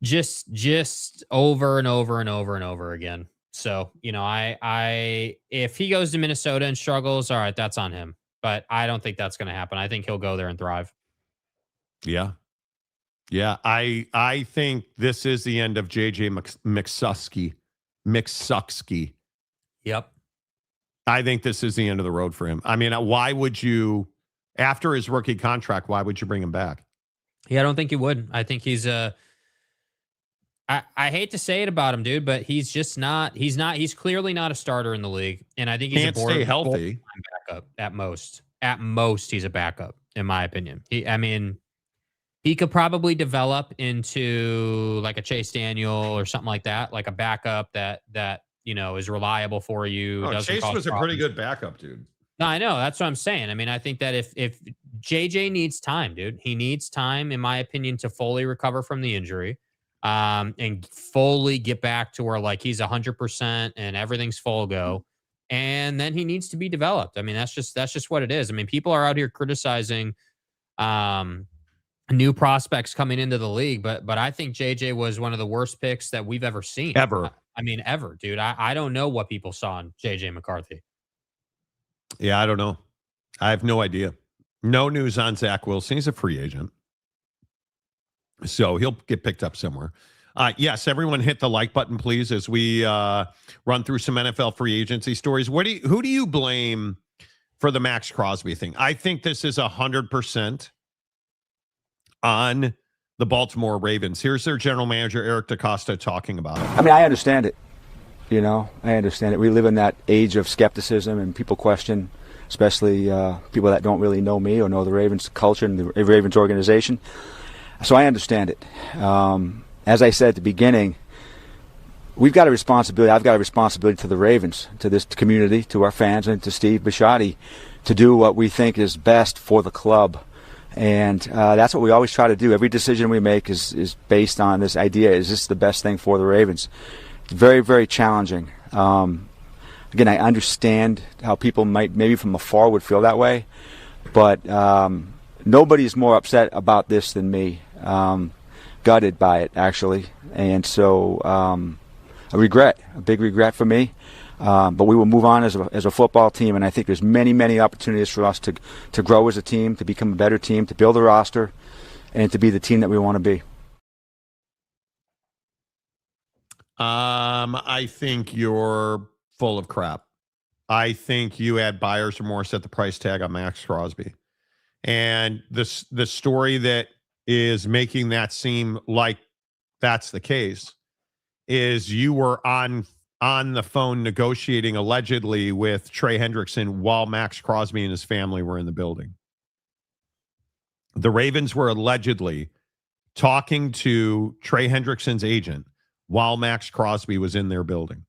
just over and over and over and over again. So, if he goes to Minnesota and struggles, all right, that's on him. But I don't think that's going to happen. I think he'll go there and thrive. Yeah. Yeah, I think this is the end of J.J. McSucksky. Yep. I think this is the end of the road for him. I mean, why would you, after his rookie contract, why would you bring him back? Yeah, I don't think he would. I think he's I hate to say it about him, dude, but he's clearly not a starter in the league. And I think he's can't stay healthy. Backup at most. At most, he's a backup, in my opinion. He could probably develop into like a Chase Daniel or something like that, like a backup that is reliable for you. Chase was a pretty good backup, dude. No, I know. That's what I'm saying. I think that if JJ needs time, dude, he needs time, in my opinion, to fully recover from the injury, and fully get back to where like he's 100% and everything's full go. And then he needs to be developed. That's just what it is. People are out here criticizing, new prospects coming into the league, but I think JJ was one of the worst picks that we've ever seen. Ever, dude. I don't know what people saw in JJ McCarthy. Yeah, I don't know. I have no idea. No news on Zach Wilson. He's a free agent, so he'll get picked up somewhere. Yes, everyone hit the like button, please, as we run through some NFL free agency stories. Who do you blame for the Max Crosby thing? I think this is 100% on the Baltimore Ravens. Here's their general manager, Eric DaCosta, talking about it. I understand it. I understand it. We live in that age of skepticism and people question, especially people that don't really know me or know the Ravens culture and the Ravens organization. So I understand it. As I said at the beginning, we've got a responsibility. I've got a responsibility to the Ravens, to this community, to our fans, and to Steve Bisciotti to do what we think is best for the club. And that's what we always try to do. Every decision we make is based on this idea: is this the best thing for the Ravens? It's very, very challenging. Again, I understand how people might maybe from afar would feel that way, but nobody's more upset about this than me. Gutted by it, actually, and so a big regret for me. But we will move on as a football team, and I think there's many opportunities for us to grow as a team, to become a better team, to build a roster, and to be the team that we want to be. I think you're full of crap. I think you had buyer's remorse at the price tag on Max Crosby, and the story that is making that seem like that's the case is you were on the phone negotiating allegedly with Trey Hendrickson while Max Crosby and his family were in the building. The Ravens were allegedly talking to Trey Hendrickson's agent while Max Crosby was in their building.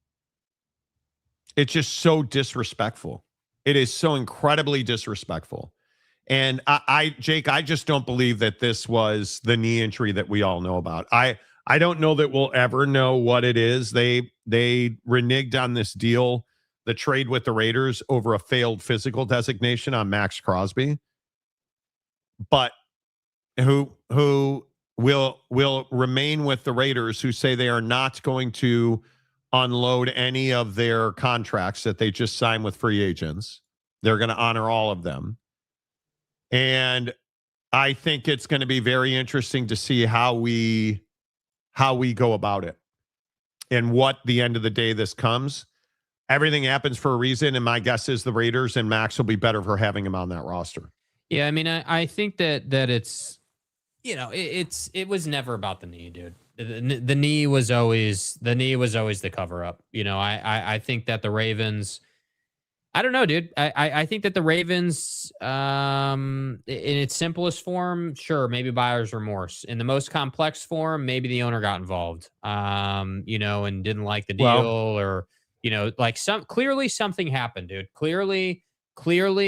It's just so disrespectful. It is so incredibly disrespectful. And Jake, I just don't believe that this was the knee injury that we all know about. I don't know that we'll ever know what it is. They reneged on this deal, the trade with the Raiders, over a failed physical designation on Max Crosby. But who will remain with the Raiders, who say they are not going to unload any of their contracts that they just signed with free agents. They're going to honor all of them. And I think it's going to be very interesting to see how we go about it and what the end of the day this comes. Everything happens for a reason, and my guess is the Raiders and Max will be better for having him on that roster. Yeah, I mean, I think that it's, it was never about the knee, dude. The knee was always the cover up. I think that the Ravens, I don't know, dude. I think that the Ravens, in its simplest form, sure, maybe buyer's remorse. In the most complex form, maybe the owner got involved, and didn't like the deal, or clearly something happened, dude. Clearly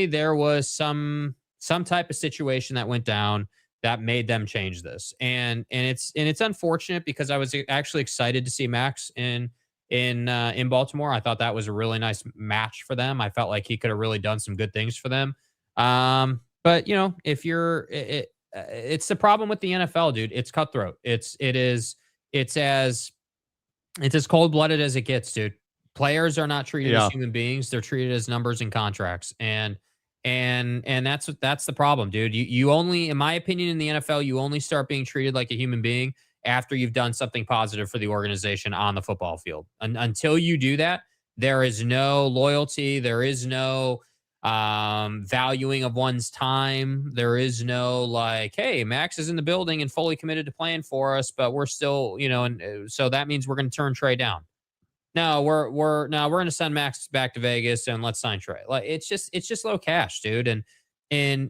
there was some type of situation that went down that made them change this. And it's unfortunate, because I was actually excited to see Max in Baltimore. I thought that was a really nice match for them. I felt like he could have really done some good things for them. But if it's the problem with the NFL, dude. It's cutthroat. It's as cold-blooded as it gets, dude. Players are not treated as human beings. They're treated as numbers and contracts. And that's the problem, dude. You only, in my opinion, in the NFL, you only start being treated like a human being after you've done something positive for the organization on the football field. Until you do that, there is no loyalty. There is no valuing of one's time. There is no hey, Max is in the building and fully committed to playing for us, but we're still, and so that means we're going to turn Trey down. No, we're going to send Max back to Vegas and let's sign Trey. It's just low cash, dude. And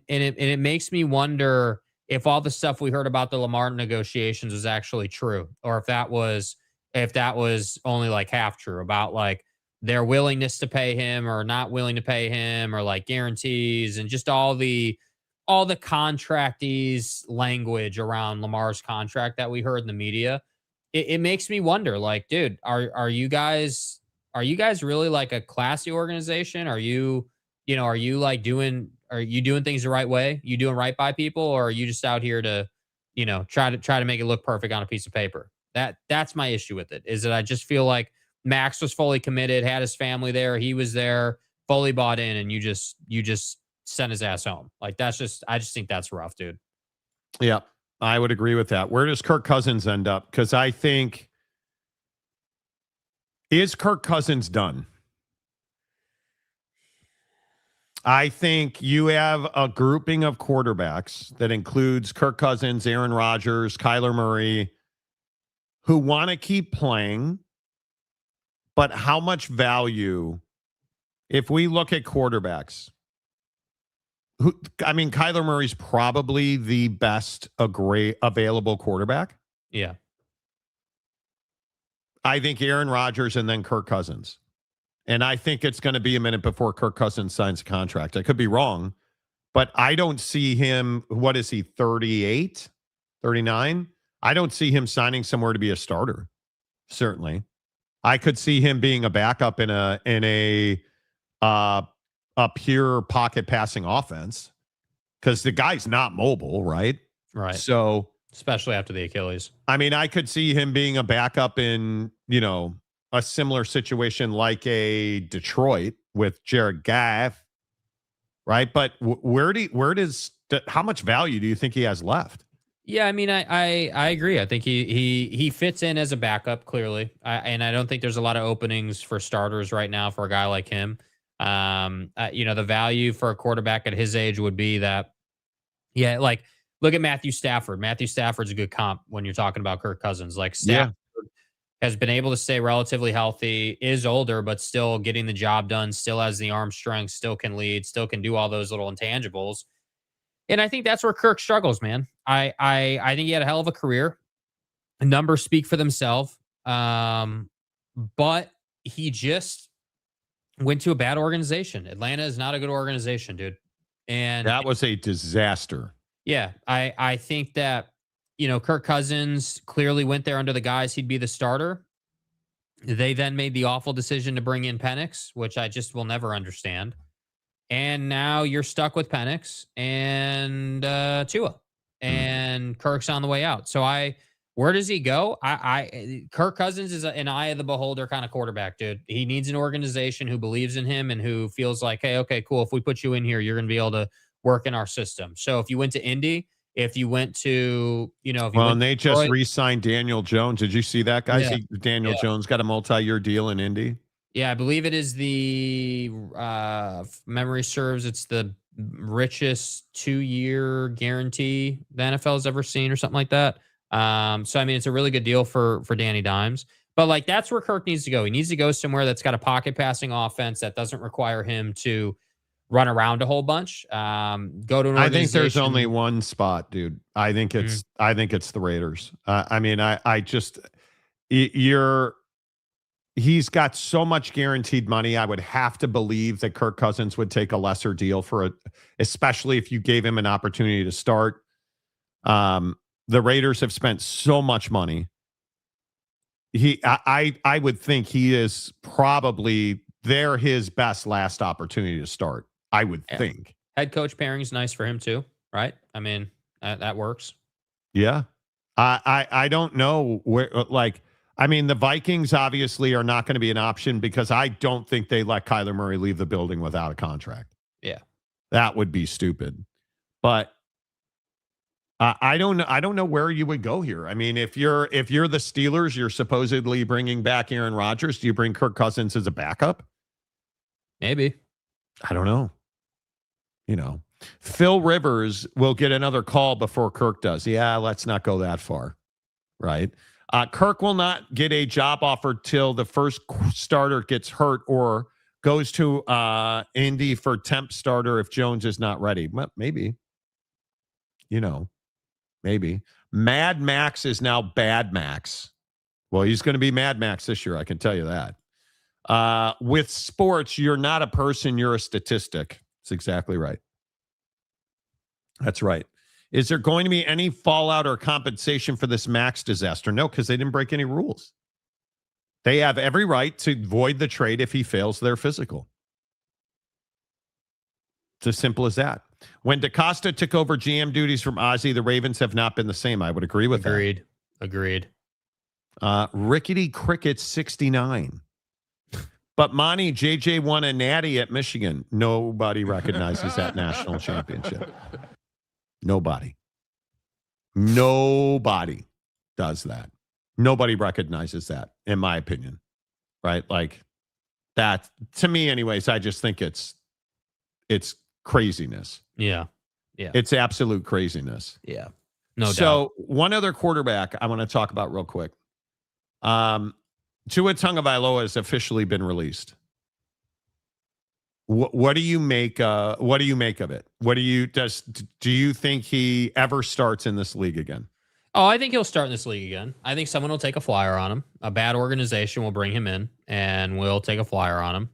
it makes me wonder if all the stuff we heard about the Lamar negotiations was actually true, or if that was only half true, about their willingness to pay him or not willing to pay him, or guarantees, and just all the contractees language around Lamar's contract that we heard in the media. It makes me wonder, dude, are you guys really a classy organization? Are you doing things the right way? You doing right by people, or are you just out here to, try to make it look perfect on a piece of paper? That's my issue with it, is that I just feel like Max was fully committed, had his family there, he was there, fully bought in, and you just sent his ass home. I just think that's rough, dude. Yeah. I would agree with that. Where does Kirk Cousins end up? Because I think, is Kirk Cousins done? I think you have a grouping of quarterbacks that includes Kirk Cousins, Aaron Rodgers, Kyler Murray, who want to keep playing, but how much value, if we look at quarterbacks, Kyler Murray's probably the best available quarterback. Yeah. I think Aaron Rodgers and then Kirk Cousins. And I think it's going to be a minute before Kirk Cousins signs a contract. I could be wrong, but I don't see him. What is he, 38, 39? I don't see him signing somewhere to be a starter. Certainly. I could see him being a backup in a pure pocket passing offense, because the guy's not mobile, right? Right. So, especially after the Achilles. I could see him being a backup in, a similar situation like a Detroit with Jared Goff, right? But how much value do you think he has left? Yeah, I agree. I think he fits in as a backup, clearly. And I don't think there's a lot of openings for starters right now for a guy like him. The value for a quarterback at his age would be that, look at Matthew Stafford. Matthew Stafford's a good comp when you're talking about Kirk Cousins. Stafford has been able to stay relatively healthy, is older, but still getting the job done, still has the arm strength, still can lead, still can do all those little intangibles. And I think that's where Kirk struggles, man. I think he had a hell of a career. Numbers speak for themselves. But he just went to a bad organization. Atlanta is not a good organization, dude. And that was a disaster. Yeah, I think that, Kirk Cousins clearly went there under the guise he'd be the starter. They then made the awful decision to bring in Penix, which I just will never understand. And now you're stuck with Penix and Tua, and Kirk's on the way out. So where does he go? Kirk Cousins is an eye of the beholder kind of quarterback, dude. He needs an organization who believes in him and who feels like, hey, okay, cool. If we put you in here, you're going to be able to work in our system. So if you went to Indy, if you went to, and they just re-signed Daniel Jones. Did you see that, guys? Yeah. Daniel Jones got a multi-year deal in Indy. Yeah, I believe it is the memory serves. It's the richest 2-year guarantee the NFL has ever seen, or something like that. So I mean, it's a really good deal for Danny Dimes. But like, that's where Kirk needs to go. He needs to go somewhere that's got a pocket passing offense that doesn't require him to run around a whole bunch. Go to an organization. I think there's only one spot, dude. I think it's the Raiders. He's got so much guaranteed money. I would have to believe that Kirk Cousins would take a lesser deal for it, especially if you gave him an opportunity to start. The Raiders have spent so much money. I would think he is probably his best last opportunity to start. I would think. Head coach pairing is nice for him too, right? I mean, that works. Yeah. I don't know where, the Vikings obviously are not going to be an option because I don't think they let Kyler Murray leave the building without a contract. Yeah. That would be stupid. But I don't know where you would go here. I mean, if you're the Steelers, you're supposedly bringing back Aaron Rodgers. Do you bring Kirk Cousins as a backup? Maybe. I don't know. Phil Rivers will get another call before Kirk does. Yeah, let's not go that far. Right? Kirk will not get a job offer till the first starter gets hurt or goes to Indy for temp starter if Jones is not ready. Well, maybe. Maybe. Mad Max is now Bad Max. Well, he's going to be Mad Max this year, I can tell you that. With sports, you're not a person, you're a statistic. That's exactly right. That's right. Is there going to be any fallout or compensation for this Max disaster? No, because they didn't break any rules. They have every right to void the trade if he fails their physical. It's as simple as that. When DaCosta took over GM duties from Ozzie, the Ravens have not been the same. I would agree with that. Agreed. Rickety Cricket 69. But Monty, JJ won a natty at Michigan. Nobody recognizes that national championship. Nobody does that. Nobody recognizes that, in my opinion. Right? Like that, to me anyways, I just think it's craziness. Yeah. It's absolute craziness. Yeah. No doubt. So one other quarterback I want to talk about real quick. Tua Tagovailoa has officially been released. What do you make? What do you make of it? Do you think he ever starts in this league again? Oh, I think he'll start in this league again. I think someone will take a flyer on him. A bad organization will bring him in and will take a flyer on him.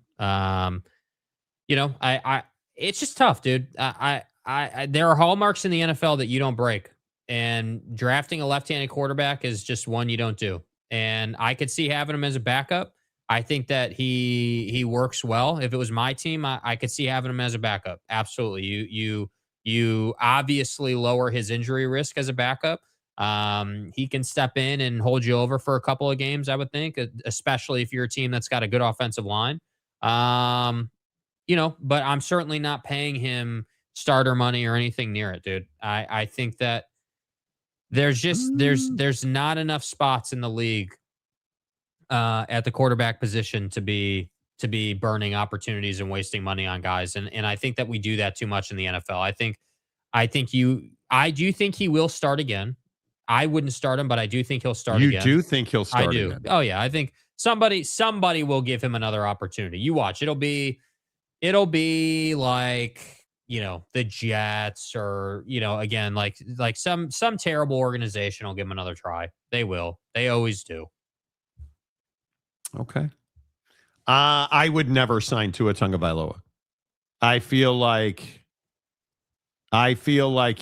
It's just tough, dude. There are hallmarks in the NFL that you don't break, and drafting a left-handed quarterback is just one you don't do. And I could see having him as a backup. I think that he works well. If it was my team, I could see having him as a backup. Absolutely. You obviously lower his injury risk as a backup. He can step in and hold you over for a couple of games, I would think, especially if you're a team that's got a good offensive line. But I'm certainly not paying him starter money or anything near it, dude. I think that there's not enough spots in the league at the quarterback position to be burning opportunities and wasting money on guys. And I think that we do that too much in the NFL. I do think he will start again. I wouldn't start him, but I do think he'll start again. You do think he'll start again? Oh yeah. I think somebody will give him another opportunity. You watch. It'll be like, the Jets or, again, like some terrible organization will give him another try. They will. They always do. Okay. I would never sign Tua Tagovailoa. I feel like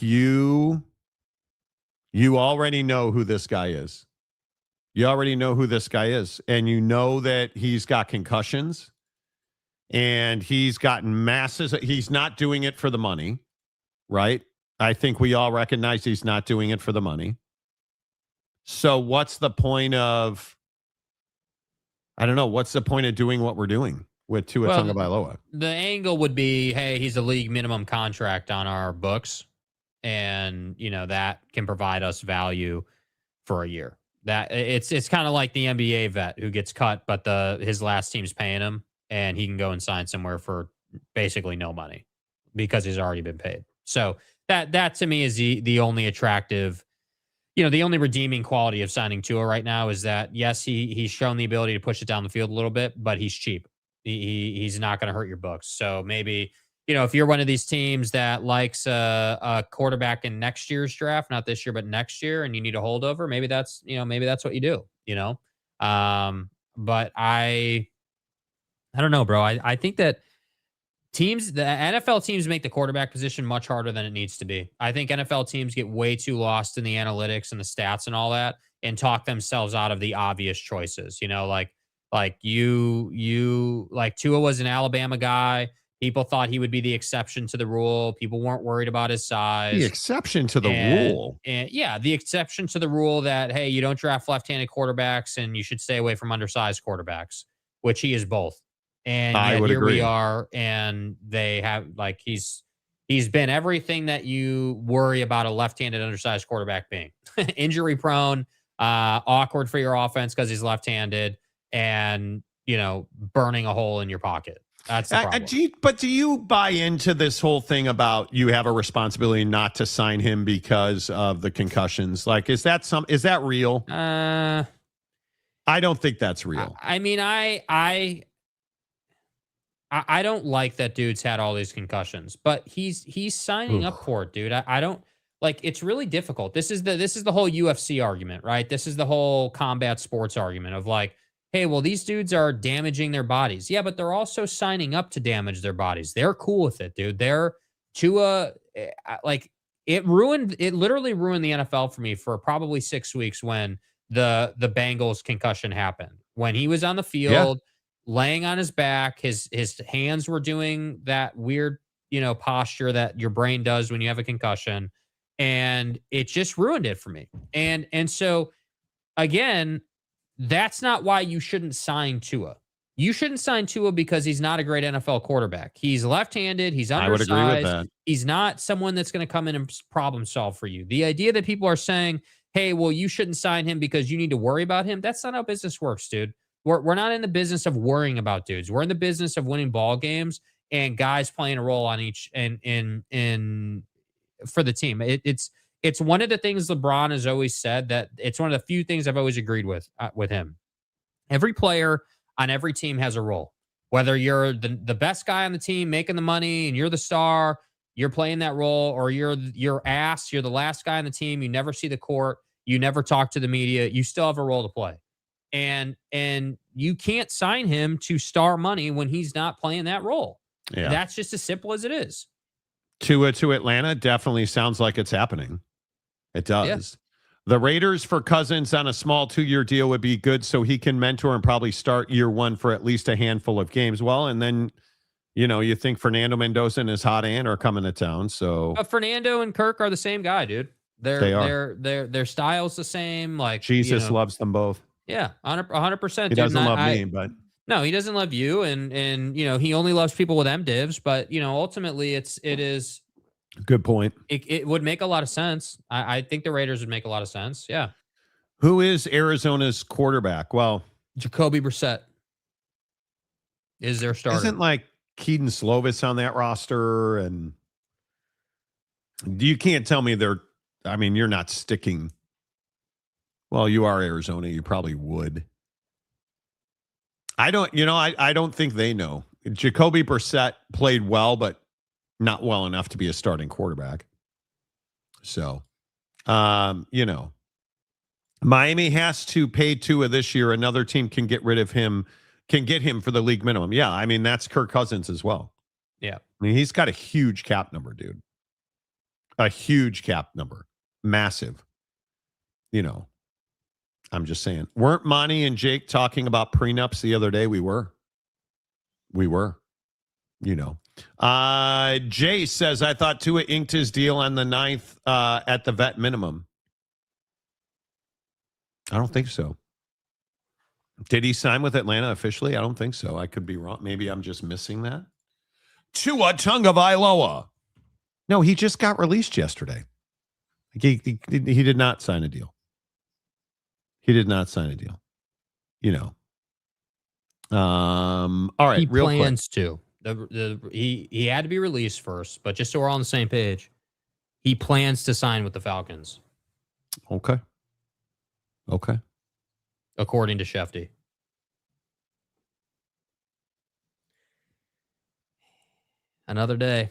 you already know who this guy is. You already know who this guy is. And you know that he's got concussions and he's gotten masses. He's not doing it for the money, right? I think we all recognize he's not doing it for the money. So what's the point of, I don't know, what's the point of doing what we're doing with Tua Tagovailoa? The angle would be, hey, he's a league minimum contract on our books. And, that can provide us value for a year. That it's kind of like the NBA vet who gets cut, but his last team's paying him and he can go and sign somewhere for basically no money because he's already been paid. So that to me is the only attractive, the only redeeming quality of signing Tua right now is that, yes, he's shown the ability to push it down the field a little bit, but he's cheap. He's not going to hurt your books. So maybe, if you're one of these teams that likes a quarterback in next year's draft, not this year, but next year, and you need a holdover, maybe that's what you do, But I don't know, bro. I think that the NFL teams make the quarterback position much harder than it needs to be. I think NFL teams get way too lost in the analytics and the stats and all that and talk themselves out of the obvious choices. Like Tua was an Alabama guy. People thought he would be the exception to the rule. People weren't worried about his size. The exception to the rule. And yeah, the exception to the rule that, hey, you don't draft left-handed quarterbacks and you should stay away from undersized quarterbacks, which he is both. And yet here we are, and they have he's been everything that you worry about a left-handed undersized quarterback being. Injury prone, awkward for your offense because he's left-handed, and burning a hole in your pocket. That's the problem. Do you buy into this whole thing about you have a responsibility not to sign him because of the concussions? Like, is that real? I don't think that's real. I mean, I don't like that dude's had all these concussions, but he's signing up for it, dude. I don't like. It's really difficult. This is the whole UFC argument, right? This is the whole combat sports argument of like, hey, well, these dudes are damaging their bodies. Yeah, but they're also signing up to damage their bodies. They're cool with it, dude. They're it literally ruined the NFL for me for probably 6 weeks when the Bengals concussion happened. When he was on the field, laying on his back, his hands were doing that weird, posture that your brain does when you have a concussion. And it just ruined it for me. And so again, that's not why you shouldn't sign Tua. You shouldn't sign Tua because he's not a great NFL quarterback. He's left-handed. He's undersized. I would agree with that. He's not someone that's going to come in and problem solve for you. The idea that people are saying, hey, well, you shouldn't sign him because you need to worry about him. That's not how business works, dude. We're not in the business of worrying about dudes. We're in the business of winning ball games and guys playing a role on each in for the team. It's one of the things LeBron has always said, that it's one of the few things I've always agreed with him. Every player on every team has a role. Whether you're the best guy on the team making the money and you're the star, you're playing that role, or you're the last guy on the team, you never see the court, you never talk to the media, you still have a role to play. And you can't sign him to star money when he's not playing that role. Yeah. That's just as simple as it is. To Atlanta definitely sounds like it's happening. It does. Yeah. The Raiders for Cousins on a small 2-year deal would be good so he can mentor and probably start year one for at least a handful of games. Well, and then, you think Fernando Mendoza and his hot aunt are coming to town. So Fernando and Kirk are the same guy, dude. Their style's the same. Like Jesus loves them both. Yeah, 100%. He doesn't love me, but no, he doesn't love you, and he only loves people with MDivs. But ultimately, it is. Good point. It would make a lot of sense. I think the Raiders would make a lot of sense. Yeah. Who is Arizona's quarterback? Well, Jacoby Brissett is their starter. Isn't like Keaton Slovis on that roster? And you can't tell me you're not sticking. Well, you are Arizona. You probably would. I don't think they know. Jacoby Brissett played well, but not well enough to be a starting quarterback. So, Miami has to pay Tua this year. Another team can get rid of him, can get him for the league minimum. Yeah, I mean, that's Kirk Cousins as well. Yeah. I mean, he's got a huge cap number, dude. A huge cap number. Massive. I'm just saying. Weren't Monty and Jake talking about prenups the other day? We were. Jay says, I thought Tua inked his deal on the 9th at the vet minimum. I don't think so. Did he sign with Atlanta officially? I don't think so. I could be wrong. Maybe I'm just missing that. Tua Tagovailoa. No, he just got released yesterday. He did not sign a deal. He did not sign a deal. All right. He real plans quick. to. He had to be released first, but just so we're all on the same page, he plans to sign with the Falcons. Okay. According to Shefty. Another day.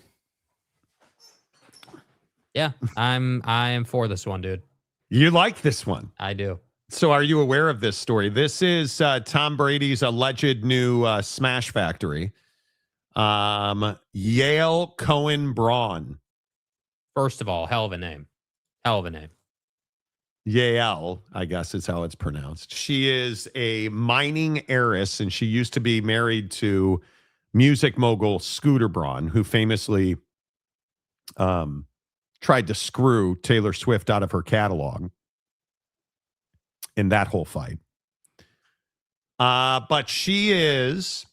Yeah, I am for this one, dude. You like this one? I do. So are you aware of this story? This is Tom Brady's alleged new smash factory. Yale Cohen Braun. First of all, hell of a name. Yale, I guess is how it's pronounced. She is a mining heiress, and she used to be married to music mogul Scooter Braun, who famously tried to screw Taylor Swift out of her catalog in that whole fight. But she is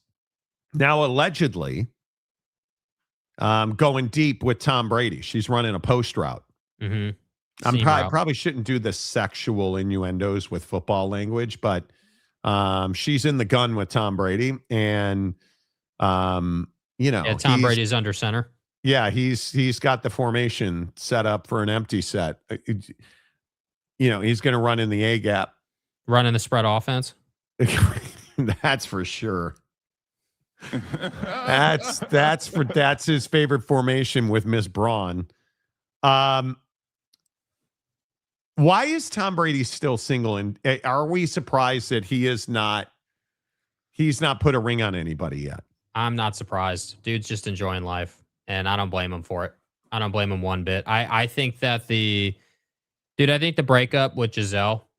now allegedly going deep with Tom Brady. She's running a post route. Mm-hmm. I probably shouldn't do the sexual innuendos with football language, but she's in the gun with Tom Brady, and Tom Brady's under center. Yeah, he's got the formation set up for an empty set. He's going to run in the A gap, running the spread offense. That's for sure. That's his favorite formation with Miss Braun. Why is Tom Brady still single? And are we surprised that he's not put a ring on anybody yet? I'm not surprised. Dude's just enjoying life, and I don't blame him for it. I don't blame him one bit. I think that the breakup with Giselle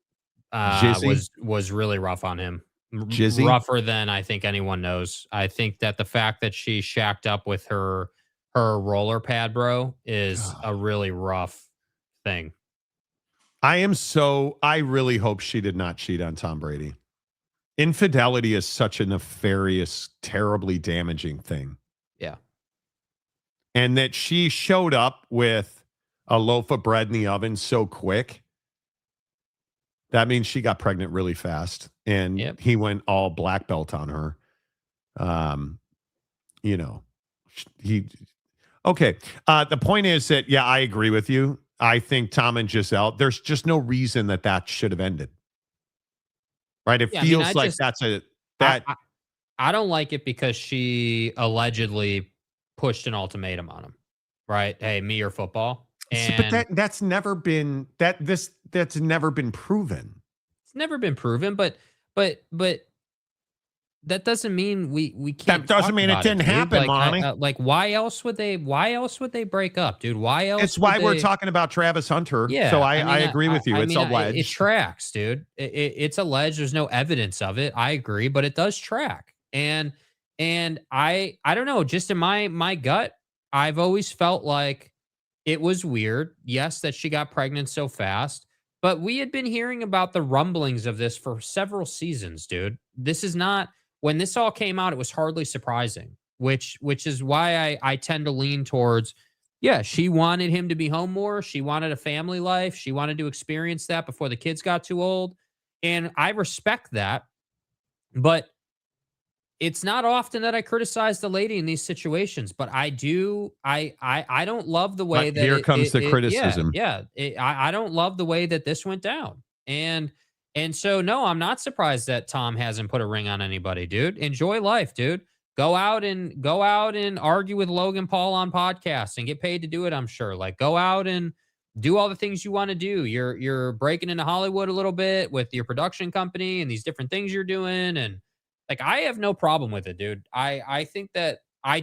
was really rough on him. Jizzy? Rougher than I think anyone knows. I think that the fact that she shacked up with her roller pad bro is a really rough thing. I really hope she did not cheat on Tom Brady. Infidelity is such a nefarious, terribly damaging thing. Yeah. And that she showed up with a loaf of bread in the oven so quick, that means she got pregnant really fast. And he went all black belt on her. Okay. The point is that, yeah, I agree with you. I think Tom and Giselle, there's just no reason that should have ended. Right? It feels I don't like it because she allegedly pushed an ultimatum on him. Right? Hey, me or football. But that's never been that's never been proven. It's never been proven, but that doesn't mean we can't. That doesn't mean it didn't happen, Mommy. Why else would they break up, dude? Why else? It's why we're talking about Travis Hunter. Yeah. So I agree with you. It's alleged. It tracks, dude. It's alleged. There's no evidence of it. I agree, but it does track. And I don't know. Just in my gut, I've always felt like it was weird. Yes, that she got pregnant so fast. But we had been hearing about the rumblings of this for several seasons, dude. This is not. When this all came out, it was hardly surprising, which is why I tend to lean towards, yeah, she wanted him to be home more. She wanted a family life. She wanted to experience that before the kids got too old. And I respect that. But it's not often that I criticize the lady in these situations, but I do. I don't love the way that here comes the criticism. I don't love the way that this went down. And so, no, I'm not surprised that Tom hasn't put a ring on anybody, dude. Enjoy life, dude. Go out and argue with Logan Paul on podcasts and get paid to do it, I'm sure. Like, go out and do all the things you want to do. You're breaking into Hollywood a little bit with your production company and these different things you're doing. And like, I have no problem with it, dude. I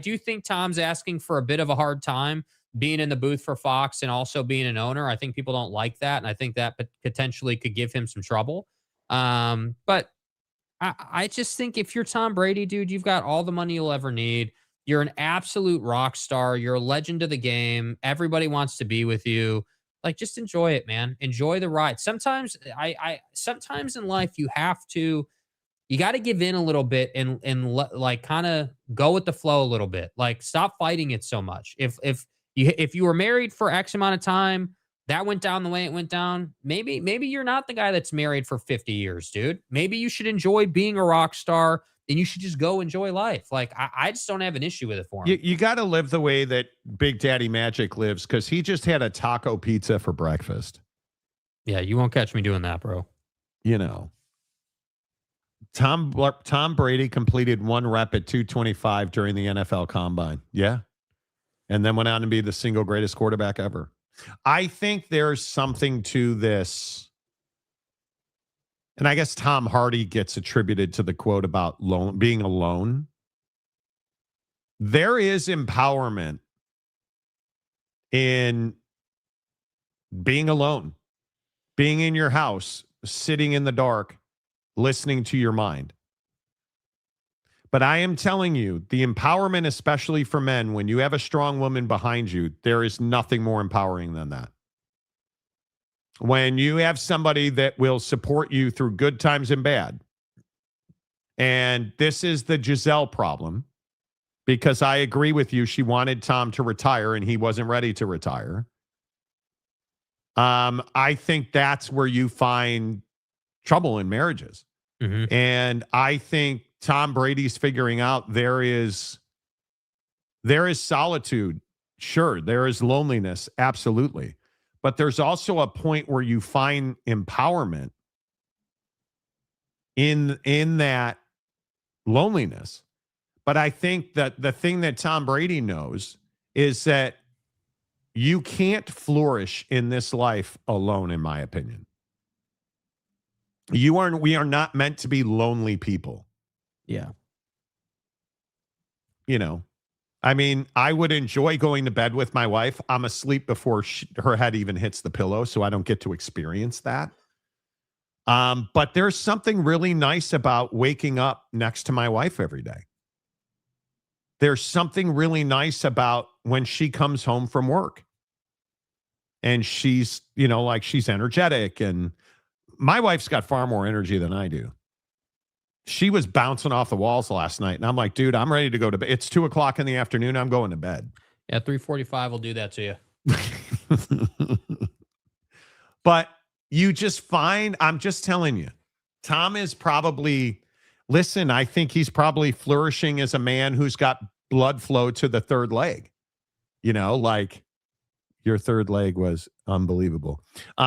do think Tom's asking for a bit of a hard time being in the booth for Fox and also being an owner. I think people don't like that. And I think that potentially could give him some trouble. But I just think if you're Tom Brady, dude, you've got all the money you'll ever need. You're an absolute rock star. You're a legend of the game. Everybody wants to be with you. Like, just enjoy it, man. Enjoy the ride. Sometimes sometimes in life you got to give in a little bit and like kind of go with the flow a little bit. Like, stop fighting it so much. If you were married for X amount of time, that went down the way it went down. Maybe you're not the guy that's married for 50 years, dude. Maybe you should enjoy being a rock star and you should just go enjoy life. Like, I just don't have an issue with it for him. You got to live the way that Big Daddy Magic lives, because he just had a taco pizza for breakfast. Yeah, you won't catch me doing that, bro. You know, Tom Brady completed 1 rep at 225 during the NFL Combine. Yeah. And then went on to be the single greatest quarterback ever. I think there's something to this. And I guess Tom Hardy gets attributed to the quote about being alone. There is empowerment in being alone, being in your house, sitting in the dark, listening to your mind. But I am telling you, the empowerment, especially for men, when you have a strong woman behind you, there is nothing more empowering than that. When you have somebody that will support you through good times and bad. And this is the Giselle problem, because I agree with you. She wanted Tom to retire and he wasn't ready to retire. I think that's where you find trouble in marriages. Mm-hmm. And I think Tom Brady's figuring out there is solitude. Sure, there is loneliness. Absolutely. But there's also a point where you find empowerment in that loneliness. But I think that the thing that Tom Brady knows is that you can't flourish in this life alone, in my opinion. We are not meant to be lonely people. Yeah. You know, I mean, I would enjoy going to bed with my wife. I'm asleep before her head even hits the pillow, so I don't get to experience that. But there's something really nice about waking up next to my wife every day. There's something really nice about when she comes home from work and she's, you know, like she's energetic, and my wife's got far more energy than I do. She was bouncing off the walls last night, and I'm like, dude, I'm ready to go to bed. It's 2:00 in the afternoon. I'm going to bed. Yeah, 3:45 will do that to you. But you just find, I'm just telling you, Tom is probably, listen, I think he's probably flourishing as a man who's got blood flow to the third leg. You know, like your third leg was unbelievable. You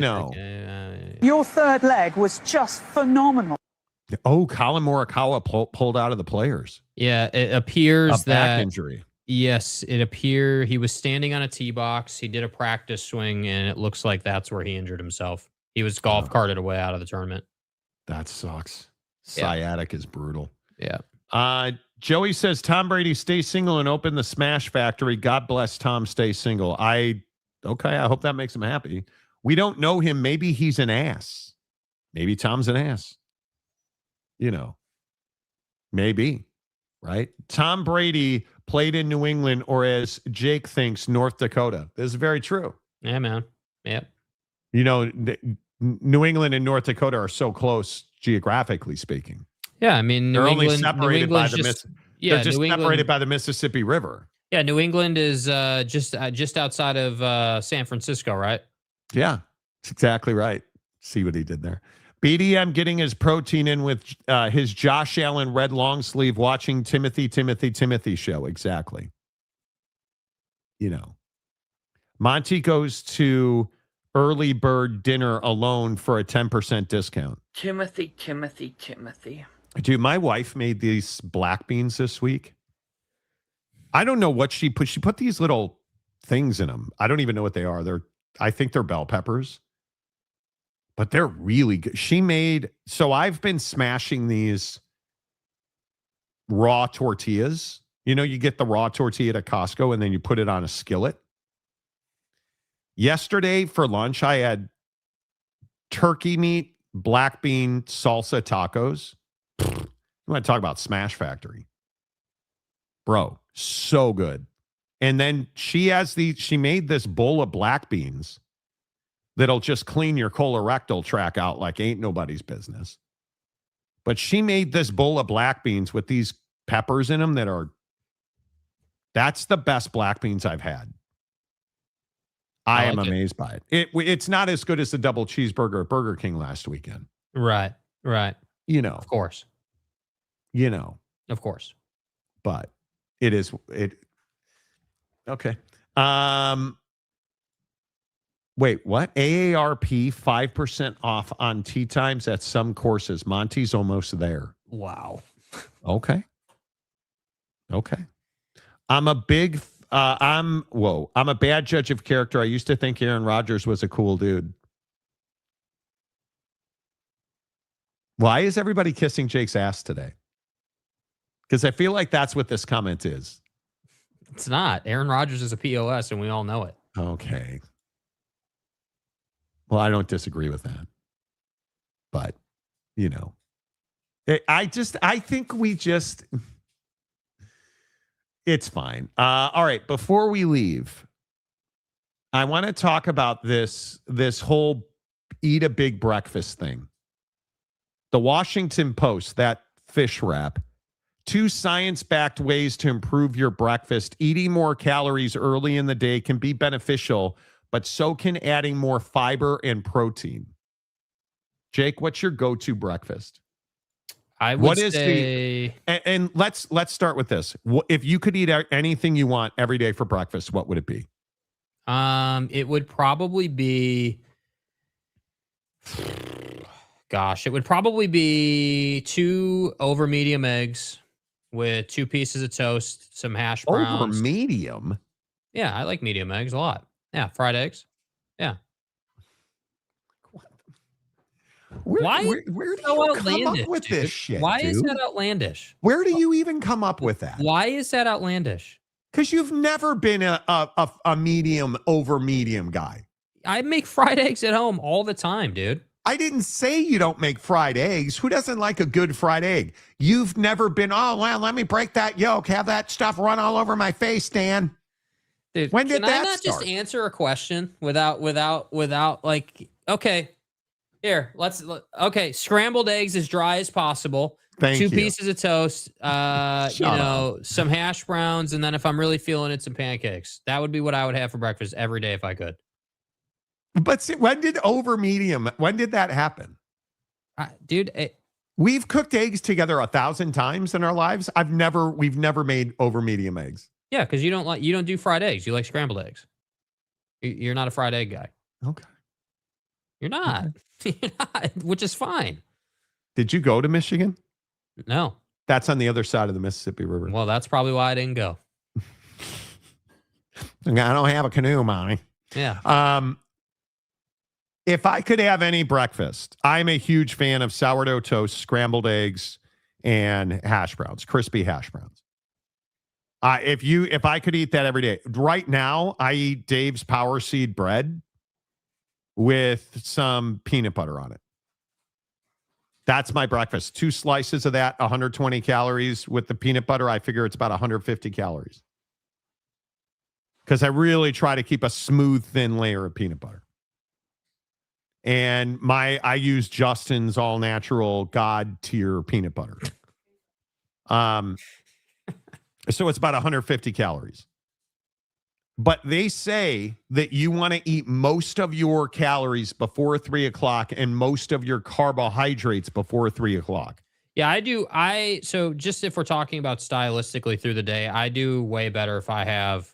know. Your third leg was just phenomenal. Oh, Colin Morikawa pulled out of the players. Yeah, it appears that back injury. Yes, it appears he was standing on a tee box. He did a practice swing, and it looks like that's where he injured himself. He was golf carted away out of the tournament. That sucks. Sciatic is brutal. Yeah. Joey says, Tom Brady, stay single and open the Smash Factory. God bless Tom, stay single. I hope that makes him happy. We don't know him. Maybe he's an ass. Maybe Tom's an ass. You know, maybe, right? Tom Brady played in New England, or as Jake thinks, North Dakota. This is very true. Yeah, man. Yep. You know, New England and North Dakota are so close, geographically speaking. Yeah, I mean, they're only separated by the separated by the Mississippi River. Yeah, New England is just outside of San Francisco, right? Yeah, that's exactly right. See what he did there. BDM getting his protein in with his Josh Allen red long sleeve, watching Timothy show. Exactly. You know, Monty goes to early bird dinner alone for a 10% discount. Timothy. Dude, my wife made these black beans this week. I don't know what she put. She put these little things in them. I don't even know what they are. I think they're bell peppers, but they're really good. So I've been smashing these raw tortillas. You get the raw tortilla at Costco and then you put it on a skillet. Yesterday for lunch, I had turkey meat, black bean salsa tacos. You want to talk about Smash Factory? Bro, so good. And then she made this bowl of black beans that'll just clean your colorectal tract out like ain't nobody's business. But she made this bowl of black beans with these peppers in them that's the best black beans I've had. I am amazed by it. It's not as good as the double cheeseburger at Burger King last weekend. Right. Of course. Of course. But it is okay. Wait, what? AARP 5% off on tea times at some courses. Monty's almost there. Wow. Okay. I'm a bad judge of character. I used to think Aaron Rodgers was a cool dude. Why is everybody kissing Jake's ass today? Because I feel like that's what this comment is. It's not. Aaron Rodgers is a POS, and we all know it. Okay. Well, I don't disagree with that. But, I think it's fine. All right. Before we leave, I want to talk about this whole eat a big breakfast thing. The Washington Post, that fish wrap, 2 science-backed ways to improve your breakfast. Eating more calories early in the day can be beneficial, but so can adding more fiber and protein. Jake, what's your go-to breakfast? What is say... and let's start with this. If you could eat anything you want every day for breakfast, what would it be? It would probably be, it would probably be 2 over medium eggs with 2 pieces of toast, some hash browns. Over medium? Yeah, I like medium eggs a lot. Yeah, fried eggs. Yeah. Why do you come up with this shit? Why is that outlandish? Where do you even come up with that? Why is that outlandish? Because you've never been a medium over medium guy. I make fried eggs at home all the time, dude. I didn't say you don't make fried eggs. Who doesn't like a good fried egg? You've never been, let me break that yolk, have that stuff run all over my face, Dan. Dude, when did that I not start? Just answer a question without like, okay, here, okay, scrambled eggs as dry as possible. Thank you. 2 pieces of toast, some hash browns, and then if I'm really feeling it, some pancakes. That would be what I would have for breakfast every day if I could. But see, when did that happen? Dude, we've cooked eggs together 1,000 times in our lives. We've never made over medium eggs. Yeah, because you don't do fried eggs. You like scrambled eggs. You're not a fried egg guy. Okay. You're not. Okay. You're not, which is fine. Did you go to Michigan? No. That's on the other side of the Mississippi River. Well, that's probably why I didn't go. I don't have a canoe, Monty. Yeah. If I could have any breakfast, I'm a huge fan of sourdough toast, scrambled eggs, and hash browns, crispy hash browns. If I could eat that every day, right now I eat Dave's Power Seed bread with some peanut butter on it. That's my breakfast. 2 slices of that, 120 calories. With the peanut butter, I figure it's about 150 calories. Because I really try to keep a smooth, thin layer of peanut butter. And I use Justin's all natural God tier peanut butter. So it's about 150 calories. But they say that you want to eat most of your calories before 3 o'clock and most of your carbohydrates before 3 o'clock. Yeah, I do. So just if we're talking about stylistically through the day, I do way better if I have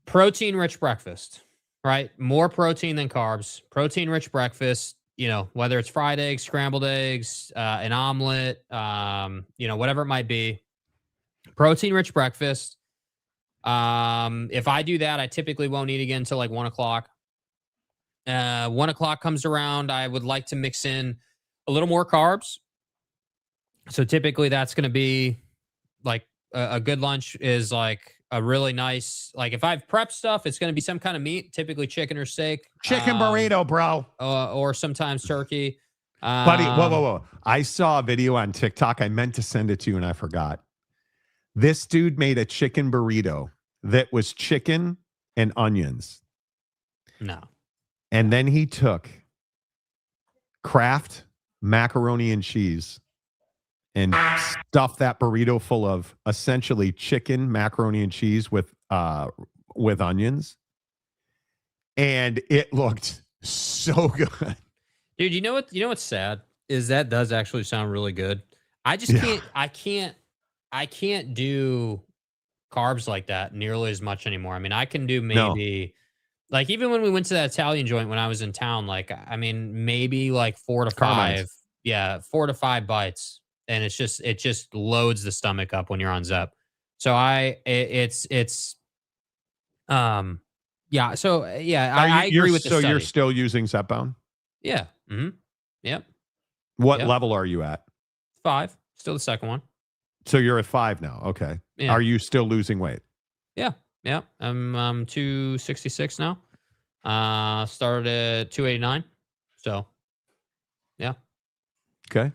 protein-rich breakfast, right? More protein than carbs. Protein-rich breakfast, whether it's fried eggs, scrambled eggs, an omelet, whatever it might be. Protein-rich breakfast. If I do that, I typically won't eat again until like 1 o'clock. 1 o'clock comes around, I would like to mix in a little more carbs. So typically that's going to be like a good lunch is like a really nice, like if I've prepped stuff, it's going to be some kind of meat, typically chicken or steak. Chicken burrito, bro. Or sometimes turkey. Buddy, whoa. I saw a video on TikTok. I meant to send it to you and I forgot. This dude made a chicken burrito that was chicken and onions. No. And then he took Kraft macaroni and cheese and stuffed that burrito full of essentially chicken, macaroni and cheese with onions. And it looked so good. Dude, you know what's sad is that does actually sound really good. I just I can't do carbs like that nearly as much anymore. I mean, I can do maybe like even when we went to that Italian joint when I was in town, like I mean maybe like 4 to 5. Yeah, 4 to 5 bites. And it just loads the stomach up when you're on Zep. So I agree with the study. You're still using Zepbound? Yeah. Mm-hmm. Yep. What level are you at? 5. Still the second one. So you're at 5 now. Okay. Yeah. Are you still losing weight? Yeah. Yeah. I'm 266 now. Started at 289. So yeah. Okay.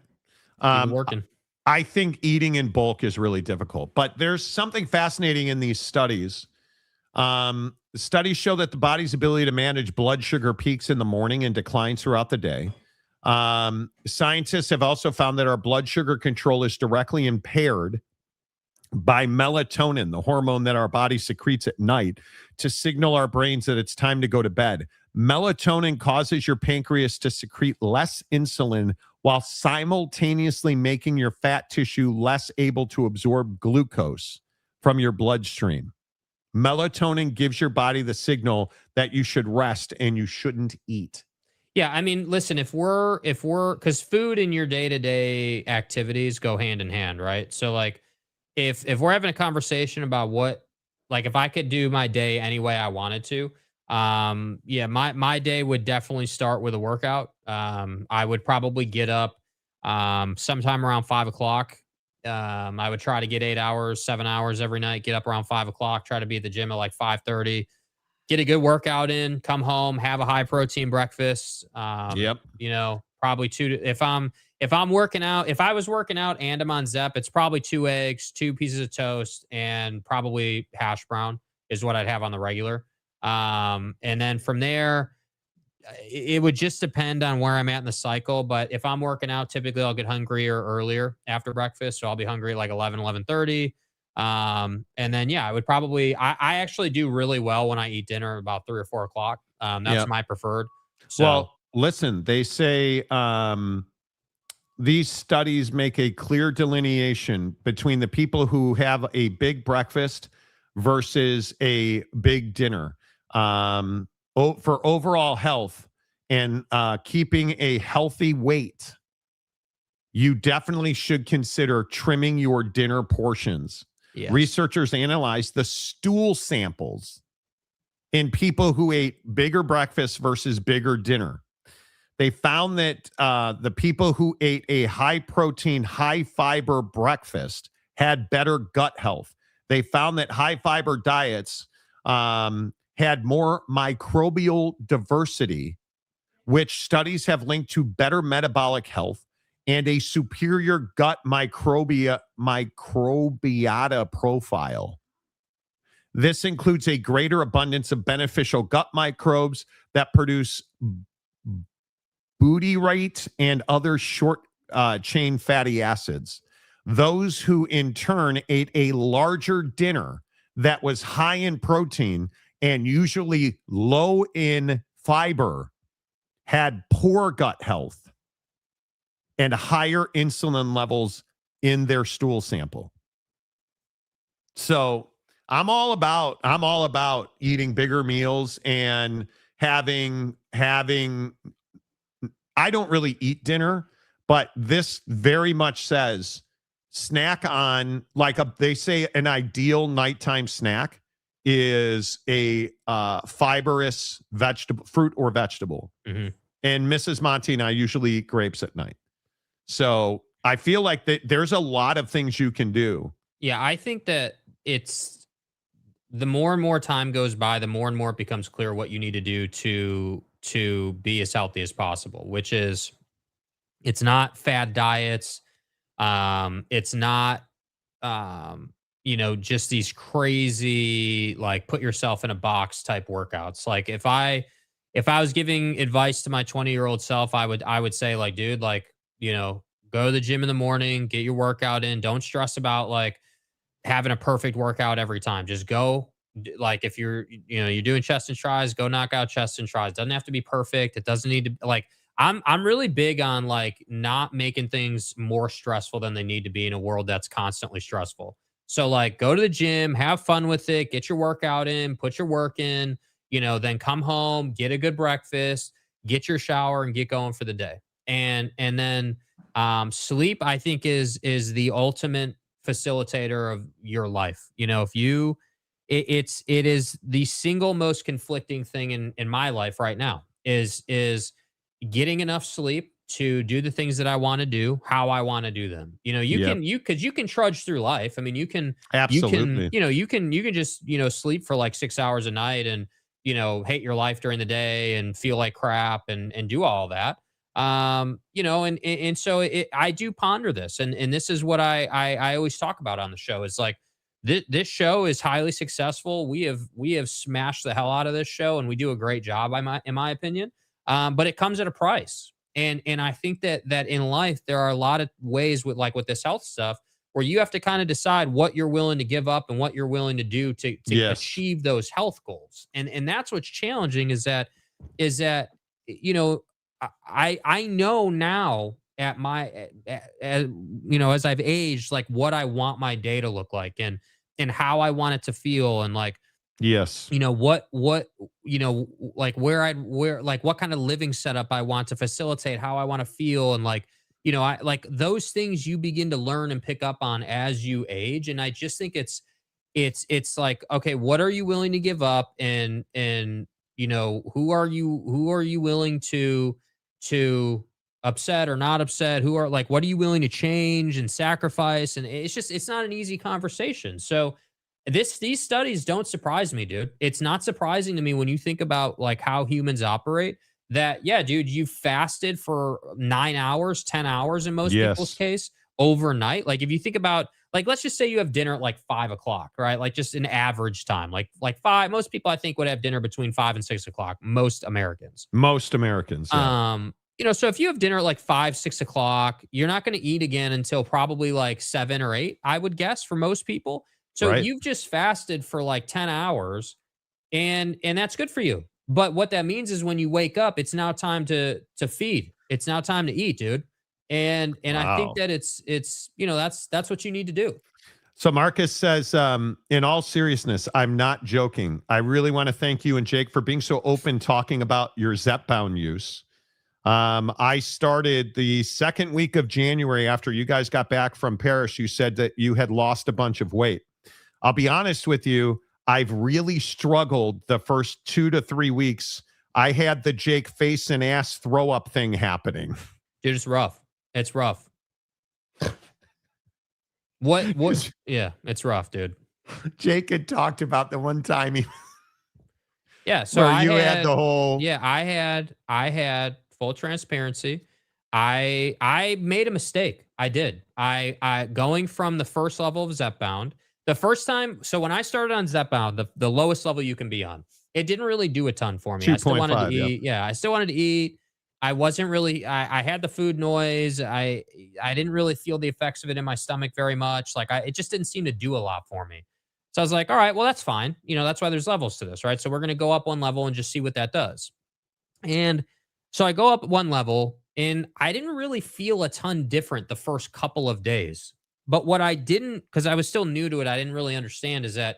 Working. I think eating in bulk is really difficult, but there's something fascinating in these studies. Studies show that the body's ability to manage blood sugar peaks in the morning and declines throughout the day. Scientists have also found that our blood sugar control is directly impaired by melatonin, the hormone that our body secretes at night to signal our brains that it's time to go to bed. Melatonin causes your pancreas to secrete less insulin while simultaneously making your fat tissue less able to absorb glucose from your bloodstream. Melatonin gives your body the signal that you should rest and you shouldn't eat. Yeah, I mean, listen, if we're because food and your day-to-day activities go hand in hand, right? So like if we're having a conversation about if I could do my day any way I wanted to, my day would definitely start with a workout. I would probably get up sometime around 5 o'clock. I would try to get 8 hours, 7 hours every night, get up around 5 o'clock, try to be at the gym at like 5:30, get a good workout in, come home, have a high protein breakfast. Probably if I'm working out, if I was working out and I'm on Zep, it's probably 2 eggs, 2 pieces of toast, and probably hash brown is what I'd have on the regular. And then from there, it would just depend on where I'm at in the cycle. But if I'm working out, typically I'll get hungrier earlier after breakfast. So I'll be hungry at like 11:30. And then, I would probably, I actually do really well when I eat dinner about 3 or 4 o'clock. That's my preferred. So, well, listen, they say these studies make a clear delineation between the people who have a big breakfast versus a big dinner. For overall health and keeping a healthy weight, you definitely should consider trimming your dinner portions. Yes. Researchers analyzed the stool samples in people who ate bigger breakfast versus bigger dinner. They found that the people who ate a high protein, high fiber breakfast had better gut health. They found that high fiber diets had more microbial diversity, which studies have linked to better metabolic health and a superior gut microbiota profile. This includes a greater abundance of beneficial gut microbes that produce butyrate and other short chain fatty acids. Those who in turn ate a larger dinner that was high in protein and usually low in fiber had poor gut health and higher insulin levels in their stool sample. So I'm all about eating bigger meals and having I don't really eat dinner, but this very much says snack on, like they say an ideal nighttime snack is a fibrous vegetable, fruit or vegetable. Mm-hmm. And Mrs. Monty and I usually eat grapes at night. So I feel like there's a lot of things you can do. Yeah, I think that it's the more and more time goes by, the more and more it becomes clear what you need to do to be as healthy as possible, which is it's not fad diets. It's not just these crazy, like, put yourself in a box type workouts. Like if I was giving advice to my 20-year-old self, I would say, like, dude, like, go to the gym in the morning, get your workout in. Don't stress about like having a perfect workout every time. Just go. Like if you're doing chest and tries, go knock out chest and tries. Doesn't have to be perfect. It doesn't need to, like, I'm really big on like not making things more stressful than they need to be in a world that's constantly stressful. So like go to the gym, have fun with it, get your workout in, put your work in, then come home, get a good breakfast, get your shower and get going for the day. And then sleep, I think, is the ultimate facilitator of your life. It is the single most conflicting thing in my life right now is getting enough sleep to do the things that I want to do, how I want to do them. You can trudge through life. I mean, you can absolutely, you can just, sleep for like 6 hours a night and, hate your life during the day and feel like crap and do all that. And so I do ponder this, and this is what I always talk about on the show. Is like this show is highly successful. We have smashed the hell out of this show, and we do a great job, in my opinion. But it comes at a price, and I think that in life there are a lot of ways with this health stuff where you have to kind of decide what you're willing to give up and what you're willing to do to achieve those health goals, and that's what's challenging. Is that I know now at my, as I've aged, like what I want my day to look like and how I want it to feel. And like, yes, like what kind of living setup I want to facilitate, how I want to feel. And like, I like those things you begin to learn and pick up on as you age. And I just think it's like, okay, what are you willing to give up? And who are you willing to upset or not upset? Who are like, what are you willing to change and sacrifice? And it's not an easy conversation. So these studies don't surprise me, dude. It's not surprising to me when you think about like how humans operate that, yeah, dude, you fasted for 9 hours, 10 hours in most people's case overnight. Like if you think about, like, let's just say you have dinner at like 5 o'clock, right? Like just an average time, like five. Most people I think would have dinner between 5 and 6 o'clock. Most Americans. Yeah. So if you have dinner at like 5, 6 o'clock, you're not going to eat again until probably like 7 or 8, I would guess, for most people. So you've just fasted for like 10 hours and that's good for you. But what that means is when you wake up, it's now time to feed. It's now time to eat, dude. And I think that it's that's what you need to do. So Marcus says, in all seriousness, I'm not joking. I really want to thank you and Jake for being so open talking about your Zepbound use. I started the second week of January after you guys got back from Paris. You said that you had lost a bunch of weight. I'll be honest with you. I've really struggled the first 2 to 3 weeks. I had the Jake face and ass throw up thing happening. Dude, it's rough. It's rough. What? Yeah, it's rough, dude. Jake had talked about the one time he. Yeah, so where you had the whole. Yeah, I had full transparency. I made a mistake. I did. I going from the first level of Zepbound. The first time, so when I started on Zepbound, the lowest level you can be on, it didn't really do a ton for me. 2. I still wanted 5, to eat. Yeah, I still wanted to eat. I wasn't really, I had the food noise. I didn't really feel the effects of it in my stomach very much. Like it just didn't seem to do a lot for me. So I was like, all right, well, that's fine. That's why there's levels to this, right? So we're going to go up one level and just see what that does. And so I go up one level and I didn't really feel a ton different the first couple of days. But what I didn't, because I was still new to it, I didn't really understand is that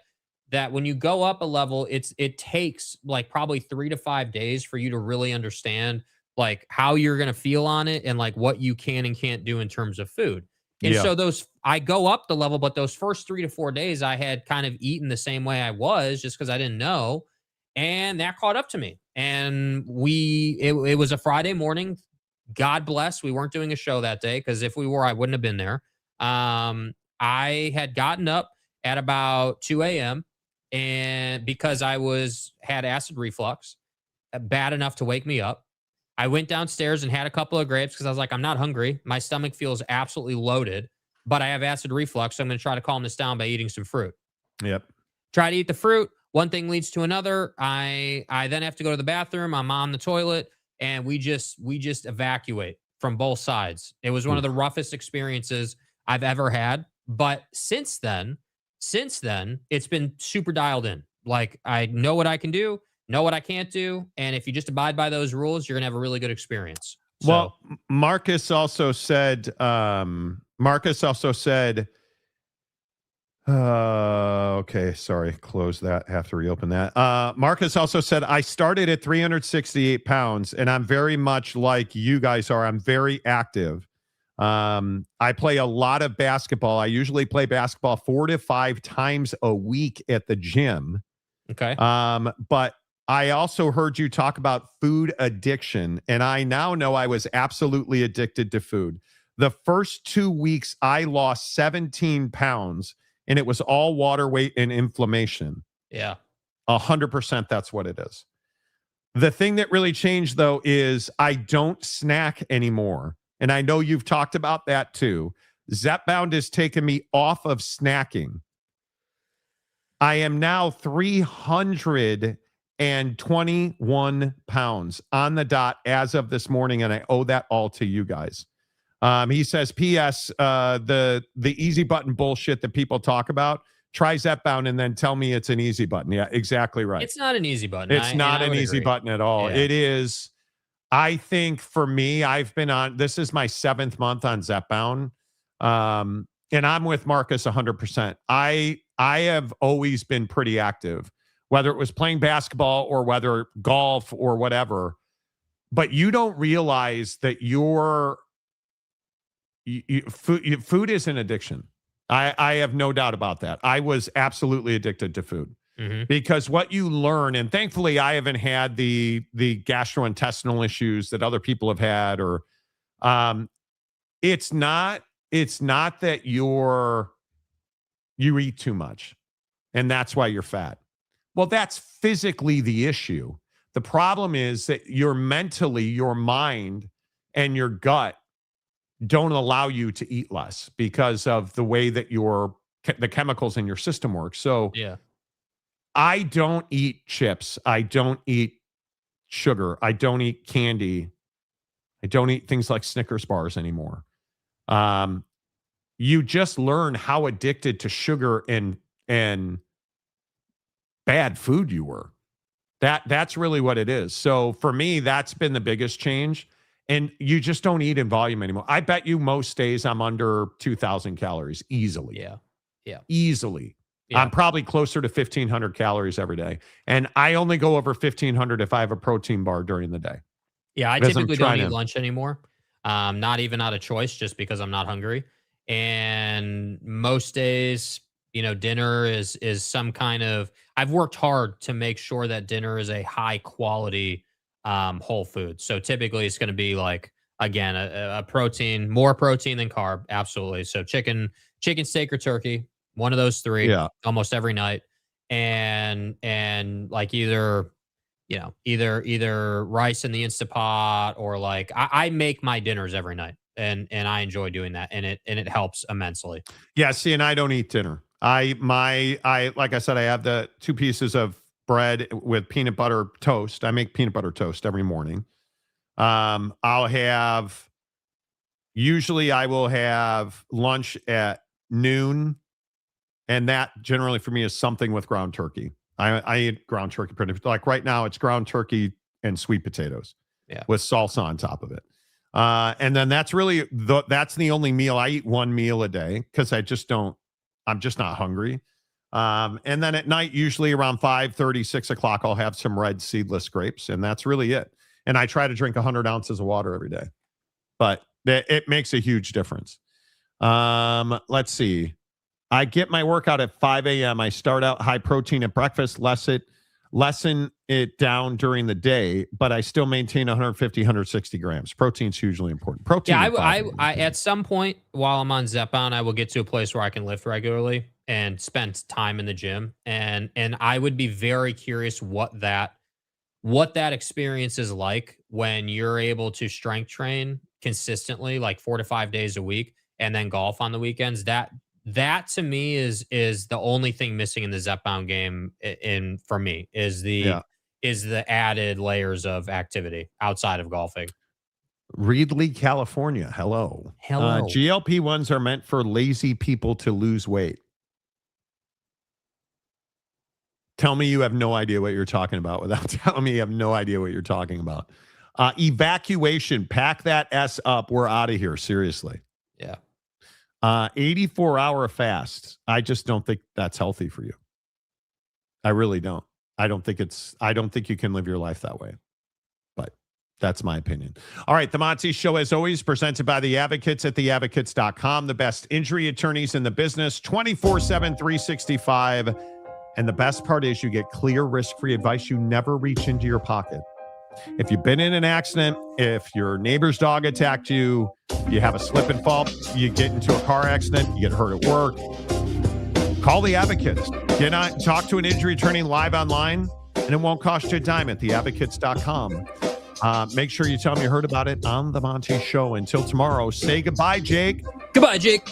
when you go up a level, it takes like probably 3 to 5 days for you to really understand like how you're going to feel on it and like what you can and can't do in terms of food. And so I go up the level, but those first 3 to 4 days I had kind of eaten the same way I was just because I didn't know. And that caught up to me. And it was a Friday morning. God bless. We weren't doing a show that day because if we were, I wouldn't have been there. I had gotten up at about 2 a.m. and because I had acid reflux, bad enough to wake me up. I went downstairs and had a couple of grapes because I was like, I'm not hungry. My stomach feels absolutely loaded, but I have acid reflux. So I'm going to try to calm this down by eating some fruit. Yep. Try to eat the fruit. One thing leads to another. I then have to go to the bathroom. I'm on the toilet and we just evacuate from both sides. It was one of the roughest experiences I've ever had. But since then, it's been super dialed in. Like I know what I can do, know what I can't do. And if you just abide by those rules, you're going to have a really good experience. So, well, Marcus also said, okay, sorry, close that. Have to reopen that. Marcus also said, I started at 368 pounds and I'm very much like you guys are. I'm very active. I play a lot of basketball. I usually play basketball 4 to 5 times a week at the gym. Okay. But I also heard you talk about food addiction, and I now know I was absolutely addicted to food. The first 2 weeks, I lost 17 pounds, and it was all water weight and inflammation. Yeah. 100% that's what it is. The thing that really changed, though, is I don't snack anymore. And I know you've talked about that, too. Zepbound has taken me off of snacking. I am now 321 pounds on the dot as of this morning, and I owe that all to you guys. He says, P.S. The easy button bullshit that people talk about, try Zepbound and then tell me it's an easy button. Yeah, exactly right. It's not an easy button. It's not an easy button at all. Yeah. It is. I think for me, I've been on, this is my 7th month on Zepbound. And I'm with Marcus 100%. I have always been pretty active, whether it was playing basketball or whether golf or whatever. But you don't realize that food is an addiction. I have no doubt about that. I was absolutely addicted to food. Mm-hmm. Because what you learn, and thankfully I haven't had the gastrointestinal issues that other people have had, or it's not that you eat too much and that's why you're fat. Well, that's physically the issue. The problem is that your mind and your gut don't allow you to eat less because of the way that the chemicals in your system work. So yeah. I don't eat chips. I don't eat sugar. I don't eat candy. I don't eat things like Snickers bars anymore. You just learn how addicted to sugar and bad food you were. That's really what it is. So for me, that's been the biggest change. And you just don't eat in volume anymore. I bet you most days I'm under 2,000 calories easily. Yeah. Yeah. Easily. Yeah. I'm probably closer to 1,500 calories every day. And I only go over 1,500 if I have a protein bar during the day. Yeah, I typically don't eat lunch anymore. Not even out of choice, just because I'm not hungry. And most days, dinner is some kind of, I've worked hard to make sure that dinner is a high quality whole food. So typically it's going to be like, again, a protein, more protein than carb. Absolutely. So chicken, steak, or turkey. One of those three, almost every night, and like either rice in the Instapot or like I make my dinners every night, and I enjoy doing that, and it helps immensely. Yeah, see, and I don't eat dinner. I like I said, I have the 2 pieces of bread with peanut butter toast. I make peanut butter toast every morning. Usually I will have lunch at noon. And that generally for me is something with ground turkey. I eat ground turkey pretty like right now. It's ground turkey and sweet potatoes, with salsa on top of it. And then that's really that's the only meal. I eat 1 meal a day because I'm just not hungry. And then at night, usually around 5:30, 6 o'clock, I'll have some red seedless grapes, and that's really it. And I try to drink 100 ounces of water every day. But it makes a huge difference. Let's see. I get my workout at 5 a.m. I start out high protein at breakfast, lessen it down during the day, but I still maintain 150, 160 grams. Protein's hugely important. Protein. Yeah, I at some point while I'm on Zepbound, I will get to a place where I can lift regularly and spend time in the gym. And I would be very curious what that experience is like when you're able to strength train consistently, like 4 to 5 days a week, and then golf on the weekends. That to me is the only thing missing in the Zepbound game. For me is the added layers of activity outside of golfing. Reedley, California. Hello. GLP-1s are meant for lazy people to lose weight. Tell me you have no idea what you're talking about without telling me you have no idea what you're talking about. Evacuation. Pack that S up. We're out of here. Seriously. Yeah. 84-hour fast. I just don't think that's healthy for you. I really don't. I don't think you can live your life that way. But that's my opinion. All right. The Monty Show, as always, presented by the Advocates at theadvocates.com. The best injury attorneys in the business, 24/7, 365. And the best part is you get clear, risk-free advice. You never reach into your pocket. If you've been in an accident, if your neighbor's dog attacked you, you have a slip and fall, you get into a car accident, you get hurt at work, call the Advocates. Talk to an injury attorney live online, and it won't cost you a dime at theadvocates.com. Make sure you tell them you heard about it on The Monty Show. Until tomorrow, say goodbye, Jake. Goodbye, Jake.